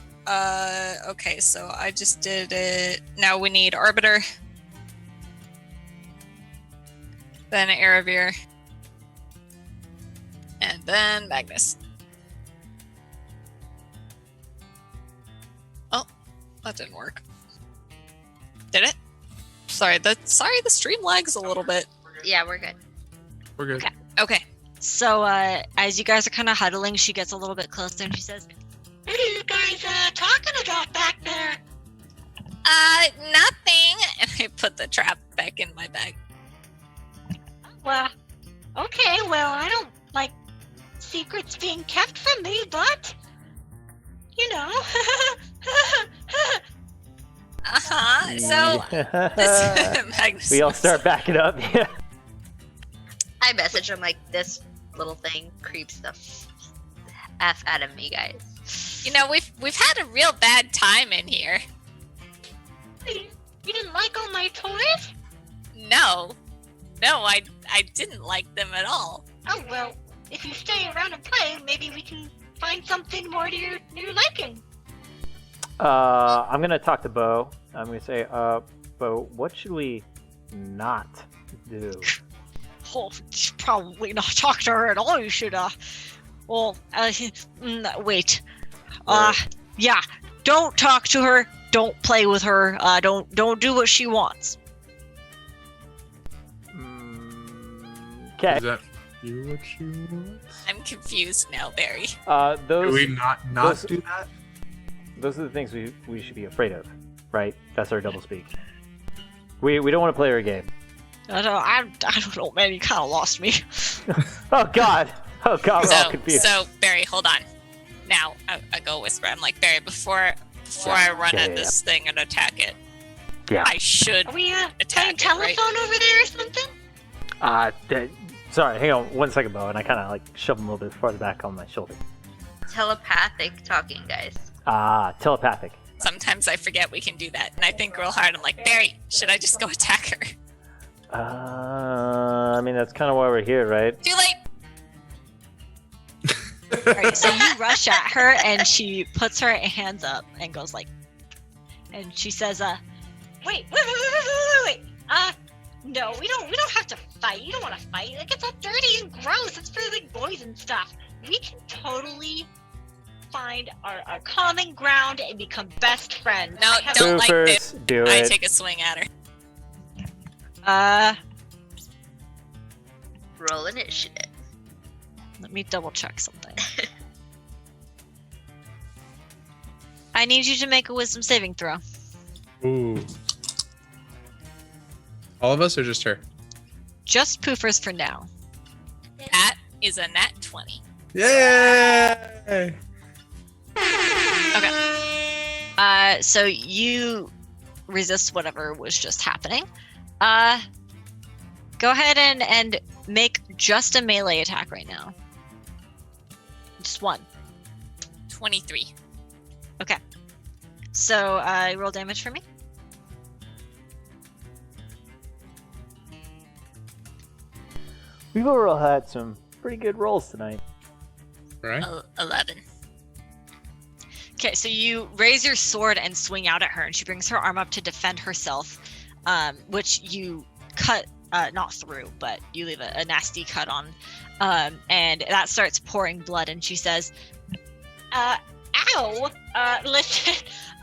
okay, so I just did it. Now we need Arbiter. Then Aravir. And then Magnus. Oh, that didn't work. Did it? Sorry, the stream lags a little bit. Yeah, we're good. We're good. Okay. Okay. So, as you guys are kind of huddling, she gets a little bit closer and she says, "What are you guys talking about back there?" Nothing. And I put the trap back in my bag. Well, okay. Well, I don't like secrets being kept from me, but you know. So, this Magnus. we all start backing up. Yeah. I message him like, this little thing creeps the F out of me, guys. You know, we've had a real bad time in here. You didn't like all my toys? No, I didn't like them at all. Oh well, if you stay around and play, maybe we can find something more to your liking. I'm gonna talk to Bo. I'm gonna say, Bo, what should we not do? Oh, you should probably not talk to her at all. You should, wait. Yeah, don't talk to her. Don't play with her. Don't do what she wants. Okay. Is that you what you want? I'm confused now, Barry. Do Those we not those- do that? those are the things we should be afraid of, right? That's our double speak. We don't want to play her game. I don't know, man. You kind of lost me. Oh God, we're all confused. So Barry, hold on. Now I go whisper. I'm like, Barry, before I run Yeah, at yeah, this thing and attack it, Yeah. I should Are we attack it, right? over there or something? Sorry, hang on 1 second, Bo, and I kind of like shove him a little bit farther back on my shoulder. Telepathic talking, guys. Telepathic. Sometimes I forget we can do that, and I think real hard. I'm like, Barry, should I just go attack her? I mean that's kind of why we're here, right? Too late. Alright, so you rush at her and she puts her hands up and goes like, and she says, wait, no, we don't have to fight. You don't want to fight. Like, it's all dirty and gross. It's for like boys and stuff. We can totally find our common ground and become best friends. No, I have- don't like Goofers, this. do I it. take a swing at her. Roll initiative. Let me double check something. I need you to make a wisdom saving throw. Ooh. All of us or just her? Just poofers for now. That is a nat 20. Yay! Okay. So you resist whatever was just happening. Go ahead and make just a melee attack right now. Just one. 23. So roll damage for me. We've overall had some pretty good rolls tonight. Right? 11. Okay, so you raise your sword and swing out at her, and she brings her arm up to defend herself, which you cut not through, but you leave a nasty cut on, and that starts pouring blood. And she says, "Ow! Listen,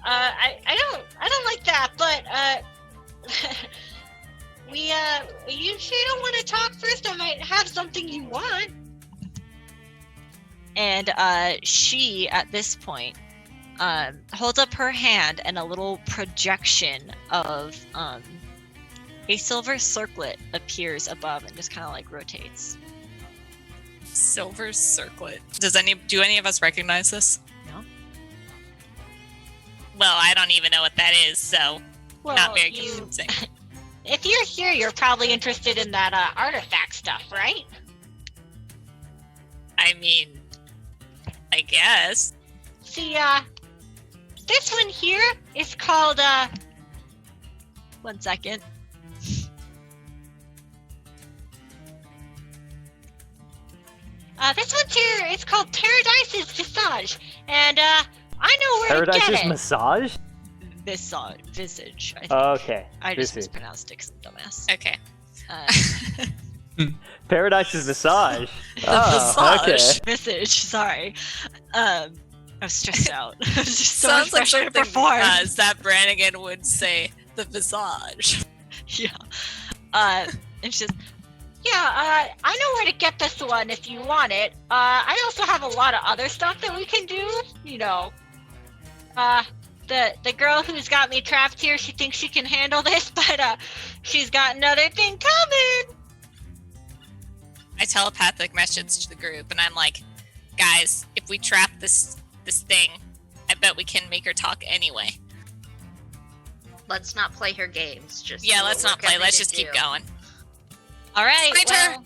I don't like that, but you sure don't want to talk first? I might have something you want." And she, at this point, holds up her hand, and a little projection of a silver circlet appears above and just kind of like rotates. Silver circlet. Do any of us recognize this? No. Well, I don't even know what that is, so Well, not very you- convincing. If you're here, you're probably interested in that artifact stuff, right? I mean, I guess. See, this one here is called, 1 second. This one's here, it's called Paradise's Visage, and, I know where to Paradise's get it. massage? Visage, I think. Okay. I just Visage. mispronounced it 'cause I'm a dumbass. Okay. Paradise's massage. Oh, okay. Massage. Visage, sorry. I was stressed out. I was just so Sounds much like pressure to something perform. Zap Brannigan would say. The visage. Yeah. And she's, I know where to get this one if you want it. I also have a lot of other stuff that we can do. You know, the girl who's got me trapped here, she thinks she can handle this, but she's got another thing coming. I telepathic message to the group, and I'm like, guys, if we trap this thing, I bet we can make her talk anyway. Let's not play her games. Just Yeah, do what let's we're not play. gonna Let's just do. keep going. All right. My turn.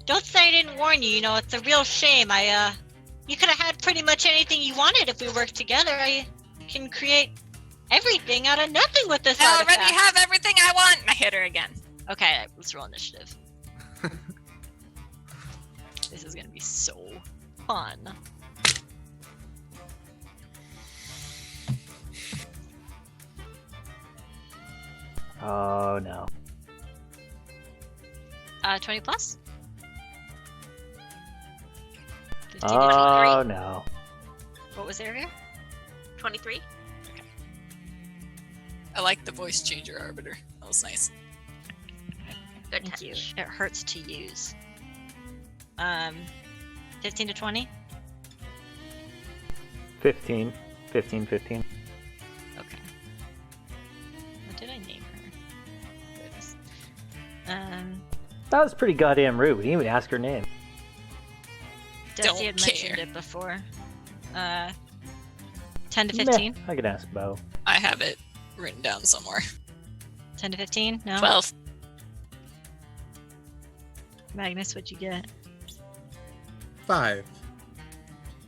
Don't say I didn't warn you. You know, it's a real shame. You could have had pretty much anything you wanted if we worked together. I can create everything out of nothing with this I already artifact. have everything I want. And I hit her again. Okay, let's roll initiative. This is gonna be so fun. Oh no. 20 plus? 15 to Oh 23. no. What was the area? 23. I like the voice changer arbiter. That was nice. Good Thank touch. you. It hurts to use. 15 to 20? 15. 15. Okay. What did I name her? There it is. That was pretty goddamn rude. We didn't even ask her name. Desi Don't had mentioned care. it before. 10 to Meh, 15? I could ask Bo. I have it written down somewhere. 10 to 15? No? 12. Magnus, what'd you get? 5.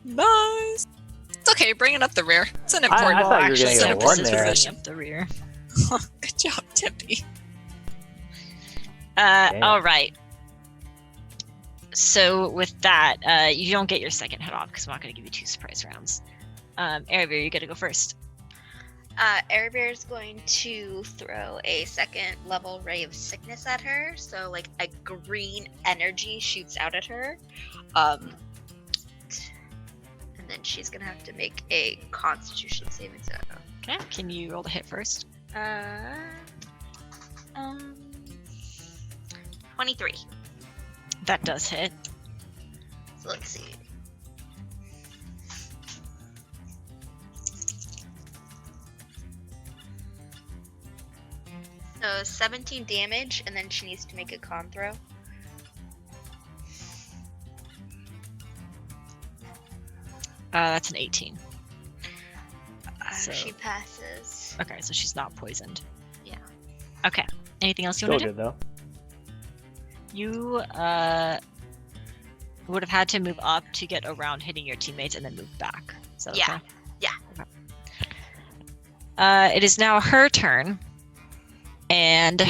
Nice. It's okay, bringing up the rear. It's an I important thought you were actually, gonna it's get an a one important there. position. Up the rear. Good job, Tippy. All right. So with that, you don't get your second hit off because I'm not going to give you 2 surprise rounds. Erebir, you got to go first. Erebir is going to throw a second level ray of sickness at her. So like a green energy shoots out at her. And then she's gonna have to make a Constitution saving throw. Okay. Can you roll the hit first? 23. That does hit. So let's see. So 17 damage, and then she needs to make a con throw. That's an 18. So- She passes. Okay, so she's not poisoned. Yeah. Okay. Anything else you Still want to do? good though. You would have had to move up to get around hitting your teammates and then move back. So Yeah. Yeah. Okay. It is now her turn, and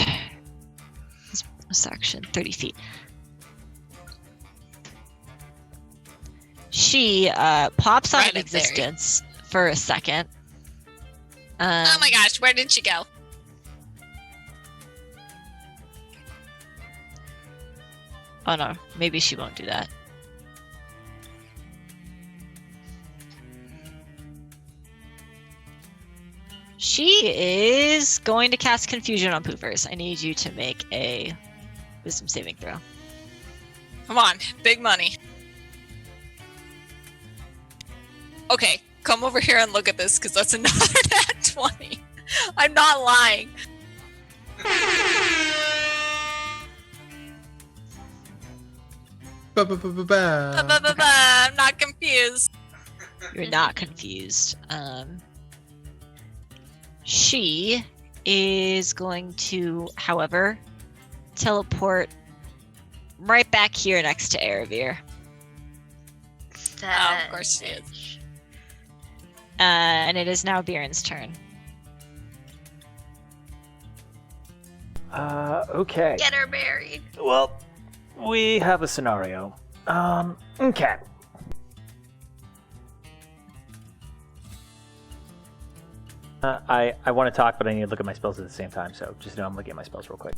section 30 feet. She pops out Right of up there. existence for a second. Oh my gosh, where did she go? Oh no, maybe she won't do that. She is going to cast Confusion on Poofers. I need you to make a Wisdom saving throw. Come on, big money. Okay, come over here and look at this, because that's another nat 20. I'm not lying. Ba-ba-ba-ba-ba. I'm not confused. You're not confused. She is going to, however, teleport right back here next to Erebir. Oh, of course she is. And it is now Biren's turn. Okay. Get her buried. Well, we have a scenario. Okay. I want to talk, but I need to look at my spells at the same time, so just know I'm looking at my spells real quick.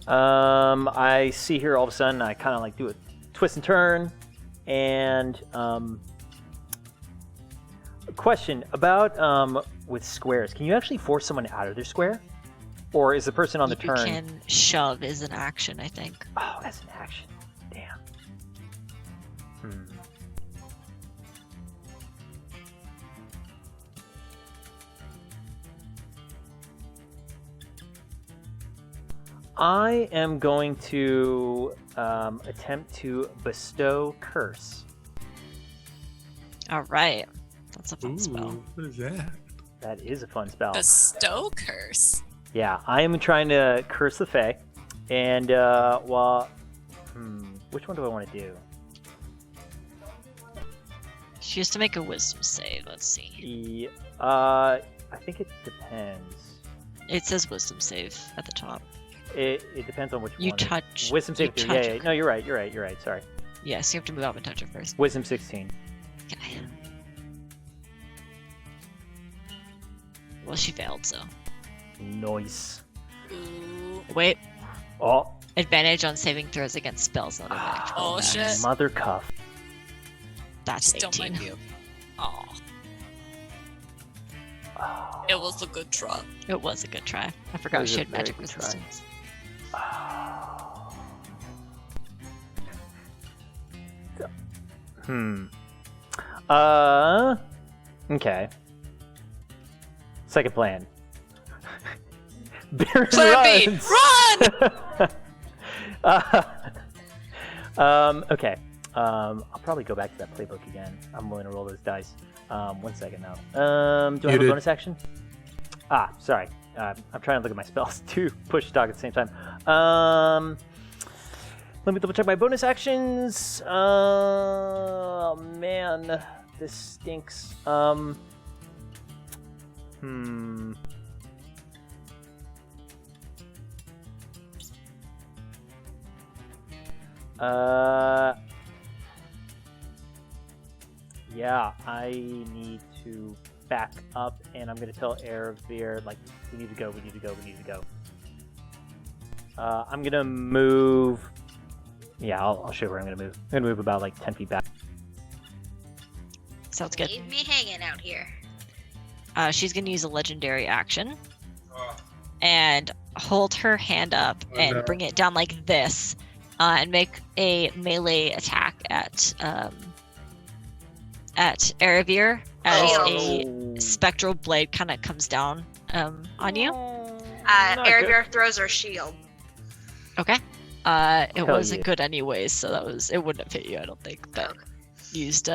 I see here all of a sudden I kind of like do a twist and turn, and question about with squares. Can you actually force someone out of their square, or is the person on the You turn? can shove as an action, I think. Oh, that's an action. Damn. I am going to attempt to bestow curse. All right, that's a fun spell. Ooh, what is that? That is a fun spell. Bestow curse. Yeah, I am trying to curse the Fae, and which one do I want to do? She has to make a Wisdom save. Let's see. I think it depends. It says Wisdom save at the top. It depends on which You one. touch. Wisdom you save. Yeah, touch yeah. her. No, you're right. Sorry. Yes, you have to move up and touch her first. Wisdom 16. Okay. Well, she failed, so. Nice. Ooh. Wait. Oh. Advantage on saving throws against spells. Not advantage. on Oh, attacks. shit. Mother cuff. That's Still 18. might be. Aw, Oh. it was a good try. It was a good try. I forgot was she a had very magic good try. resistance. Okay. Second plan. Baron Plan B, runs. run! Okay. I'll probably go back to that playbook again. I'm willing to roll those dice. 1 second now. Do I have a bonus action? Sorry. I'm trying to look at my spells to push talk at the same time. Let me double check my bonus actions. Oh man, this stinks. Yeah, I need to back up, and I'm gonna tell Erebir, like, we need to go. I'm gonna move. Yeah, I'll show you where I'm gonna move. I'm gonna move about like 10 feet back. Sounds good. Leave me hanging out here. She's going to use a legendary action and hold her hand up and no. bring it down like this and make a melee attack at Erebir as a spectral blade kind of comes down on you. Not good. Erebir throws her shield. Okay. It Hell wasn't yeah. good anyways, so it wouldn't have hit you, I don't think. But used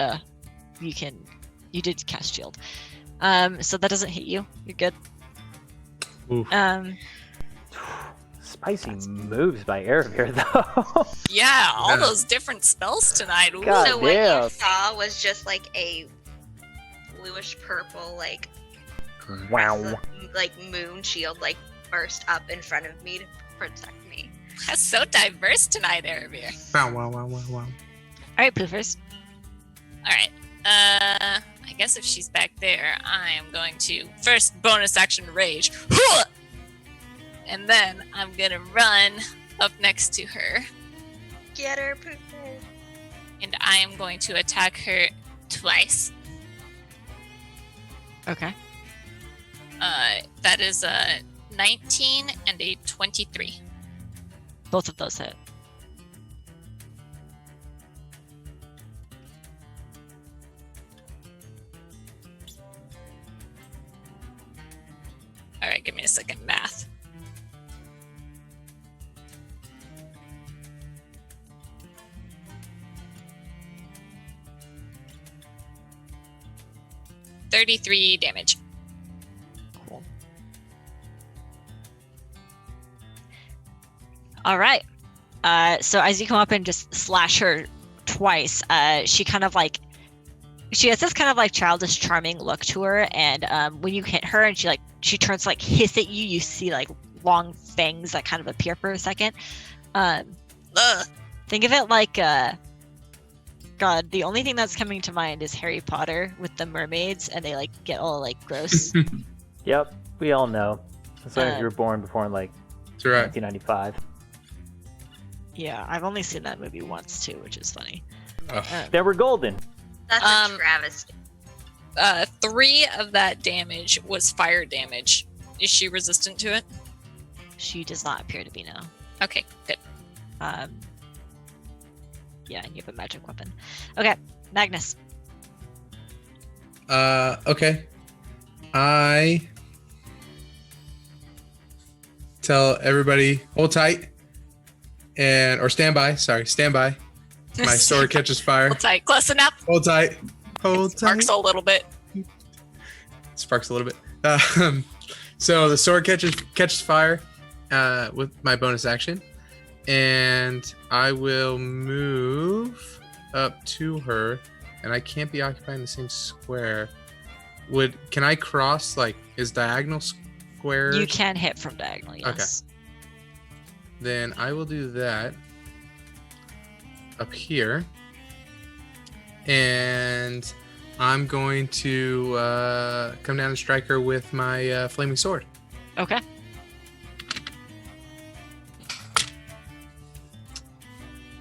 you did cast shield. So that doesn't hit you. You're good. Oof. Spicy moves by Erebir, though. Yeah, all Yeah. those different spells tonight. Ooh. God So what damn. you saw was just like a bluish purple, like Wow. like moon shield, like burst up in front of me to protect me. That's so diverse tonight, Erebir. Wow, wow, wow, wow, wow. All right, Poofers. All right. I guess if she's back there, I am going to first bonus action rage. And then I'm gonna run up next to her. Get her, Poopy. And I am going to attack her twice. Okay. That is a 19 and a 23. Both of those hit. All right, give me a second. Math. $33 damage. Cool. All right. So as you come up and just slash her twice, she kind of like, she has this kind of like childish charming look to her, and when you hit her and she turns to like hiss at you, you see like long fangs that kind of appear for a second. Think of it like God, the only thing that's coming to mind is Harry Potter with the mermaids, and they like get all like gross. Yep, we all know. As long as you were born before like That's right. 1995. Yeah, I've only seen that movie once too, which is funny. They were golden. That's a travesty. 3 of that damage was fire damage. Is she resistant to it? She does not appear to be now. Okay, good. Yeah, and you have a magic weapon. Okay, Magnus. Okay. I tell everybody hold tight or stand by. Sorry, stand by. My sword catches fire. Hold tight, close enough. Hold tight. Hold tight. Sparks a little bit. Sparks a little bit. So the sword catches fire with my bonus action, and I will move up to her, and I can't be occupying the same square. Can I cross, like, is diagonal squares? You can hit from diagonal, yes. Then I will do that up here, and I'm going to come down and strike her with my flaming sword. Okay.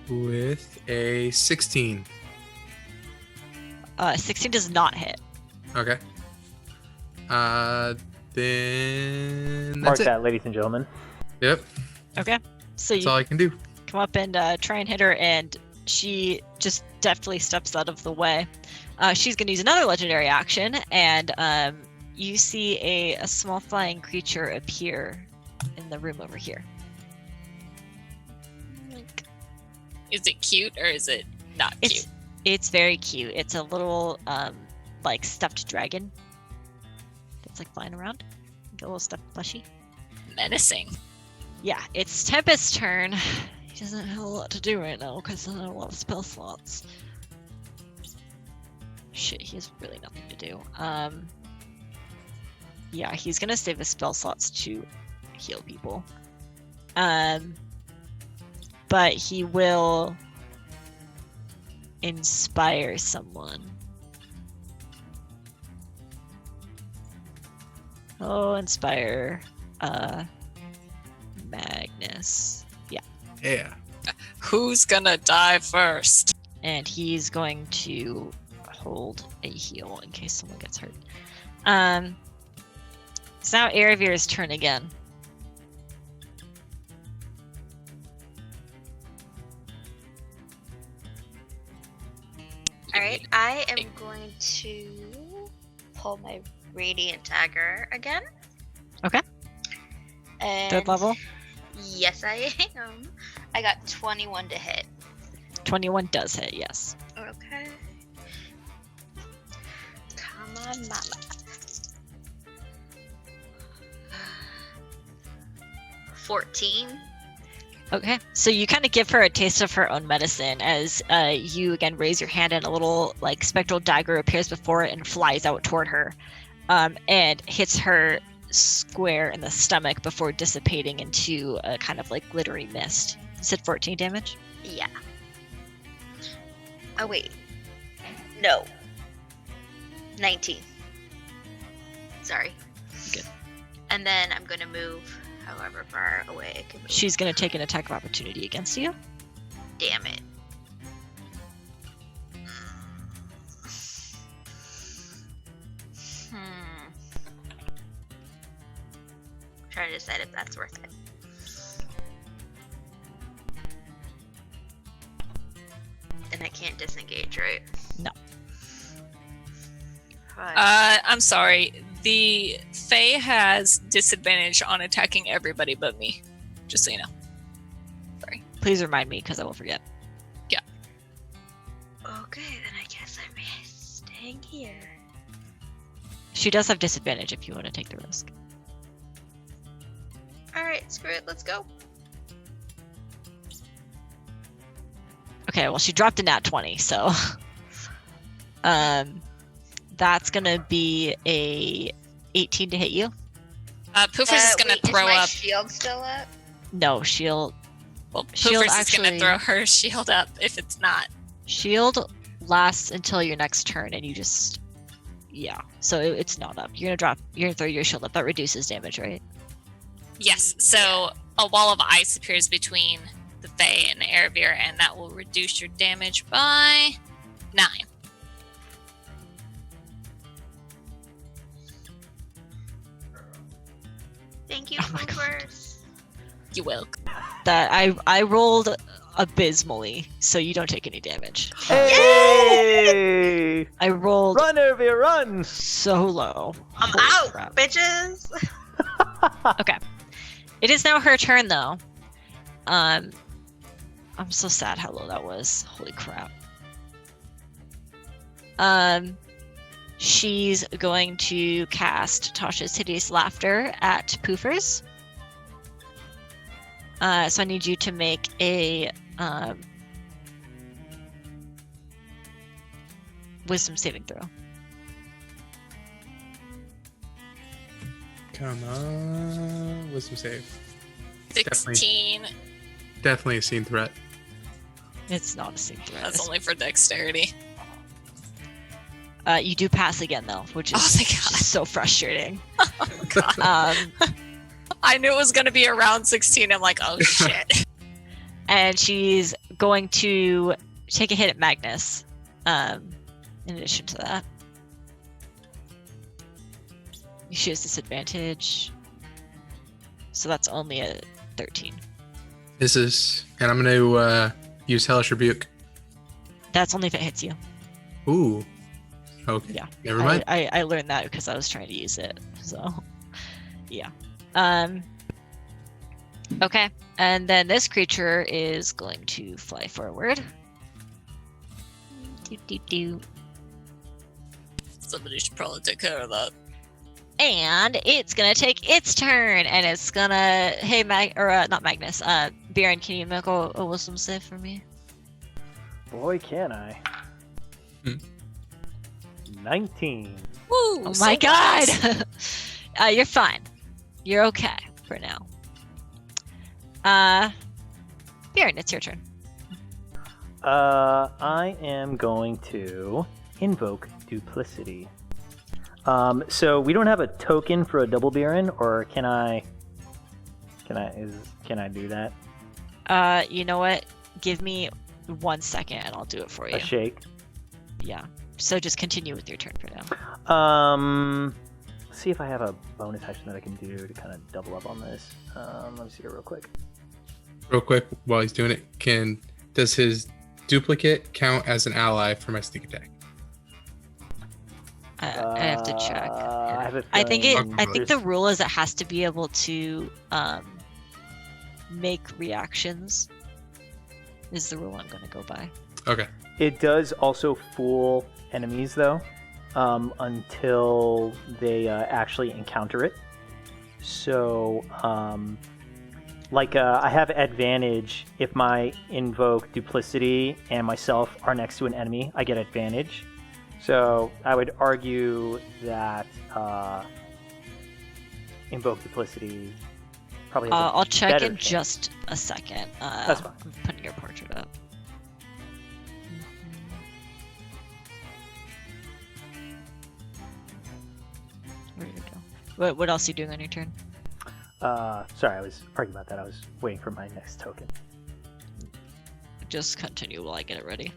With a 16. 16 does not hit. Okay. Then Mark that's it. that, ladies and gentlemen. Yep. Okay. So That's you all I can do. come up and try and hit her, and she just deftly steps out of the way. She's going to use another legendary action, and you see a small flying creature appear in the room over here. Is it cute or is it not cute? It's very cute. It's a little like stuffed dragon that's like flying around, like a little stuffed plushie. Menacing. Yeah, it's Tempest's turn. He doesn't have a lot to do right now because I have a lot of spell slots. Shit, he has really nothing to do. Yeah, he's gonna save his spell slots to heal people. But he will inspire someone. Oh, inspire Magnus. Yeah. Who's gonna die first? And he's going to hold a heal in case someone gets hurt. It's now Aravir's turn again. Alright, I am going to pull my Radiant Dagger again. Okay. And Third level. Yes, I am. I got 21 to hit. 21 does hit, yes. Okay. Come on, mama. $14. Okay, so you kind of give her a taste of her own medicine as you again raise your hand and a little like spectral dagger appears before it and flies out toward her, and hits her square in the stomach before dissipating into a kind of like glittery mist. You said 14 damage? Yeah. Oh, wait. No. 19. Sorry. Good. And then I'm gonna move however far away I can move. She's gonna take an attack of opportunity against you. Damn it. Trying to decide if that's worth it. And I can't disengage, right? No. Fine. I'm sorry. The Fae has disadvantage on attacking everybody but me. Just so you know. Sorry. Please remind me, because I will forget. Okay, then I guess I'm staying here. She does have disadvantage if you want to take the risk. Alright, screw it, let's go. Okay, well, she dropped a nat 20, so that's gonna be a 18 to hit you. Poofers is gonna wait, throw is my up. shield still up? No, shield. Well, Shield Poofers is gonna actually- throw her shield up if it's not. Shield lasts until your next turn, and you just, yeah. So it's not up. You're gonna throw your shield up. That reduces damage, right? Yes. So a wall of ice appears between the Fae and Erebir, and that will reduce your damage by 9. Thank you, Oh my God. Movers. You will. That I rolled abysmally, so you don't take any damage. Hey! I rolled Run, Ervia, run! so low. I'm Holy out, crap. bitches. Okay. It is now her turn, though. I'm so sad how low that was. Holy crap. She's going to cast Tasha's Hideous Laughter at Poofers. So I need you to make a Wisdom saving throw. Come on. Wisdom save. 16. Definitely a scene threat. It's not a saving throw. That's only for dexterity. You do pass again, though, which is Oh, thank God. just so frustrating. Oh, God. I knew it was going to be around 16. I'm like, oh, shit. And she's going to take a hit at Magnus. In addition to that, she has disadvantage, so that's only a 13. And I'm going to use Hellish Rebuke. That's only if it hits you. Ooh. Okay. Yeah. Never mind. I learned that because I was trying to use it. So, yeah. Okay, and then this creature is going to fly forward. Do. Somebody should probably take care of that. And it's gonna take its turn, and it's gonna. Hey, not Magnus. Baron, can you make a wisdom save for me? Boy, can I. 19. Woo! Oh so my god! nice. You're fine. You're okay for now. Baron, it's your turn. I am going to invoke duplicity. So we don't have a token for a double Baron, or can I do that? You know what? Give me 1 second, and I'll do it for you. A shake. Yeah. So just continue with your turn for now. Let's see if I have a bonus action that I can do to kind of double up on this. Let me see here real quick. Real quick, while he's doing it, does his duplicate count as an ally for my sneak attack? I have to check. I have a I think feeling I think the there's- rule is it has to be able to make reactions. Is the rule I'm going to go by. It does also fool enemies though, until they actually encounter it. So, I have advantage if my invoke duplicity and myself are next to an enemy. I get advantage. So I would argue that invoke duplicity probably. Has a I'll check better in chance. just a second. That's fine. I'm putting your portrait up. What else are you doing on your turn? Sorry, I was arguing about that. I was waiting for my next token. Just continue while I get it ready.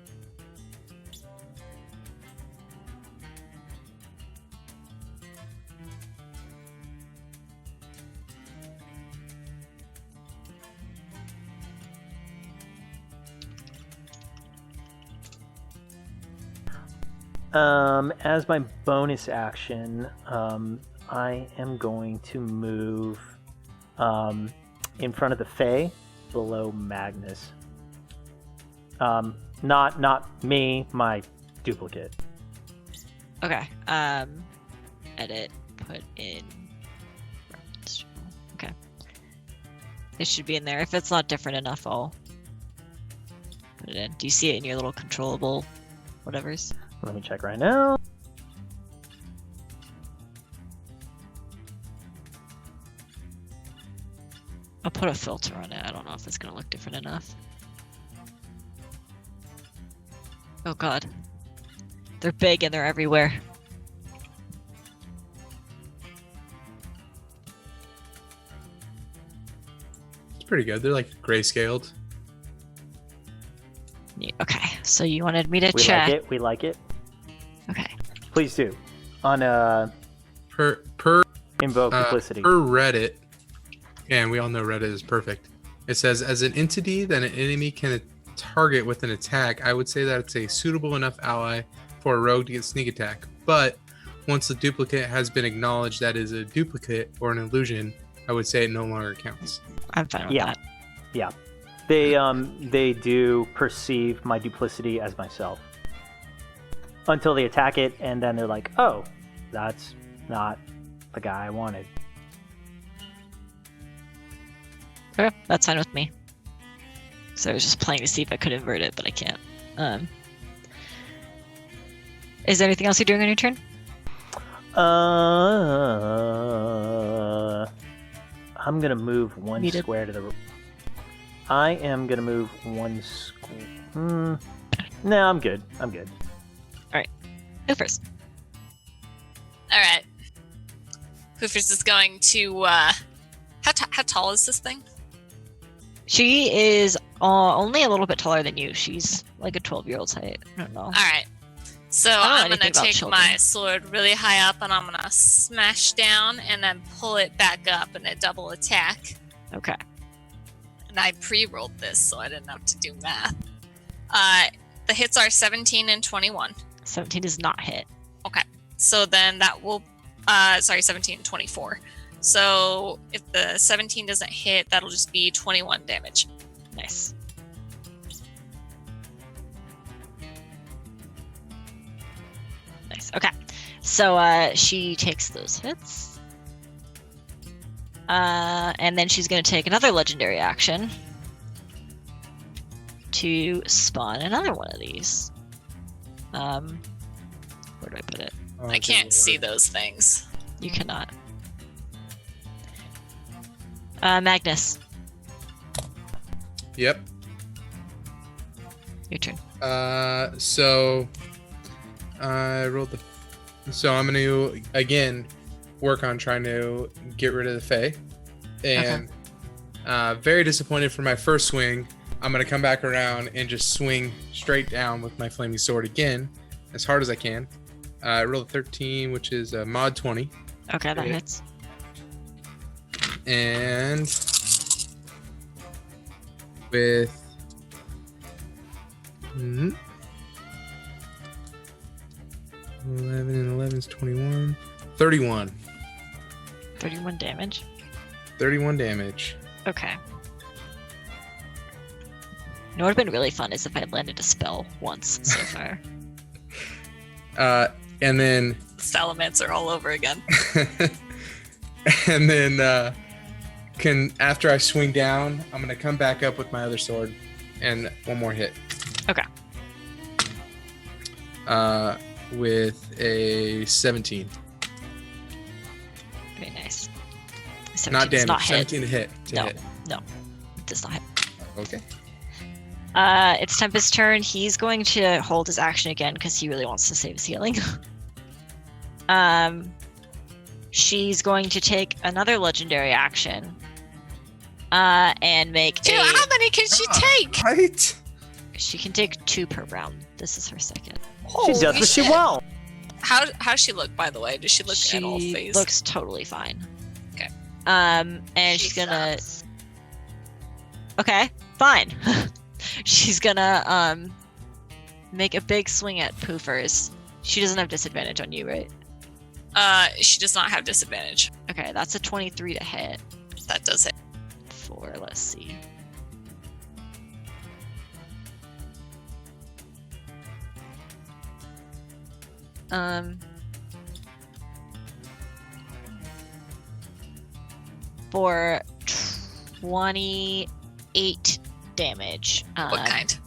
As my bonus action, I am going to move in front of the Fey, below Magnus. Not me, my duplicate. Okay. Edit. Put in. Okay. It should be in there. If it's not different enough, I'll put it in. Do you see it in your little controllable whatevers? Let me check right now. I'll put a filter on it. I don't know if it's gonna look different enough. Oh god. They're big and they're everywhere. It's pretty good. They're like grayscaled. Okay, so you wanted me to We check. like it. We like it. Okay. Please do. On Per invoke duplicity. per Reddit, and we all know Reddit is perfect. It says, as an entity that an enemy can target with an attack, I would say that it's a suitable enough ally for a rogue to get sneak attack. But once the duplicate has been acknowledged that is a duplicate or an illusion, I would say it no longer counts. I'm fine with Yeah. that. Yeah. They do perceive my duplicity as myself until they attack it, and then they're like, "Oh, that's not the guy I wanted." Okay, that's fine with me. So I was just playing to see if I could invert it, but I can't. Is there anything else you're doing on your turn? I'm gonna move one Needed. square to the. I am gonna move one square. No, I'm good. I'm good. Go first. All right. Hoofers is going to. How tall is this thing? She is only a little bit taller than you. She's like a 12-year-old's height. I don't know. All right. So I don't know I'm anything gonna about take my children. sword really high up, and I'm gonna smash down, and then pull it back up in a double attack. Okay. And I pre-rolled this, so I didn't have to do math. The hits are 17 and 21. 17 does not hit. So then that will, 17 and 24. So if the 17 doesn't hit, that'll just be 21 damage. Nice. Nice. Okay. So she takes those hits. And then she's going to take another legendary action to spawn another one of these. Where do I put it? Oh, I can't see those things. You cannot. Magnus, Yep. your turn. So I rolled the. So I'm going to again work on trying to get rid of the Fae, and very disappointed for my first swing. I'm going to come back around and just swing straight down with my flaming sword again, as hard as I can. I rolled a 13, which is a mod 20, Okay, that Hit. hits. and with 11 and 11 is 21, 31. 31 damage. 31 damage. Okay. You know what would have been really fun is if I had landed a spell once so far. And then Salamancer all over again. and then after I swing down, I'm gonna come back up with my other sword and one more hit. Okay. With a 17. Very nice. 17 Not does damage. not hit. 17 to hit. No. Hit. It does not hit. Okay. It's Tempest's turn. He's going to hold his action again because he really wants to save his healing. she's going to take another legendary action and make Dude, how many can she take? Right? She can take 2 per round. This is her second. She does what she wants. How's she look, by the way? Does she look at all She phased? looks totally fine. Okay. And She she's gonna. sucks. Okay, fine. She's gonna make a big swing at Poofers. She doesn't have disadvantage on you, right? She does not have disadvantage. Okay, that's a 23 to hit. That does it. For let's see. For 28 damage. What kind?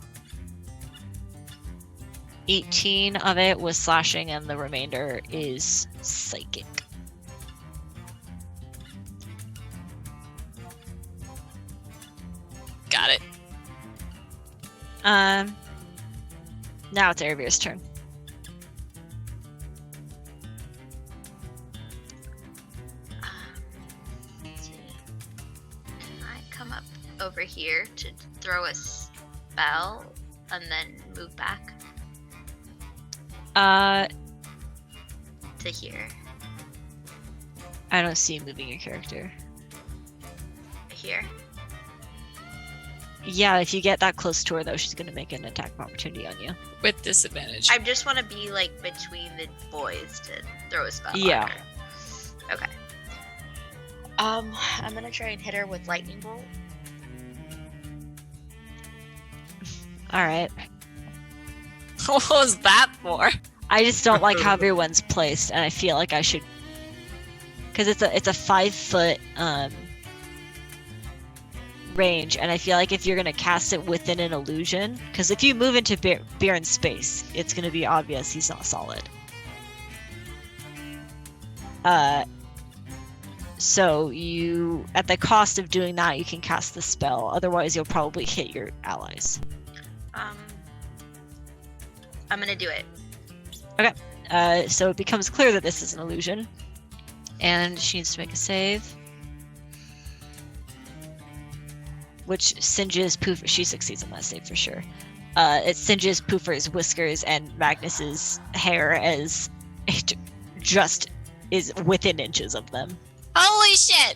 18 of it was slashing, and the remainder is psychic. Got it. Now it's Aravir's turn. Let's see. Can I come up over here to throw a spell and then move back to here? I don't see you moving your character. Here. Yeah, if you get that close to her, though, she's going to make an attack of opportunity on you. With disadvantage. I just want to be like between the boys to throw a spell. Yeah. On her. Okay. I'm gonna try and hit her with lightning bolt. All right. What was that for? I just don't like how everyone's placed, and I feel like I should, because it's a 5-foot range, and I feel like if you're gonna cast it within an illusion, because if you move into Baron's space, it's gonna be obvious he's not solid. So you, at the cost of doing that, you can cast the spell. Otherwise, you'll probably hit your allies. I'm gonna do it. So it becomes clear that this is an illusion, and she needs to make a save, which singes Poof. She succeeds on that save for sure. It singes Poofer's whiskers and Magnus's hair as it just is within inches of them. Holy shit!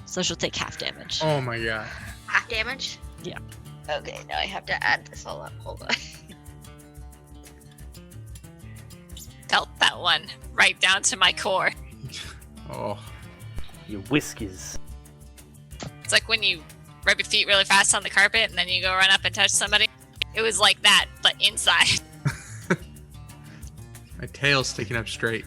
So she'll take half damage. Oh my god. Half damage? Yeah. Okay, now I have to add this all up. Hold on. Felt that one right down to my core. Oh. Your whiskies. It's like when you rub your feet really fast on the carpet and then you go run up and touch somebody. It was like that, but inside. My tail's sticking up straight.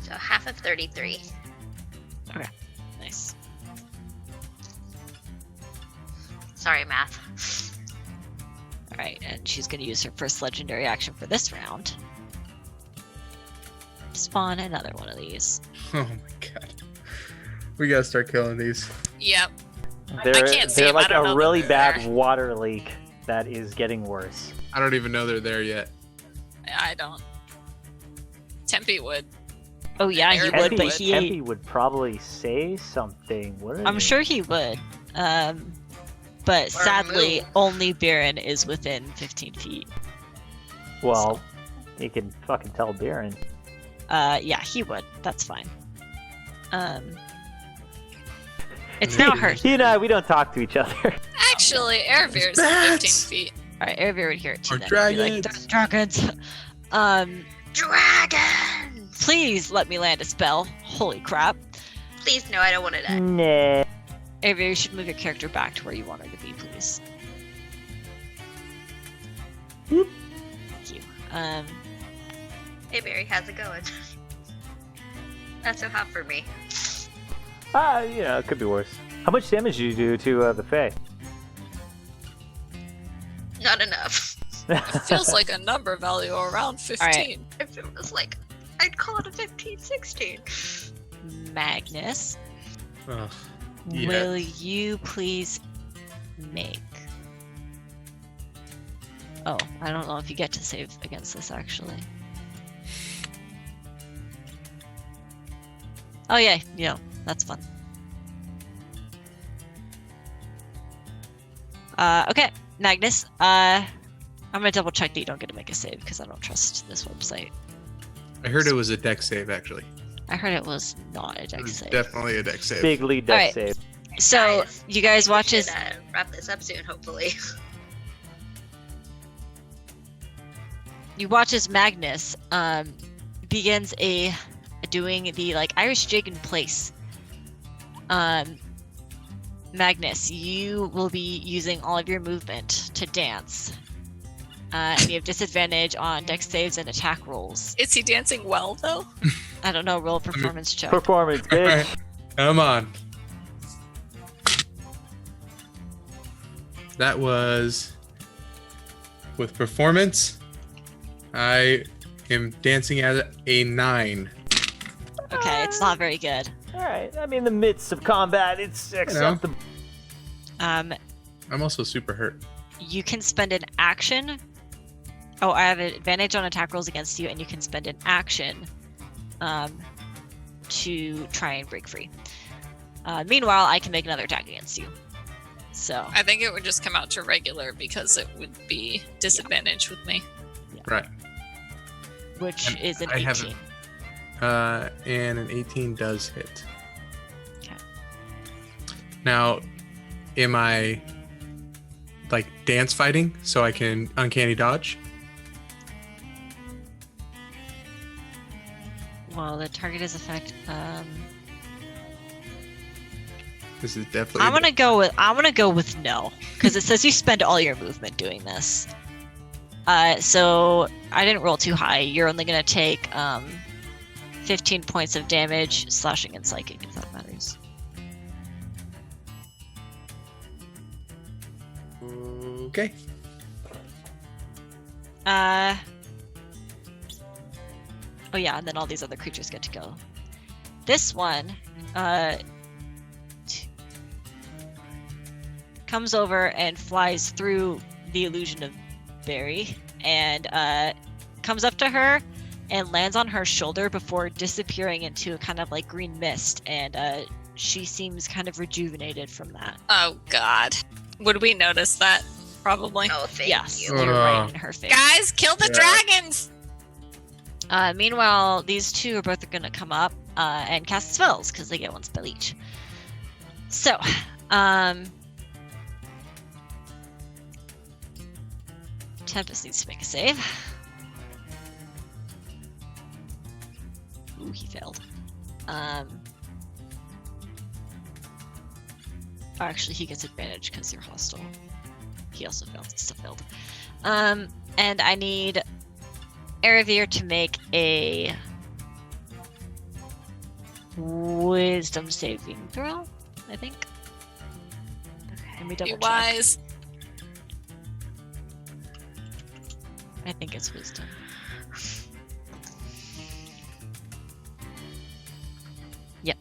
So half of 33. Nice. Sorry, math. All right, and she's going to use her first legendary action for this round. Spawn another one of these. Oh my god. We gotta start killing these. Yep. They're, can't see they're 'em, I like don't a know really that they're bad there. water leak that is getting worse. I don't even know they're there yet. I don't. Tempe would. Oh yeah, he Tempe would, Tempe, but he Tempe would probably say something, wouldn't I'm he? sure he would. But sadly, move. only Baron is within 15 feet. Well, he can fucking tell Baron. Yeah, he would. That's fine. It's now her. He and I, we don't talk to each other. Actually, Aravir's Bats! 15 feet. All right, Aravir would hear it too. Or then. He'd be like, dragons. "There's dragons. Dragons! Please let me land a spell. Holy crap. Please, no, I don't want to die. Nah. Aravir, you should move your character back to where you want her to be, please. Whoop. Thank you. Hey, Barry, how's it going? Not so hot for me. Yeah, it could be worse. How much damage do you do to the Fey? Not enough. It feels like a number value around 15. right. If it was like, I'd call it a 15, 16. Magnus, Ugh. Yes. will you please make Oh, I don't know if you get to save against this actually. Oh yeah, that's fun. Okay, Magnus. I'm gonna double check that you don't get to make a save because I don't trust this website. I heard it was a deck save, actually. I heard it was not a It deck was save. definitely a deck save. Big lead deck Alright. save. So Guys, you guys we watch as should, wrap this up soon, hopefully. Magnus begins doing the like Irish jig in place. Magnus, you will be using all of your movement to dance. And you have disadvantage on dex saves and attack rolls. Is he dancing well though? I don't know, roll a performance check. Performance, bitch. Alright, come on. That was with performance. I am dancing at a 9. Okay, it's not very good. Alright, I mean, in the midst of combat, it's acceptable. Um, I'm also super hurt. you can spend an action. Oh, I have an advantage on attack rolls against you, and you can spend an action to try and break free. Meanwhile, I can make another attack against you. So, I think it would just come out to regular because it would be disadvantage with me. Right. which And is an I 18. haven't- and an 18 does hit. Okay. Now, am I like dance fighting so I can uncanny dodge? Well, the target is effect. This is definitely. I'm gonna go with no, because it says you spend all your movement doing this. So I didn't roll too high. You're only gonna take 15 points of damage, slashing and psychic, if that matters. Okay. Oh yeah, and then all these other creatures get to go. This one, comes over and flies through the illusion of Barry, and comes up to her and lands on her shoulder before disappearing into a kind of like green mist, and she seems kind of rejuvenated from that. Oh God, would we notice that? Probably. Oh, thank Yes, you. you're right in her face. Guys, kill the Yeah. dragons! Meanwhile, these two are both going to come up and cast spells because they get one spell each. So, Tempest needs to make a save. Ooh, he failed. Actually, he gets advantage because you're hostile. He also failed. Still failed. And I need Eravir to make a wisdom saving throw, I think. Let me Be double check. wise. I think it's wisdom. Yep,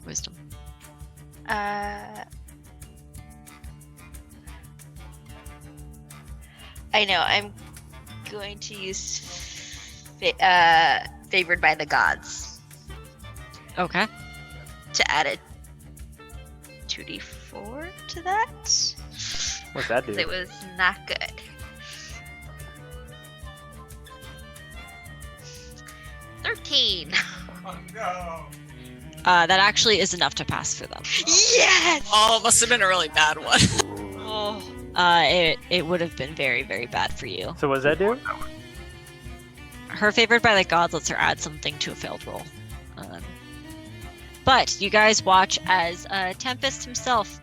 wisdom. I know. I'm going to use favored by the gods Okay. to add a 2d4 to that. What's that do? 'Cause it was not good. $13. Oh no. That actually is enough to pass for them. Yes. Oh, it must have been a really bad one. Oh. It would have been very, very bad for you. So what's that do? Her favored by the gods lets her add something to a failed roll. But you guys watch as Tempest himself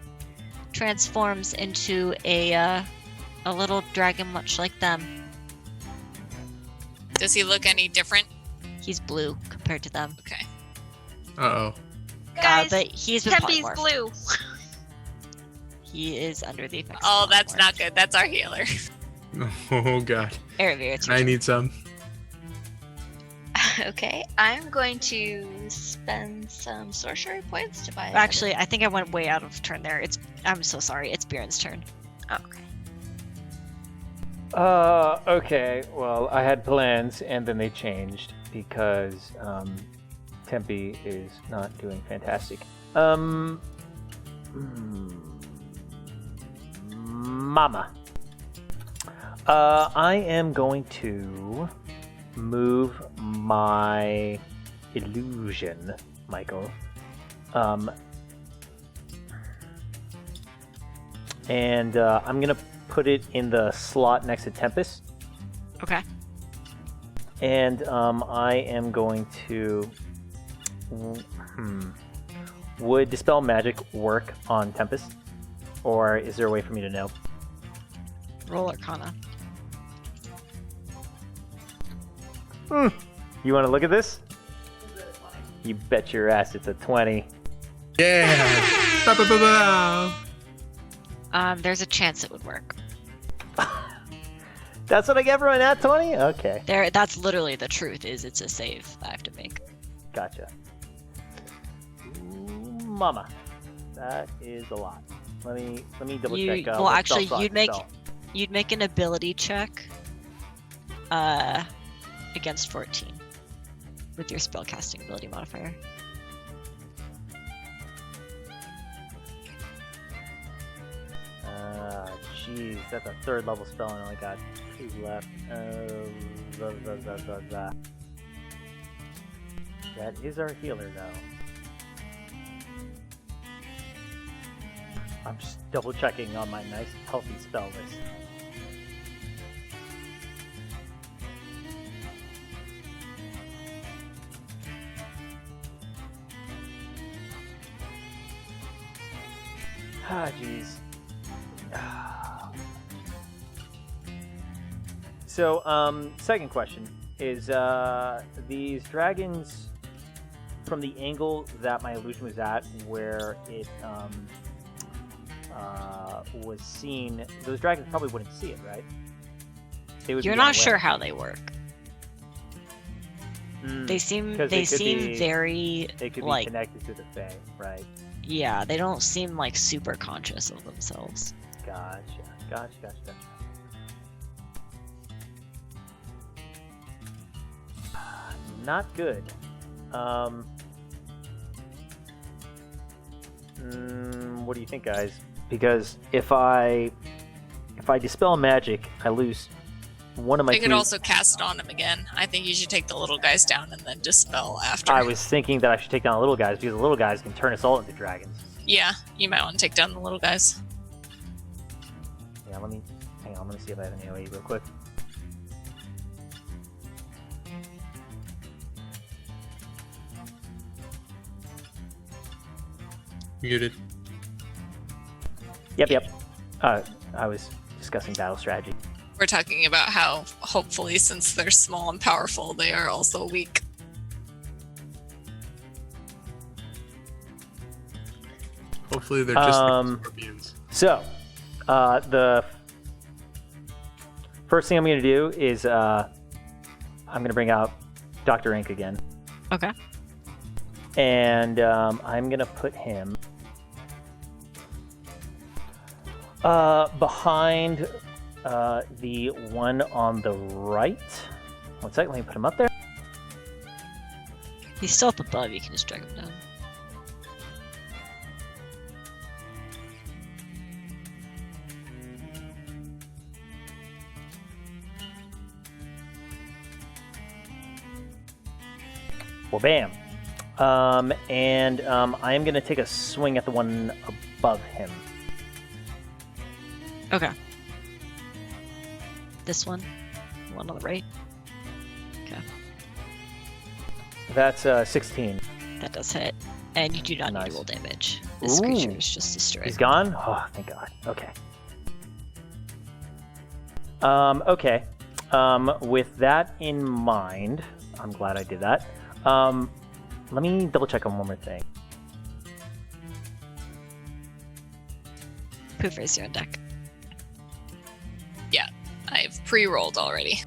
transforms into a little dragon, much like them. Does he look any different? He's blue compared to them, Okay. Uh Guys, but he's been Tempe's polymorphed. blue. He is under the effects. Oh, of that's polymorph. not good. That's our healer. oh. Oh god. Eravir, it's your I turn. need some. Okay, I'm going to spend some sorcery points to buy. another- Actually, I think I went way out of turn there. I'm so sorry. It's Bjorn's turn. Oh, okay. Okay. Well, I had plans, and then they changed because Tempe is not doing fantastic. Mama. I am going to move my illusion, Michael. And I'm gonna put it in the slot next to Tempest. Okay. And I am going to. Would Dispel Magic work on Tempest? Or is there a way for me to know? Roll Arcana. You want to look at this? You bet your ass it's a 20. Yeah. Ba, ba, ba, ba. There's a chance it would work. That's what I get for my nat 20? Okay. That's literally the truth. Is it's a save that I have to make. Gotcha. Mama. That is a lot. Let me double check. Well, what actually, spell slot. you'd make an ability check. Against 14 with your spellcasting ability modifier. Jeez, that's a 3rd level spell and I only got 2 left. That is our healer, though. I'm just double checking on my nice healthy spell list. Ah, jeez. So, second question is, these dragons, from the angle that my illusion was at, where it was seen, those dragons probably wouldn't see it, right? They would You're be not unaware. sure how they work. They seem 'Cause they could be- very They could be like connected to the Fae, right? yeah, they don't seem like super conscious of themselves. Gotcha. Not good. What do you think, guys? Because if I dispel magic, I lose one of my. You could two- also cast on him again. I think you should take the little guys down and then dispel after. I was thinking that I should take down the little guys because the little guys can turn us all into dragons. Yeah, you might want to take down the little guys. Yeah, hang on. Let me see if I have an AoE real quick. Muted. Yep. I was discussing battle strategy. We're talking about how, hopefully, since they're small and powerful, they are also weak. Hopefully they're just like scorpions. So, the first thing I'm going to do is I'm going to bring out Dr. Ink again. Okay. And I'm going to put him behind the one on the right. One second, let me put him up there. He's still up above. You can just drag him down. Well, bam. And I am going to take a swing at the one above him. Okay. This one? The one on the right? Okay. That's 16. That does hit. And you do not Nice. need to roll damage. This creature Ooh. is just destroyed. He's gone? Oh, thank God. Okay. Okay. With that in mind, I'm glad I did that. Let me double check on one more thing. Poofer's your on deck. Yeah, I've pre-rolled already.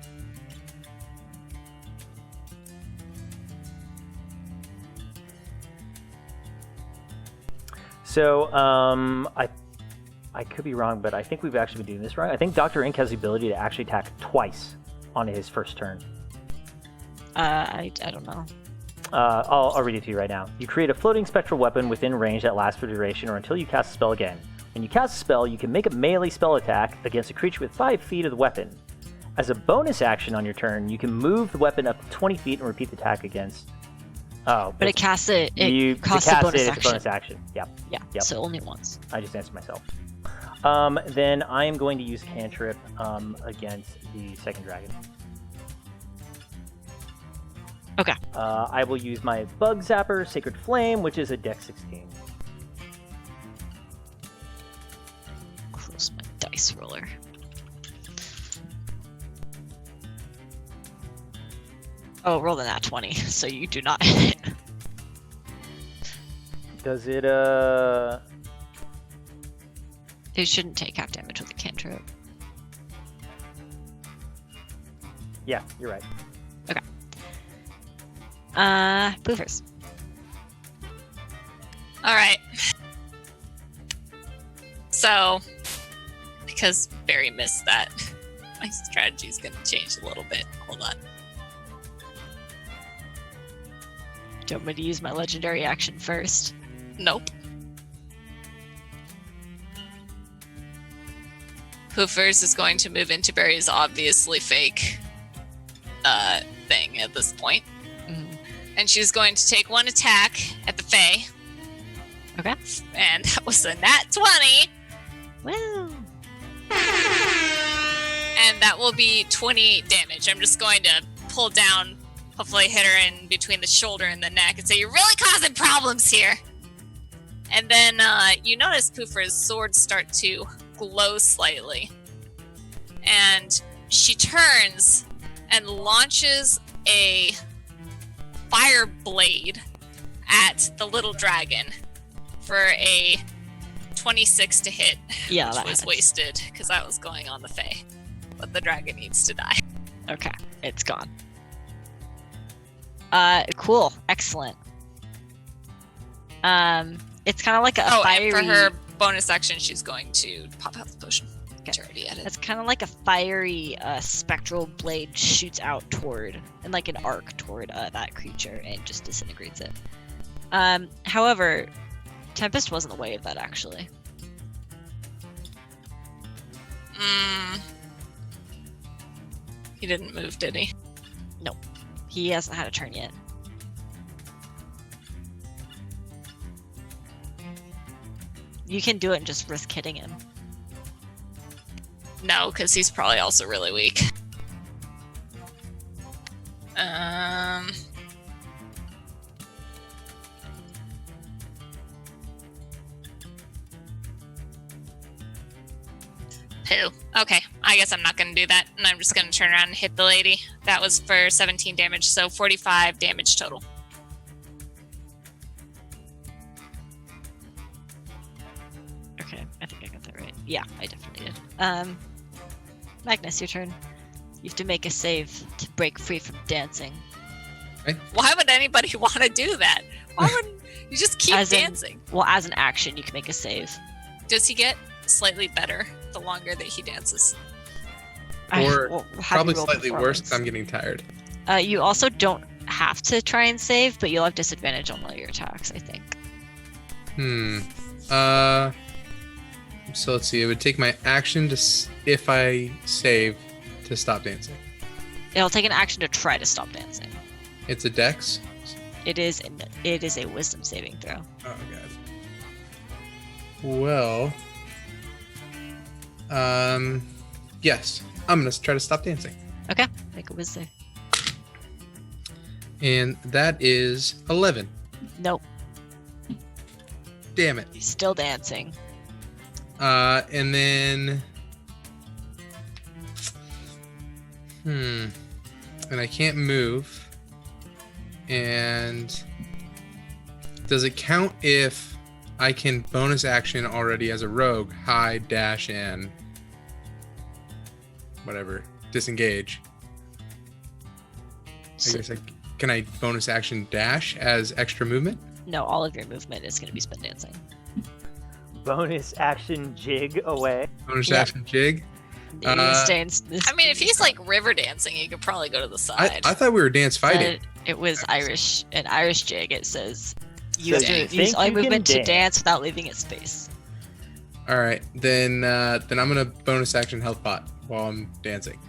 So, I could be wrong, but I think we've actually been doing this wrong. I think Dr. Ink has the ability to actually attack twice on his first turn. I don't know. I'll read it to you right now. You create a floating spectral weapon within range that lasts for duration or until you cast a spell again. When you cast a spell, you can make a melee spell attack against a creature with 5 feet of the weapon. As a bonus action on your turn, you can move the weapon up to 20 feet and repeat the attack against... Oh, But it casts it. you Costs cast a bonus it, action. it's a bonus action. Yep. Yeah. So only once. I just answered myself. Then I am going to use cantrip against the second dragon. Okay. I will use my Bug Zapper, Sacred Flame, which is a Dex 16. Close my dice roller. Oh, roll the nat 20, so you do not hit. Does it, It shouldn't take half damage with a cantrip. Yeah, you're right. Boofers. All right. So, because Barry missed that, my strategy is going to change a little bit. Hold on. Do you want me to use my legendary action first? Nope. Hoofers is going to move into Barry's obviously fake thing at this point. Mhm. And she's going to take one attack at the Fey. Okay. And that was a nat 20. Woo! And that will be 20 damage. I'm just going to pull down, hopefully hit her in between the shoulder and the neck and say, "You're really causing problems here." And then you notice Poofer's swords start to glow slightly. And she turns and launches a fire blade at the little dragon for a 26 to hit. Yeah, which that was happens. wasted because I was going on the Fey. But the dragon needs to die. Okay, it's gone. Cool. Excellent. It's kind of like a fiery... and for her bonus action, she's going to pop out the potion. Which I already added. It's kind of like a fiery spectral blade shoots out toward, and like an arc toward that creature and just disintegrates it. However, Tempest wasn't aware of that actually. He didn't move, did he? He hasn't had a turn yet. You can do it and just risk hitting him. No, because he's probably also really weak. Who? Okay, I guess I'm not going to do that, and I'm just going to turn around and hit the lady. That was for 17 damage, so 45 damage total. Okay, I think I got that right. Yeah, I definitely did. Magnus, your turn. You have to make a save to break free from dancing. Why would anybody want to do that? Why wouldn't you just keep As in- dancing? Well, as an action, you can make a save. Does he get slightly better the longer that he dances? Or Well, have Probably you roll slightly worse because performance. I'm getting tired. You also don't have to try and save, but you'll have disadvantage on all your attacks, I think. So let's see. It would take my action to, if I save, to stop dancing. It'll take an action to try to stop dancing. It's a dex. It is a wisdom saving throw. Oh god. Well, yes. I'm gonna try to stop dancing, Okay, make a wisdom. and that is 11. Nope, Damn it. he's still dancing. And then, and I can't move. And does it count if I can bonus action already as a rogue, hide, dash, and whatever, disengage? So- Can I bonus action dash as extra movement? No, all of your movement is going to be spin dancing. bonus action jig away. Bonus Yep. action jig. I mean, if he's like river dancing, he could probably go to the side. I thought we were dance fighting. It was Irish, an Irish jig. It says you So have you to use think all you can movement to dance? dance without leaving its space. All right, then I'm gonna bonus action health pot while I'm dancing.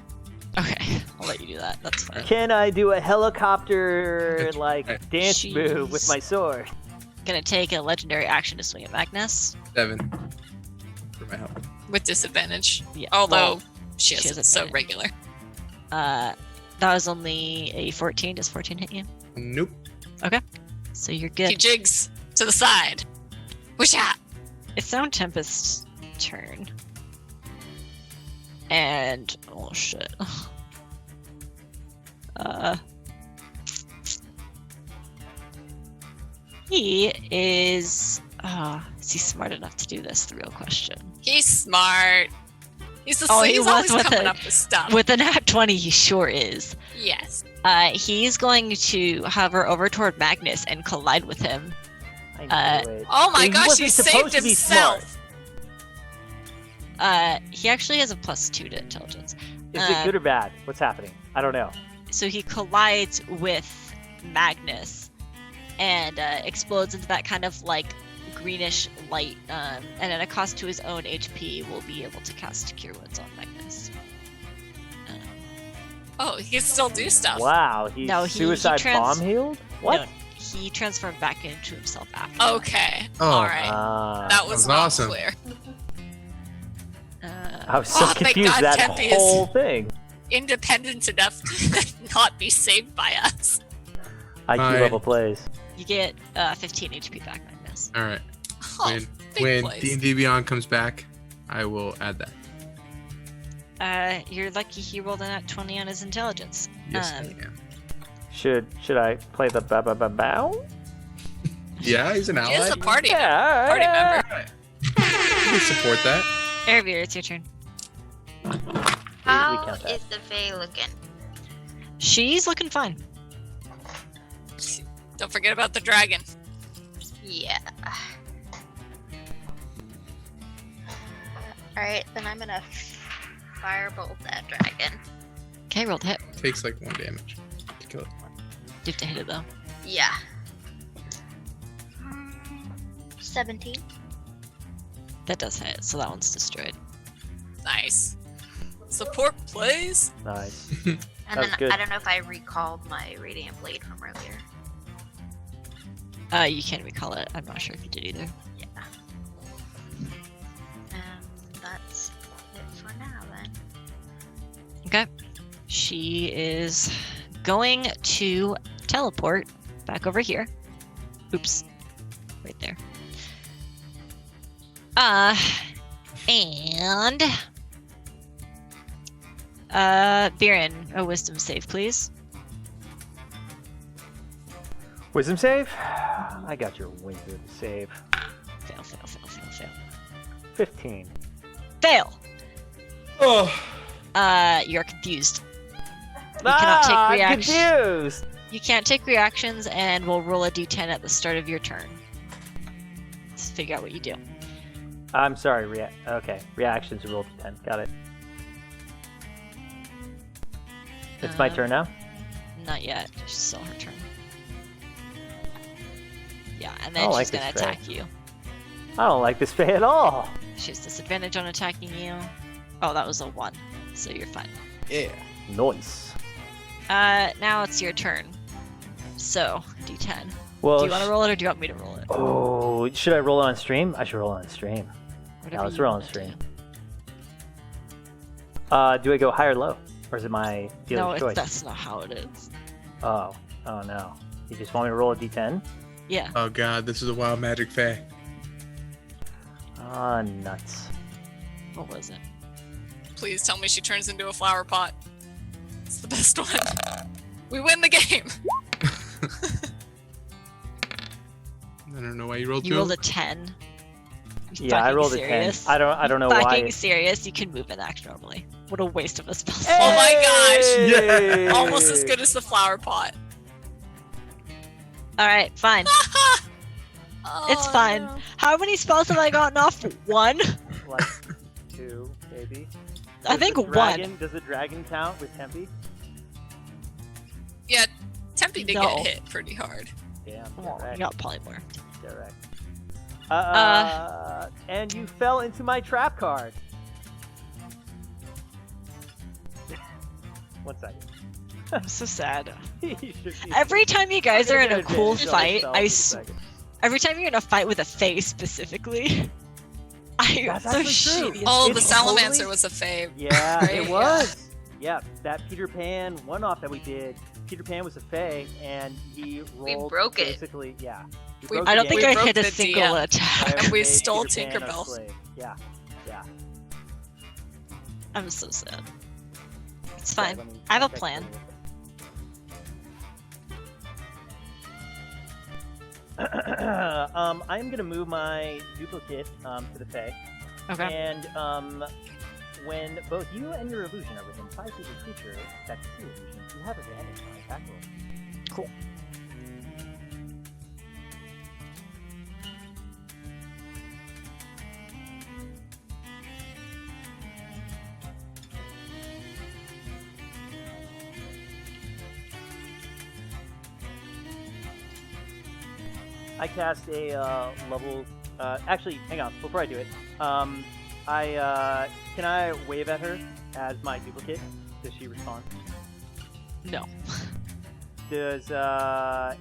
Okay, I'll let you do that. That's fine. Can I do a helicopter like Right. dance move with Jeez. my sword? Gonna take a legendary action to swing at Magnus. 7 for my health. With disadvantage. Yeah. Although well, she she has has it so advantage. regular. that was only a 14. Does 14 hit you? Nope. So you're He good. jigs to the side. Whoosh out. It's Sound Tempest's turn. And oh shit. He is he smart enough to do this? The real question. He's smart. He's Oh, he he's was always with coming it. up with stuff. With a nat 20, he sure is. Yes. He's going to hover over toward Magnus and collide with him. I knew it. Oh my He gosh, wasn't he supposed saved to be himself. He actually has a +2 to intelligence. Is it good or bad? What's happening? I don't know. So he collides with Magnus and explodes into that kind of like greenish light. And at a cost to his own HP, will be able to cast Cure Wounds on Magnus. Oh, he can still do stuff. Wow, he's No, he suicide bomb healed? What? No, he transformed back into himself after. Okay. Oh. All right. That was That's not awesome. clear. I was so Oh, thank confused God that Tempe is- whole thing. Independent enough to not be saved by us. IQ Fine. level plays. You get 15 HP back, Magnus. All right. Oh, big when place. D&D Beyond comes back, I will add that. You're lucky he rolled a nat 20 on his intelligence. Yes, I am. Should I play the bow? Yeah, he's an ally. He is a party Yeah, party yeah. member. You can support that. Erebir, it's your turn. How count that. is the Fae looking? She's looking fine. Don't forget about the dragon. Yeah. Alright, then I'm gonna firebolt that dragon. Okay, roll to hit. Takes like 1 damage to kill it. You have to hit it though. Yeah. 17. That does hit, so that one's destroyed. Nice. Support plays. Nice. And That was then good. I don't know if I recalled my Radiant Blade from earlier. You can't recall it. I'm not sure if you did either. Yeah. That's it for now then. Okay. She is going to teleport back over here. Oops. Right there. And Biren, a wisdom save, please. Wisdom save? I got your wisdom save. Fail, fail, fail, fail, fail. 15. Fail! Oh. You're confused. You cannot take I'm reaction. confused. You can't take reactions, and we'll roll a d10 at the start of your turn. Let's figure out what you do. I'm sorry, okay. Reactions roll to 10. Got it. It's my turn now? Not yet. She's still her turn. Yeah, and I then don't she's like gonna this Fae. attack you. I don't like this Fae at all. She has disadvantage on attacking you. Oh, that was a 1, so you're fine. Yeah. Nice. Now it's your turn. So, d10. Well, Do you want to roll it, or do you want me to roll it? Oh, should I roll it on stream? I should roll it on stream. Whatever let's you roll on wanna stream. do. Do I go high or low? Or is it my No, dealer's choice? that's not how it is. Oh no. You just want me to roll a d10? Yeah. Oh god, this is a wild magic fae. Ah, nuts. What was it? Please tell me she turns into a flower pot. It's the best one. We win the game. I don't know why you rolled You two. rolled a 10. You Yeah, I fucking rolled serious? a 10. I don't know Fucking why. serious. You can move and act normally. What a waste of a spell Oh slot. my gosh. Yay! Almost as good as the flower pot. All right, fine. It's fine. How many spells have I gotten off? One? Like 2, maybe. I think one. Does the dragon count with Tempe? Yeah, Tempe did No. get hit pretty hard. Damn. Oh, direct, you got polymorph. direct. And you fell into my trap card. 1 second. I'm so sad. You should be- Every time you guys I'm are gonna in a get cool advantage on fight, myself I in a s- second. every time you're in a fight with a Fae specifically, I That's so actually true. shitty. Oh, the It's Salamancer totally- was a fave. Yeah, Right, it yeah. was. Yeah, that Peter Pan one-off that we did. Peter Pan was a Fae, and he rolled broke it. basically, yeah. He We- broke I the don't think game. I broke hit a the single DM. attack. And we Made stole Peter Pan our Tinkerbell. slave. Yeah, yeah. I'm so sad. It's Yeah, fine. let me I have a check plan. for you. I'm gonna move my duplicate to the Fae, Okay. and when both you and your illusion are within 5 feet of the creature that can see illusion, you have advantage on attack rolls. Cool. I cast a level. Actually, hang on. Before I do it, can I wave at her as my duplicate? Does she respond? No. Does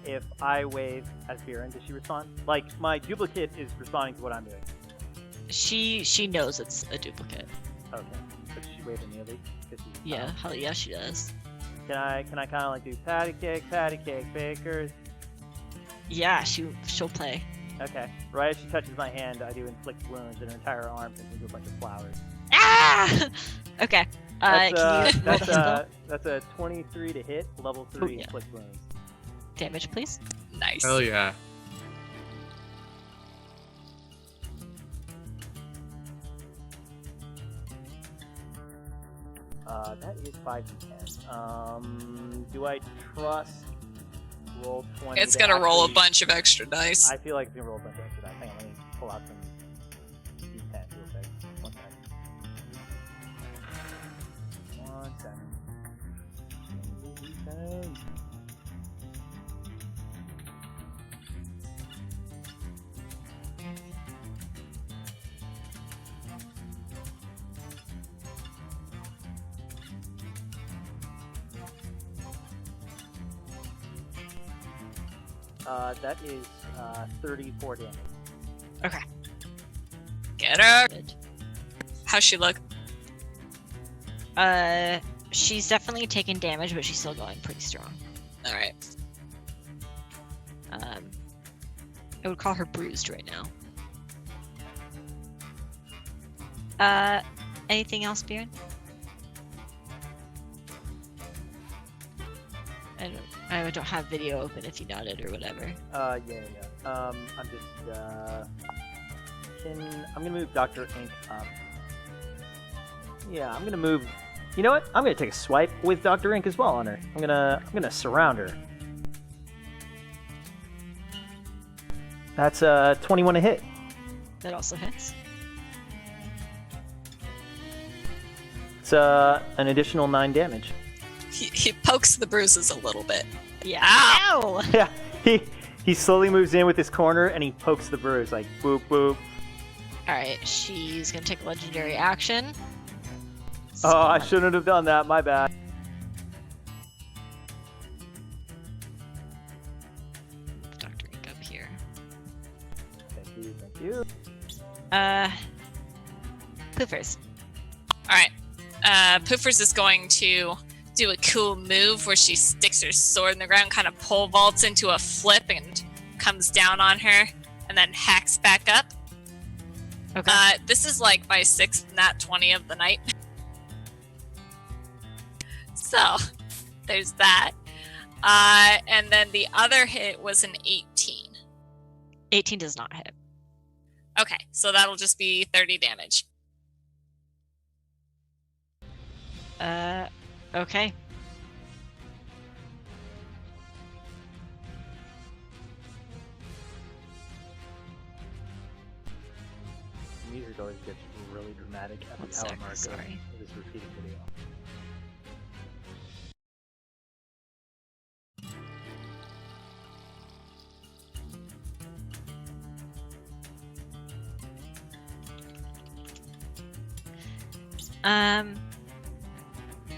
if I wave as Viren, does she respond? Like my duplicate is responding to what I'm doing. She knows it's a duplicate. Okay. Does she wave immediately? 'Cause she's- Yeah, hell yeah, she does. Can I kind of like do patty cake, bakers? Yeah, she'll play. Okay. Right as she touches my hand, I do inflict wounds, and her entire arm turns into a bunch of flowers. Ah! Okay. That's, Can you roll the spell? that's a 23 to hit, level 3 yeah. inflict wounds. Damage, please. Nice. Hell yeah. That is 5d10. Do I trust roll 20? It's to gonna roll a actually- bunch of extra dice. I feel like it's gonna roll a bunch of extra dice. Hang on, let me pull out some d10 real quick. 1 second. 1 second. D10. That is 34 damage. Get her. Good. How's she look? She's definitely taken damage, but she's still going pretty strong. All right. I would call her bruised right now. Anything else, Bjorn? I don't have video open if you nodded or whatever. Yeah. I'm just, I'm gonna move Dr. Ink up. Yeah, I'm gonna move. You know what? I'm gonna take a swipe with Dr. Ink as well on her. I'm gonna surround her. That's 21 to hit. That also hits. It's an additional 9 damage. He pokes the bruises a little bit. Yeah. Ow! Ow! Yeah, he slowly moves in with his corner and he pokes the bruise like boop boop. All right, she's gonna take a legendary action. Oh, I shouldn't have done that. My bad. Dr. Ink up here. Thank you. Thank you. Poofers. All right. Poofers is going to do a cool move where she sticks her sword in the ground, kind of pole vaults into a flip and comes down on her, and then hacks back up. Okay. This is like my 6th nat 20 of the night. So, there's that. And then the other hit was an 18. 18 does not hit. Okay, so that'll just be 30 damage. Okay. really dramatic at One the hour sec, mark sorry. of this repeating video.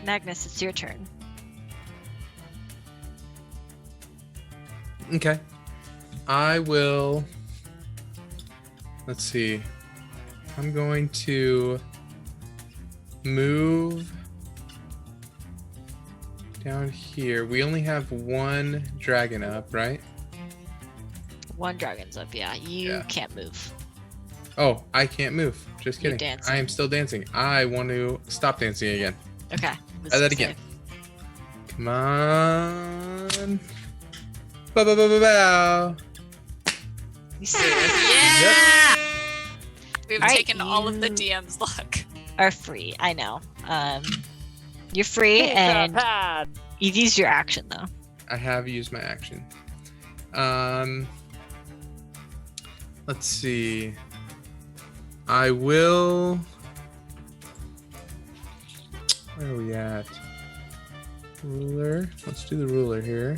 Magnus, it's your turn. Okay. I will. Let's see. I'm going to move down here. We only have one dragon up, right? One dragon's up, yeah. You Yeah. can't move. Oh, I can't move. Just You're kidding. dancing. I am still dancing. I want to stop dancing again. Okay. Try that again. Come on. Bow, bow, bow, bow, bow. You serious? Yeah! We've Alright, taken all of the you- DM's luck. Are free, I know. You're free and Pad! you've used your action though. I have used my action. Let's see. I will. Where are we at? Ruler. Let's do the ruler here.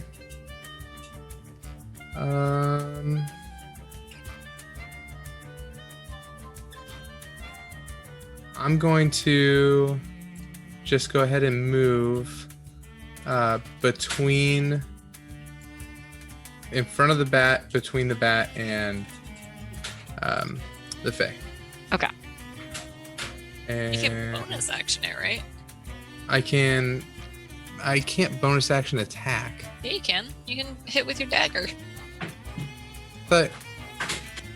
I'm going to just go ahead and move between in front of the bat, between the bat and the Fey. Okay. And You can bonus action it, right? I can't bonus action attack. Yeah, you can. You can hit with your dagger. But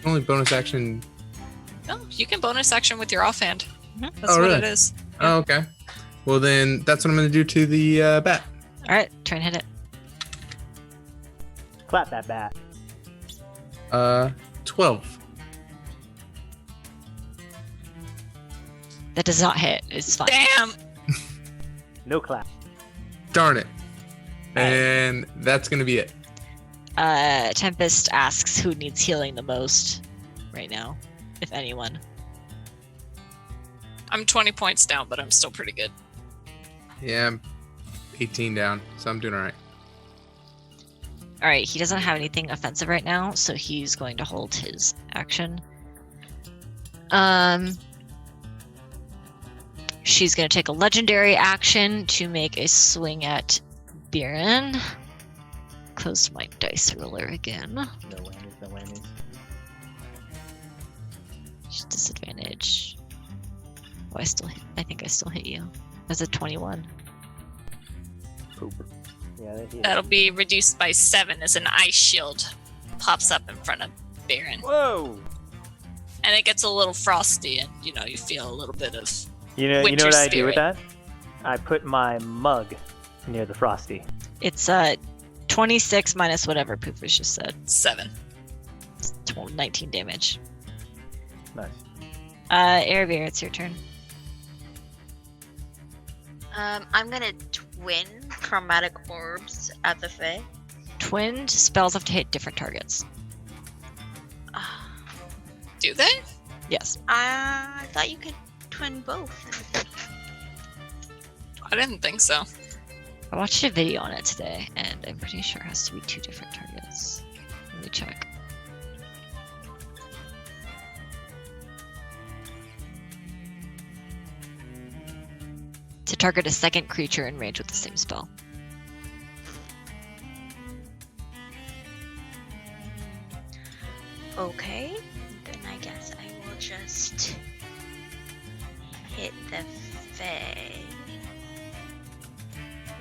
only bonus action. No, you can bonus action with your offhand. Mhm. That's Oh, what really? it is. Oh, okay. Well, then that's what I'm going to do to the bat. Alright, try and hit it. Clap that bat. 12. That does not hit. It's fine. Damn! No clap. Darn it. And that's going to be it. Tempest asks who needs healing the most right now, if anyone. I'm 20 points down, but I'm still pretty good. Yeah, I'm 18 down, so I'm doing all right. Alright, he doesn't have anything offensive right now, so he's going to hold his action. She's going to take a legendary action to make a swing at Biren. Close my dice roller again. No whammies, no whammies. Just disadvantage. Oh, I think I still hit you. As a 21. Poop. Yeah, That'll be reduced by 7 as an ice shield pops up in front of Baron. Whoa! And it gets a little frosty, and you feel a little bit of. You know Winter what I do with spirit. that? I put my mug near the frosty. It's 26 minus whatever Poofus just said. 7. 19 damage. Nice. Airbear, it's your turn. I'm gonna twin chromatic orbs at the Fae. Twinned spells have to hit different targets. Do they? Yes. I thought you could twin both. I didn't think so. I watched a video on it today, and I'm pretty sure it has to be 2 different targets. Let me check. To target a second creature in range with the same spell. Okay, then I guess I will just hit the Fae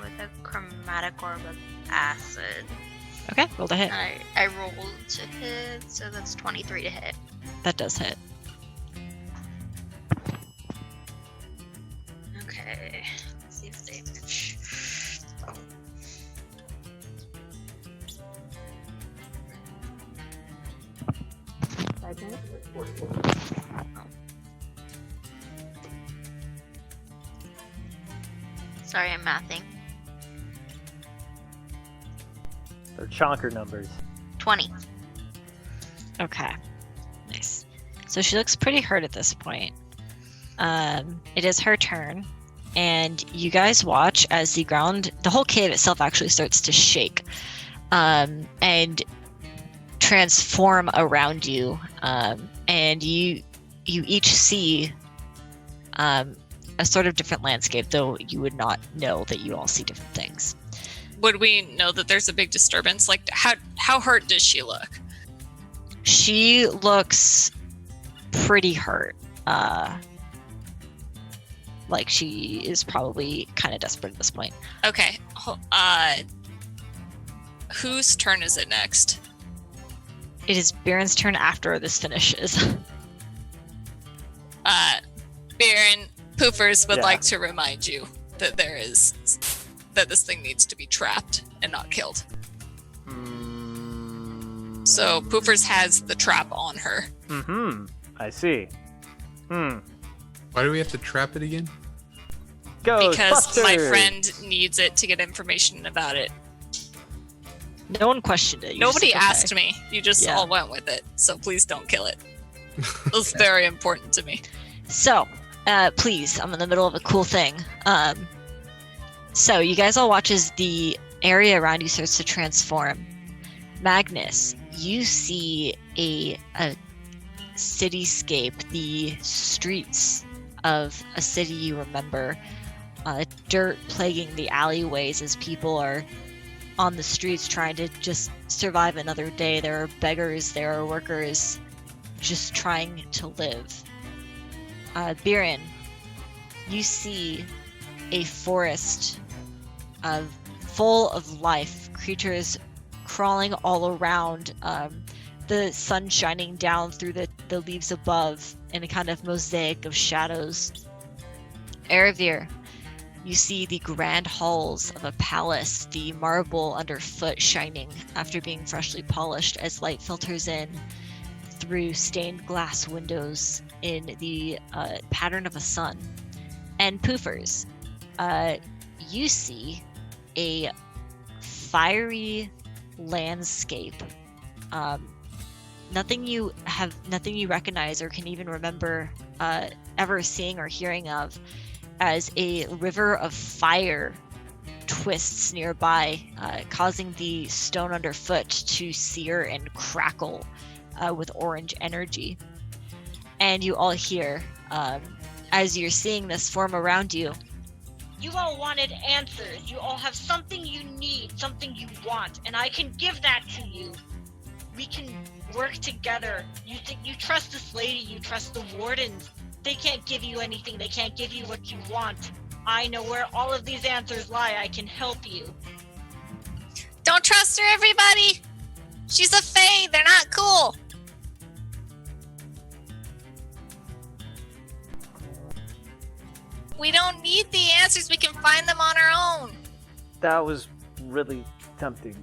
with a chromatic orb of acid. Okay, roll to hit. I rolled to hit, so that's 23 to hit. That does hit. Okay, let's see if damage. Sorry, I'm mathing. They're chonker numbers. 20. Okay. Nice. So she looks pretty hurt at this point. it is her turn, and you guys watch as the whole cave itself actually starts to shake, and transform around you, and you each see a sort of different landscape, though you would not know that you all see different things. Would we know that there's a big disturbance? Like, how hurt does she look? She looks pretty hurt. Like she is probably kind of desperate at this point. Okay. Whose turn is it next? It is Baron's turn after this finishes. Baron, Poofers would Yeah. like to remind you that that this thing needs to be trapped and not killed. So Poofers has the trap on her. Mm-hmm. I see. Why do we have to trap it again? Go, Because my friend needs it to get information about it. No one questioned it. Nobody asked me. You just Yeah. all went with it. So please don't kill it. It's very important to me. So, please, I'm in the middle of a cool thing. So you guys all watch as the area around you starts to transform. Magnus, you see a cityscape, the streets of a city you remember. Dirt plaguing the alleyways as people are on the streets trying to just survive another day. There are beggars, there are workers just trying to live. Biren, you see a forest full of life, creatures crawling all around, the sun shining down through the leaves above in a kind of mosaic of shadows. Erebir, you see the grand halls of a palace, the marble underfoot shining after being freshly polished as light filters in through stained glass windows in the pattern of a sun. And Poofers, you see a fiery landscape. Nothing you recognize or can even remember ever seeing or hearing of, as a river of fire twists nearby, causing the stone underfoot to sear and crackle with orange energy. And you all hear, as you're seeing this form around you, You all wanted answers. You all have something you need, something you want, and I can give that to you. We can work together. You trust this lady, you trust the wardens. They can't give you anything. They can't give you what you want. I know where all of these answers lie. I can help you. Don't trust her, everybody! She's a fae. They're not cool. We don't need the answers. We can find them on our own. That was really tempting.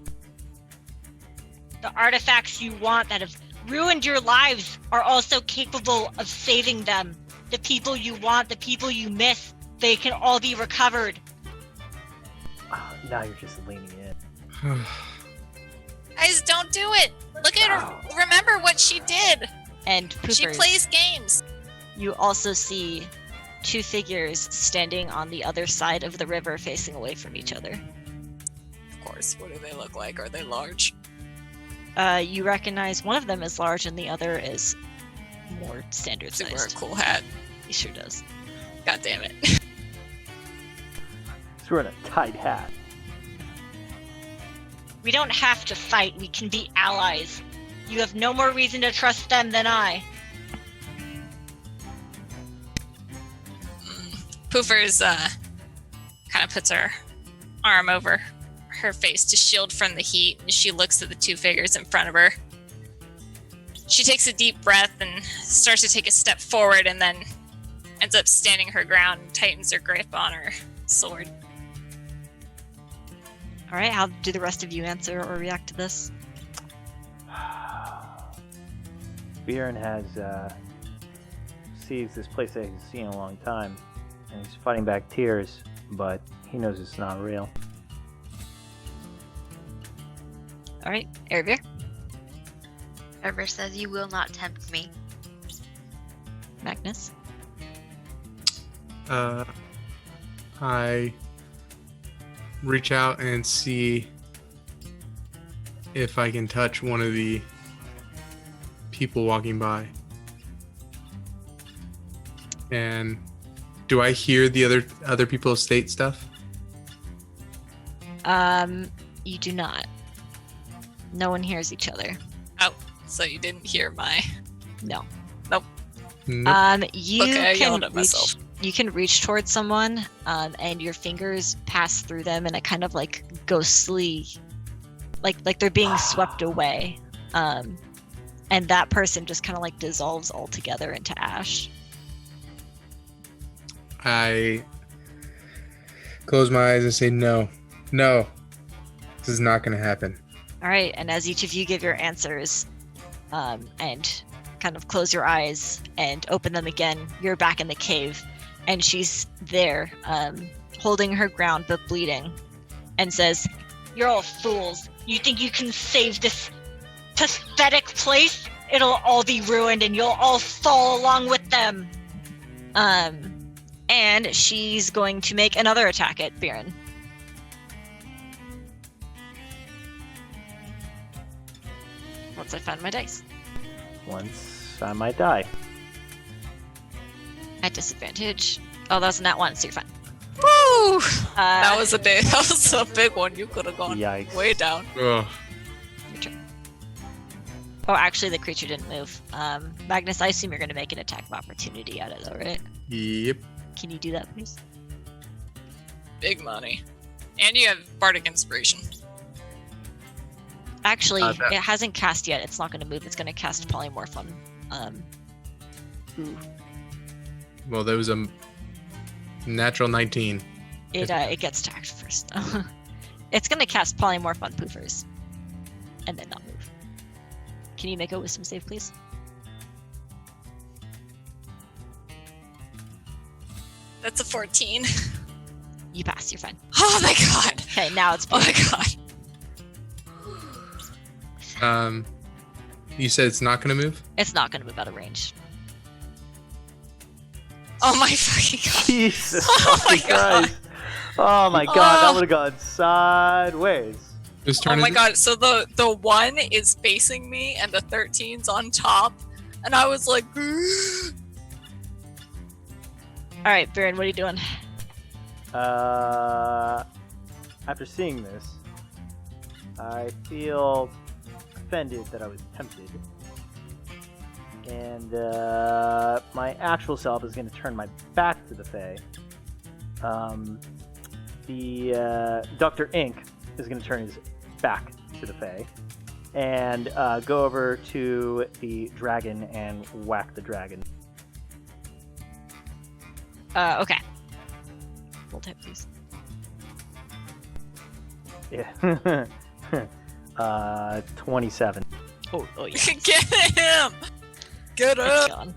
The artifacts you want that have ruined your lives are also capable of saving them. The people you want, the people you miss, they can all be recovered. Oh, now you're just leaning in. Guys, don't do it. Look at her. Remember what she did. and She Poofers, plays games. you also see two figures standing on the other side of the river facing away from each other. Of course. What do they look like? Are they large? You recognize one of them is large and the other is more standard Does he wear a sized. cool hat? He sure does. God damn it. He's wearing a tight hat. We don't have to fight. We can be allies. You have no more reason to trust them than I. Poofers kind of puts her arm over her face to shield from the heat, and she looks at the two figures in front of her. She takes a deep breath and starts to take a step forward, and then ends up standing her ground and tightens her grip on her sword. All right, how do the rest of you answer or react to this? Bjorn has sees this place that he's seen in a long time, and he's fighting back tears, but he knows it's not real. All right, Erebir, Ever says you will not tempt me. Magnus. I reach out and see if I can touch one of the people walking by. And do I hear the other people state stuff? You do not. No one hears each other. Oh, so you didn't hear my. No. Nope. You Okay, I can yelled at reach, myself. You can reach towards someone, and your fingers pass through them in a kind of like ghostly, like they're being swept away. And that person just kind of like dissolves altogether into ash. I close my eyes and say, no, this is not going to happen. All right, and as each of you give your answers, and kind of close your eyes and open them again, you're back in the cave, and she's there, holding her ground but bleeding, and says, You're all fools. You think you can save this pathetic place? It'll all be ruined and you'll all fall along with them. and she's going to make another attack at Biren. Once I find my dice. Once I might die. At disadvantage. Oh, that was a nat one, so you're fine. Woo! That was a big one. You could have gone Yikes. way down. Ugh. Your turn. Oh, actually, the creature didn't move. Magnus, I assume you're going to make an attack of opportunity at it, though, right? Yep. Can you do that, please? Big money. And you have Bardic Inspiration. Actually, that- it hasn't cast yet. It's not going to move. It's going to cast Polymorph on. Well, that was a natural 19. It gets attacked first. Though. It's going to cast Polymorph on Poofers, and then not move. Can you make a Wisdom save, please? That's a 14. You pass. You're fine. Oh my god. Okay, now it's. Oh my god. You said it's not going to move? It's not going to move out of range. Oh my fucking god. Jesus Oh my fucking God. Christ. Oh my god, that would have gone sideways. Whose Oh turn my is it? god. So the 1 is facing me and the 13's on top. And I was like, All right, Biren, what are you doing? After seeing this, I feel offended that I was tempted. And my actual self is going to turn my back to the Fae. The Dr. Ink is going to turn his back to the Fae and go over to the dragon and whack the dragon. Okay. Full type, please. Yeah. 27. Oh yeah. get him! Get It's him! gone.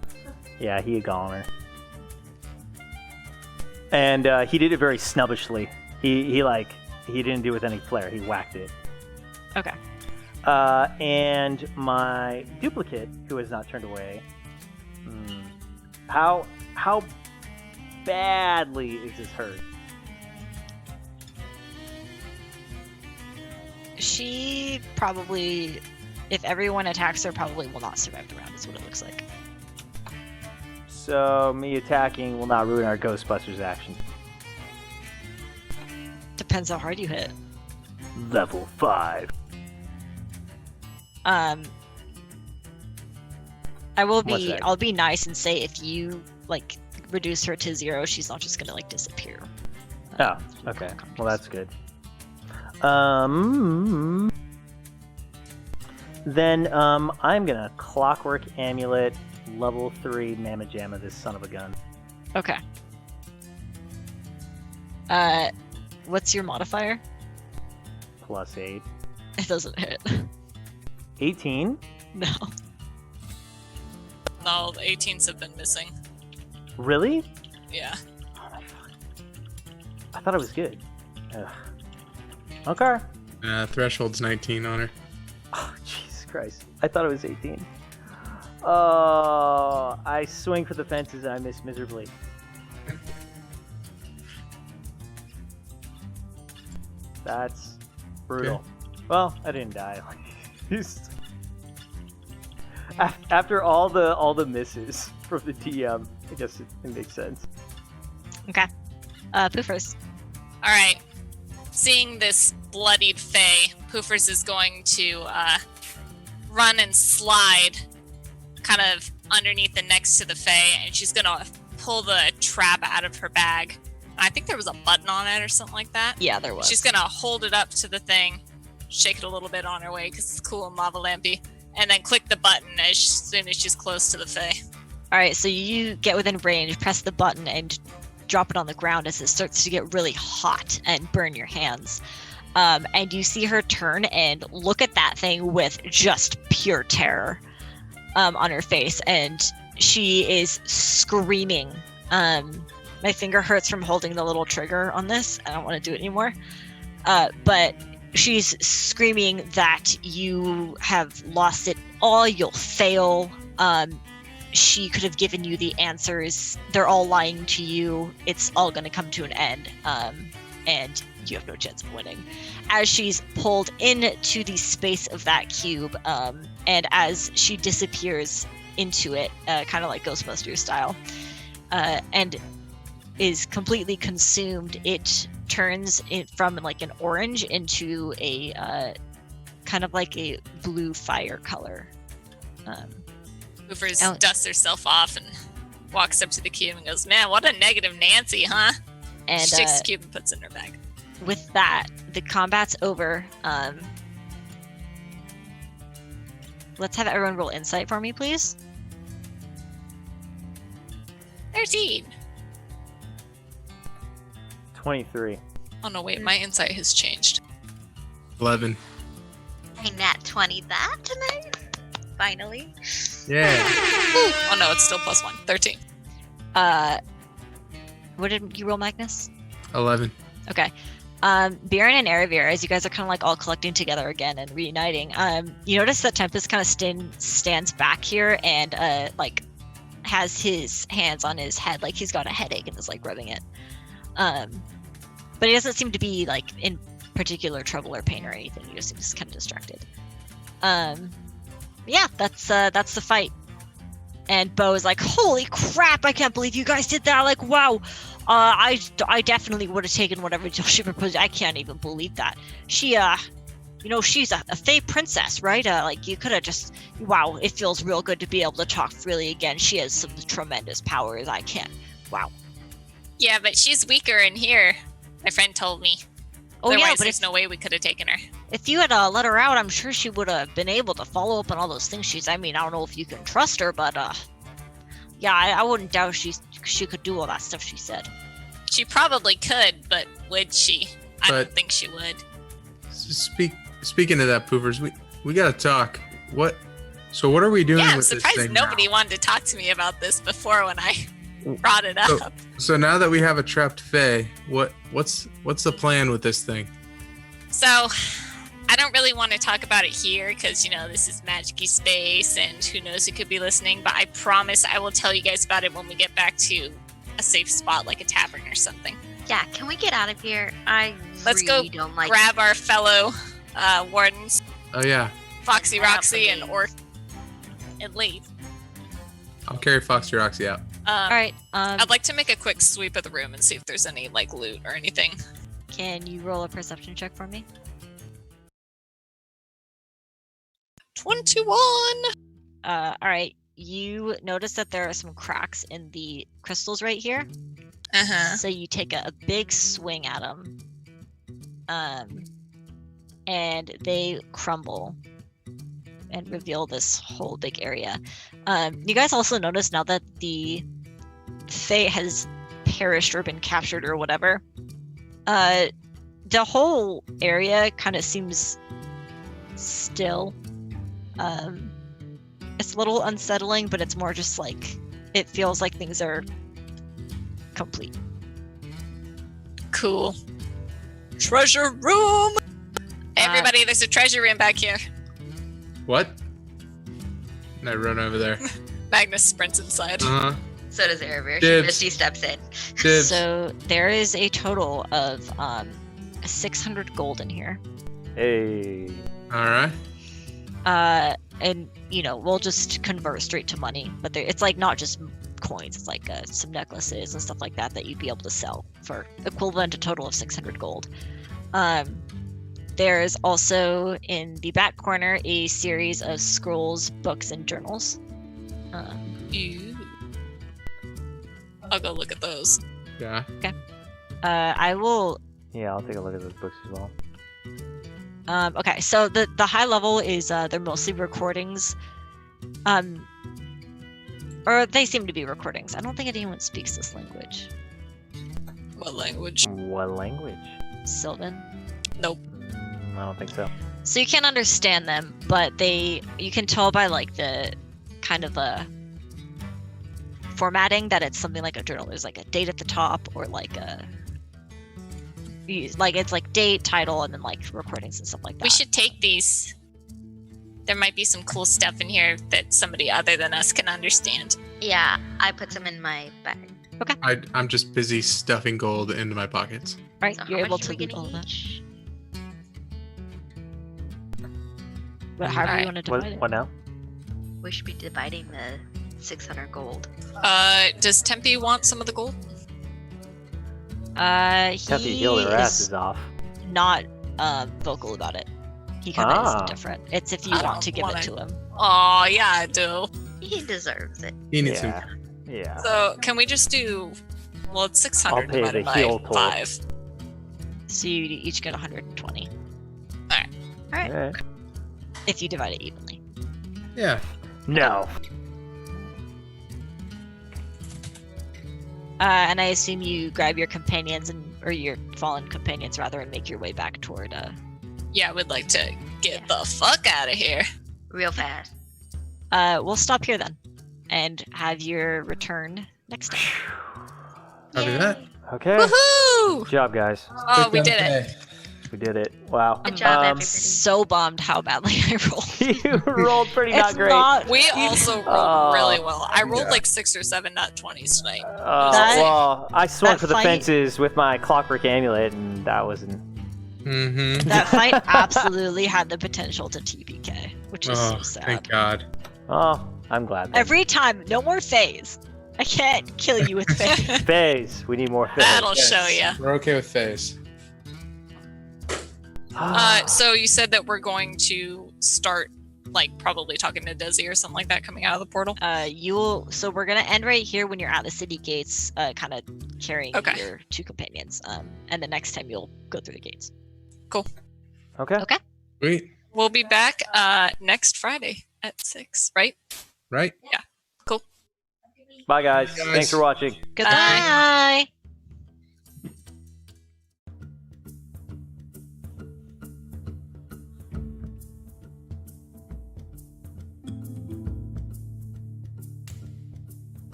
Yeah, he a goner. And he did it very snubbishly. He didn't do it with any flair. He whacked it. Okay. And my duplicate, who has not turned away, how badly is this hurt? She probably, if everyone attacks her, probably will not survive the round, is what it looks like. So me attacking will not ruin our Ghostbusters action. Depends how hard you hit. Level 5. I will What's be, that? I'll be nice and say if you, like, reduce her to 0, she's not just gonna, like, disappear. Oh, okay. Well, that's good. Then I'm gonna Clockwork Amulet level 3 Mamma Jamma this son of a gun. Okay. What's your modifier? Plus 8. It doesn't hit. 18? No. No, the 18s have been missing. Really? Yeah. Oh my fuck. I thought it was good. Ugh. Okay. Threshold's 19 on her. Oh, Jesus Christ. I thought it was 18. Oh, I swing for the fences and I miss miserably. That's brutal. Well, I didn't die. After all the misses from the DM, I guess it makes sense. Okay. Poofers. All right. Seeing this bloodied Fey, Poofers is going to run and slide kind of underneath and next to the Fey, and she's going to pull the trap out of her bag. I think there was a button on it or something like that. Yeah, there was. She's going to hold it up to the thing, shake it a little bit on her way because it's cool and lava lampy, and then click the button as soon as she's close to the Fey. All right, so you get within range, press the button, and drop it on the ground as it starts to get really hot and burn your hands. And you see her turn and look at that thing with just pure terror on her face, and she is screaming. My finger hurts from holding the little trigger on this. I don't want to do it anymore. But she's screaming that you have lost it all, you'll fail. She could have given you the answers. They're all lying to you. It's all going to come to an end. And you have no chance of winning. As she's pulled into the space of that cube, and as she disappears into it, kind of like Ghostbuster style, and is completely consumed, it turns it from like an orange into a kind of like a blue fire color. Hoovers dusts herself off and walks up to the cube and goes, "Man, what a negative Nancy, huh?" And she takes the cube and puts it in her bag. With that, the combat's over. Let's have everyone roll insight for me, please. 13. 23. Oh no, wait, my insight has changed. 11. I nat 20 that tonight. Finally. Yeah. Oh no, it's still +1. 13. What did you roll, Magnus? 11. Okay. Bjorn and Erebir, as you guys are kind of like all collecting together again and reuniting, you notice that Tempest kind of stands back here and like has his hands on his head, like he's got a headache and is like rubbing it. But he doesn't seem to be like in particular trouble or pain or anything. He just seems kind of distracted. Yeah, that's the fight. And Bo is like, "Holy crap! I can't believe you guys did that! Like, wow! I definitely would have taken whatever deal she proposed. I can't even believe that. She, she's a Fey princess, right? Like, you could have just, wow! It feels real good to be able to talk freely again. She has some tremendous powers. I can't. Wow. Yeah, but she's weaker in here. My friend told me. Oh Otherwise, yeah, but there's no way we could have taken her. if you had let her out, I'm sure she would have been able to follow up on all those things. I mean, I don't know if you can trust her, but yeah, I wouldn't doubt she could do all that stuff she said. She probably could, but would she? I don't But- think she would. Speaking of that, Poofers, we gotta talk. What are we doing Yeah, I'm with this surprised thing nobody now? wanted to talk to me about this before when I brought it up. So now that we have a trapped Fae, what's the plan with this thing? So, I don't really want to talk about it here because, this is magic-y space and who knows who could be listening, but I promise I will tell you guys about it when we get back to a safe spot like a tavern or something. Yeah, can we get out of here? I Let's really go don't like Grab our fellow wardens, Oh yeah, Foxy Out the Roxy and gate. Orc, and leave. I'll carry Foxy Roxy out. All right. I'd like to make a quick sweep of the room and see if there's any loot or anything. Can you roll a perception check for me? 21. All right. You notice that there are some cracks in the crystals right here. Uh-huh. So you take a big swing at them, and they crumble and reveal this whole big area. You guys also notice now that the Fae has perished or been captured or whatever, the whole area kind of seems still. It's a little unsettling, but it's more just like it feels like things are complete. Cool. Treasure room! Everybody, there's a treasure room back here. What? And I run over there. Magnus sprints inside. Uh-huh. So does Erebir. Dibs. Misty steps in. Dibs. So there is a total of 600 gold in here. Hey. All right. And we'll just convert straight to money. But it's like not just coins. It's like some necklaces and stuff like that you'd be able to sell for equivalent to total of 600 gold. There's also in the back corner a series of scrolls, books, and journals. Ew. I'll go look at those. Yeah. I will. Yeah, I'll take a look at those books as well. Okay, so the high level is they're mostly recordings. Or they seem to be recordings. I don't think anyone speaks this language. What language? What language? Sylvan. Nope. I don't think so. So you can't understand them, but you can tell by like the kind of formatting that it's something like a journal. There's like a date at the top, or like it's like date, title, and then like recordings and stuff like that. We should take these. There might be some cool stuff in here that somebody other than us can understand. Yeah, I put some in my bag. I'm just busy stuffing gold into my pockets. Right, So you're how able much to are we loot all getting that. each? But however you Alright. want to divide What now? We should be dividing the 600 gold. Does Tempe want some of the gold? it. Tempe He healed her is asses off. not vocal about it. He kind of Ah. is indifferent. It's if you I want don't to give it wanna- to him. Oh yeah, I do. He deserves it. He needs Yeah. Yeah. So can we just do? Well, it's 600 I'll pay divided the by heal toll. 5. So you each get 120 Alright. if you divide it evenly. Yeah. No. And I assume you grab your companions or your fallen companions rather, and make your way back toward. Yeah, I would like to get the fuck out of here. Real fast. We'll stop here then, and have your return next time. Copy that. Okay. Woohoo! Good job, guys. Oh, we did it. We did it. Wow. Good job, everybody. So bummed how badly I rolled. You rolled pretty not It's great. not. We also rolled Oh. really well. I rolled Yeah. like 6 or 7 nat 20s tonight. That- Well, I swung that for the fight- fences with my clockwork amulet, and that wasn't. Mm-hmm. That fight absolutely had the potential to TPK, which is Oh, so sad. thank God. Oh, I'm glad. then. Every time, no more phase. I can't kill you with phase. Phase. We need more phase. That'll show ya. We're okay with phase. So you said that we're going to start, like, probably talking to Desi or something like that coming out of the portal? So we're gonna end right here when you're at the city gates, kind of carrying Okay. your two companions. And the next time you'll go through the gates. Okay. Sweet. We'll be back next Friday at 6, right? Right? Bye, guys. Guys. Thanks for watching. Goodbye.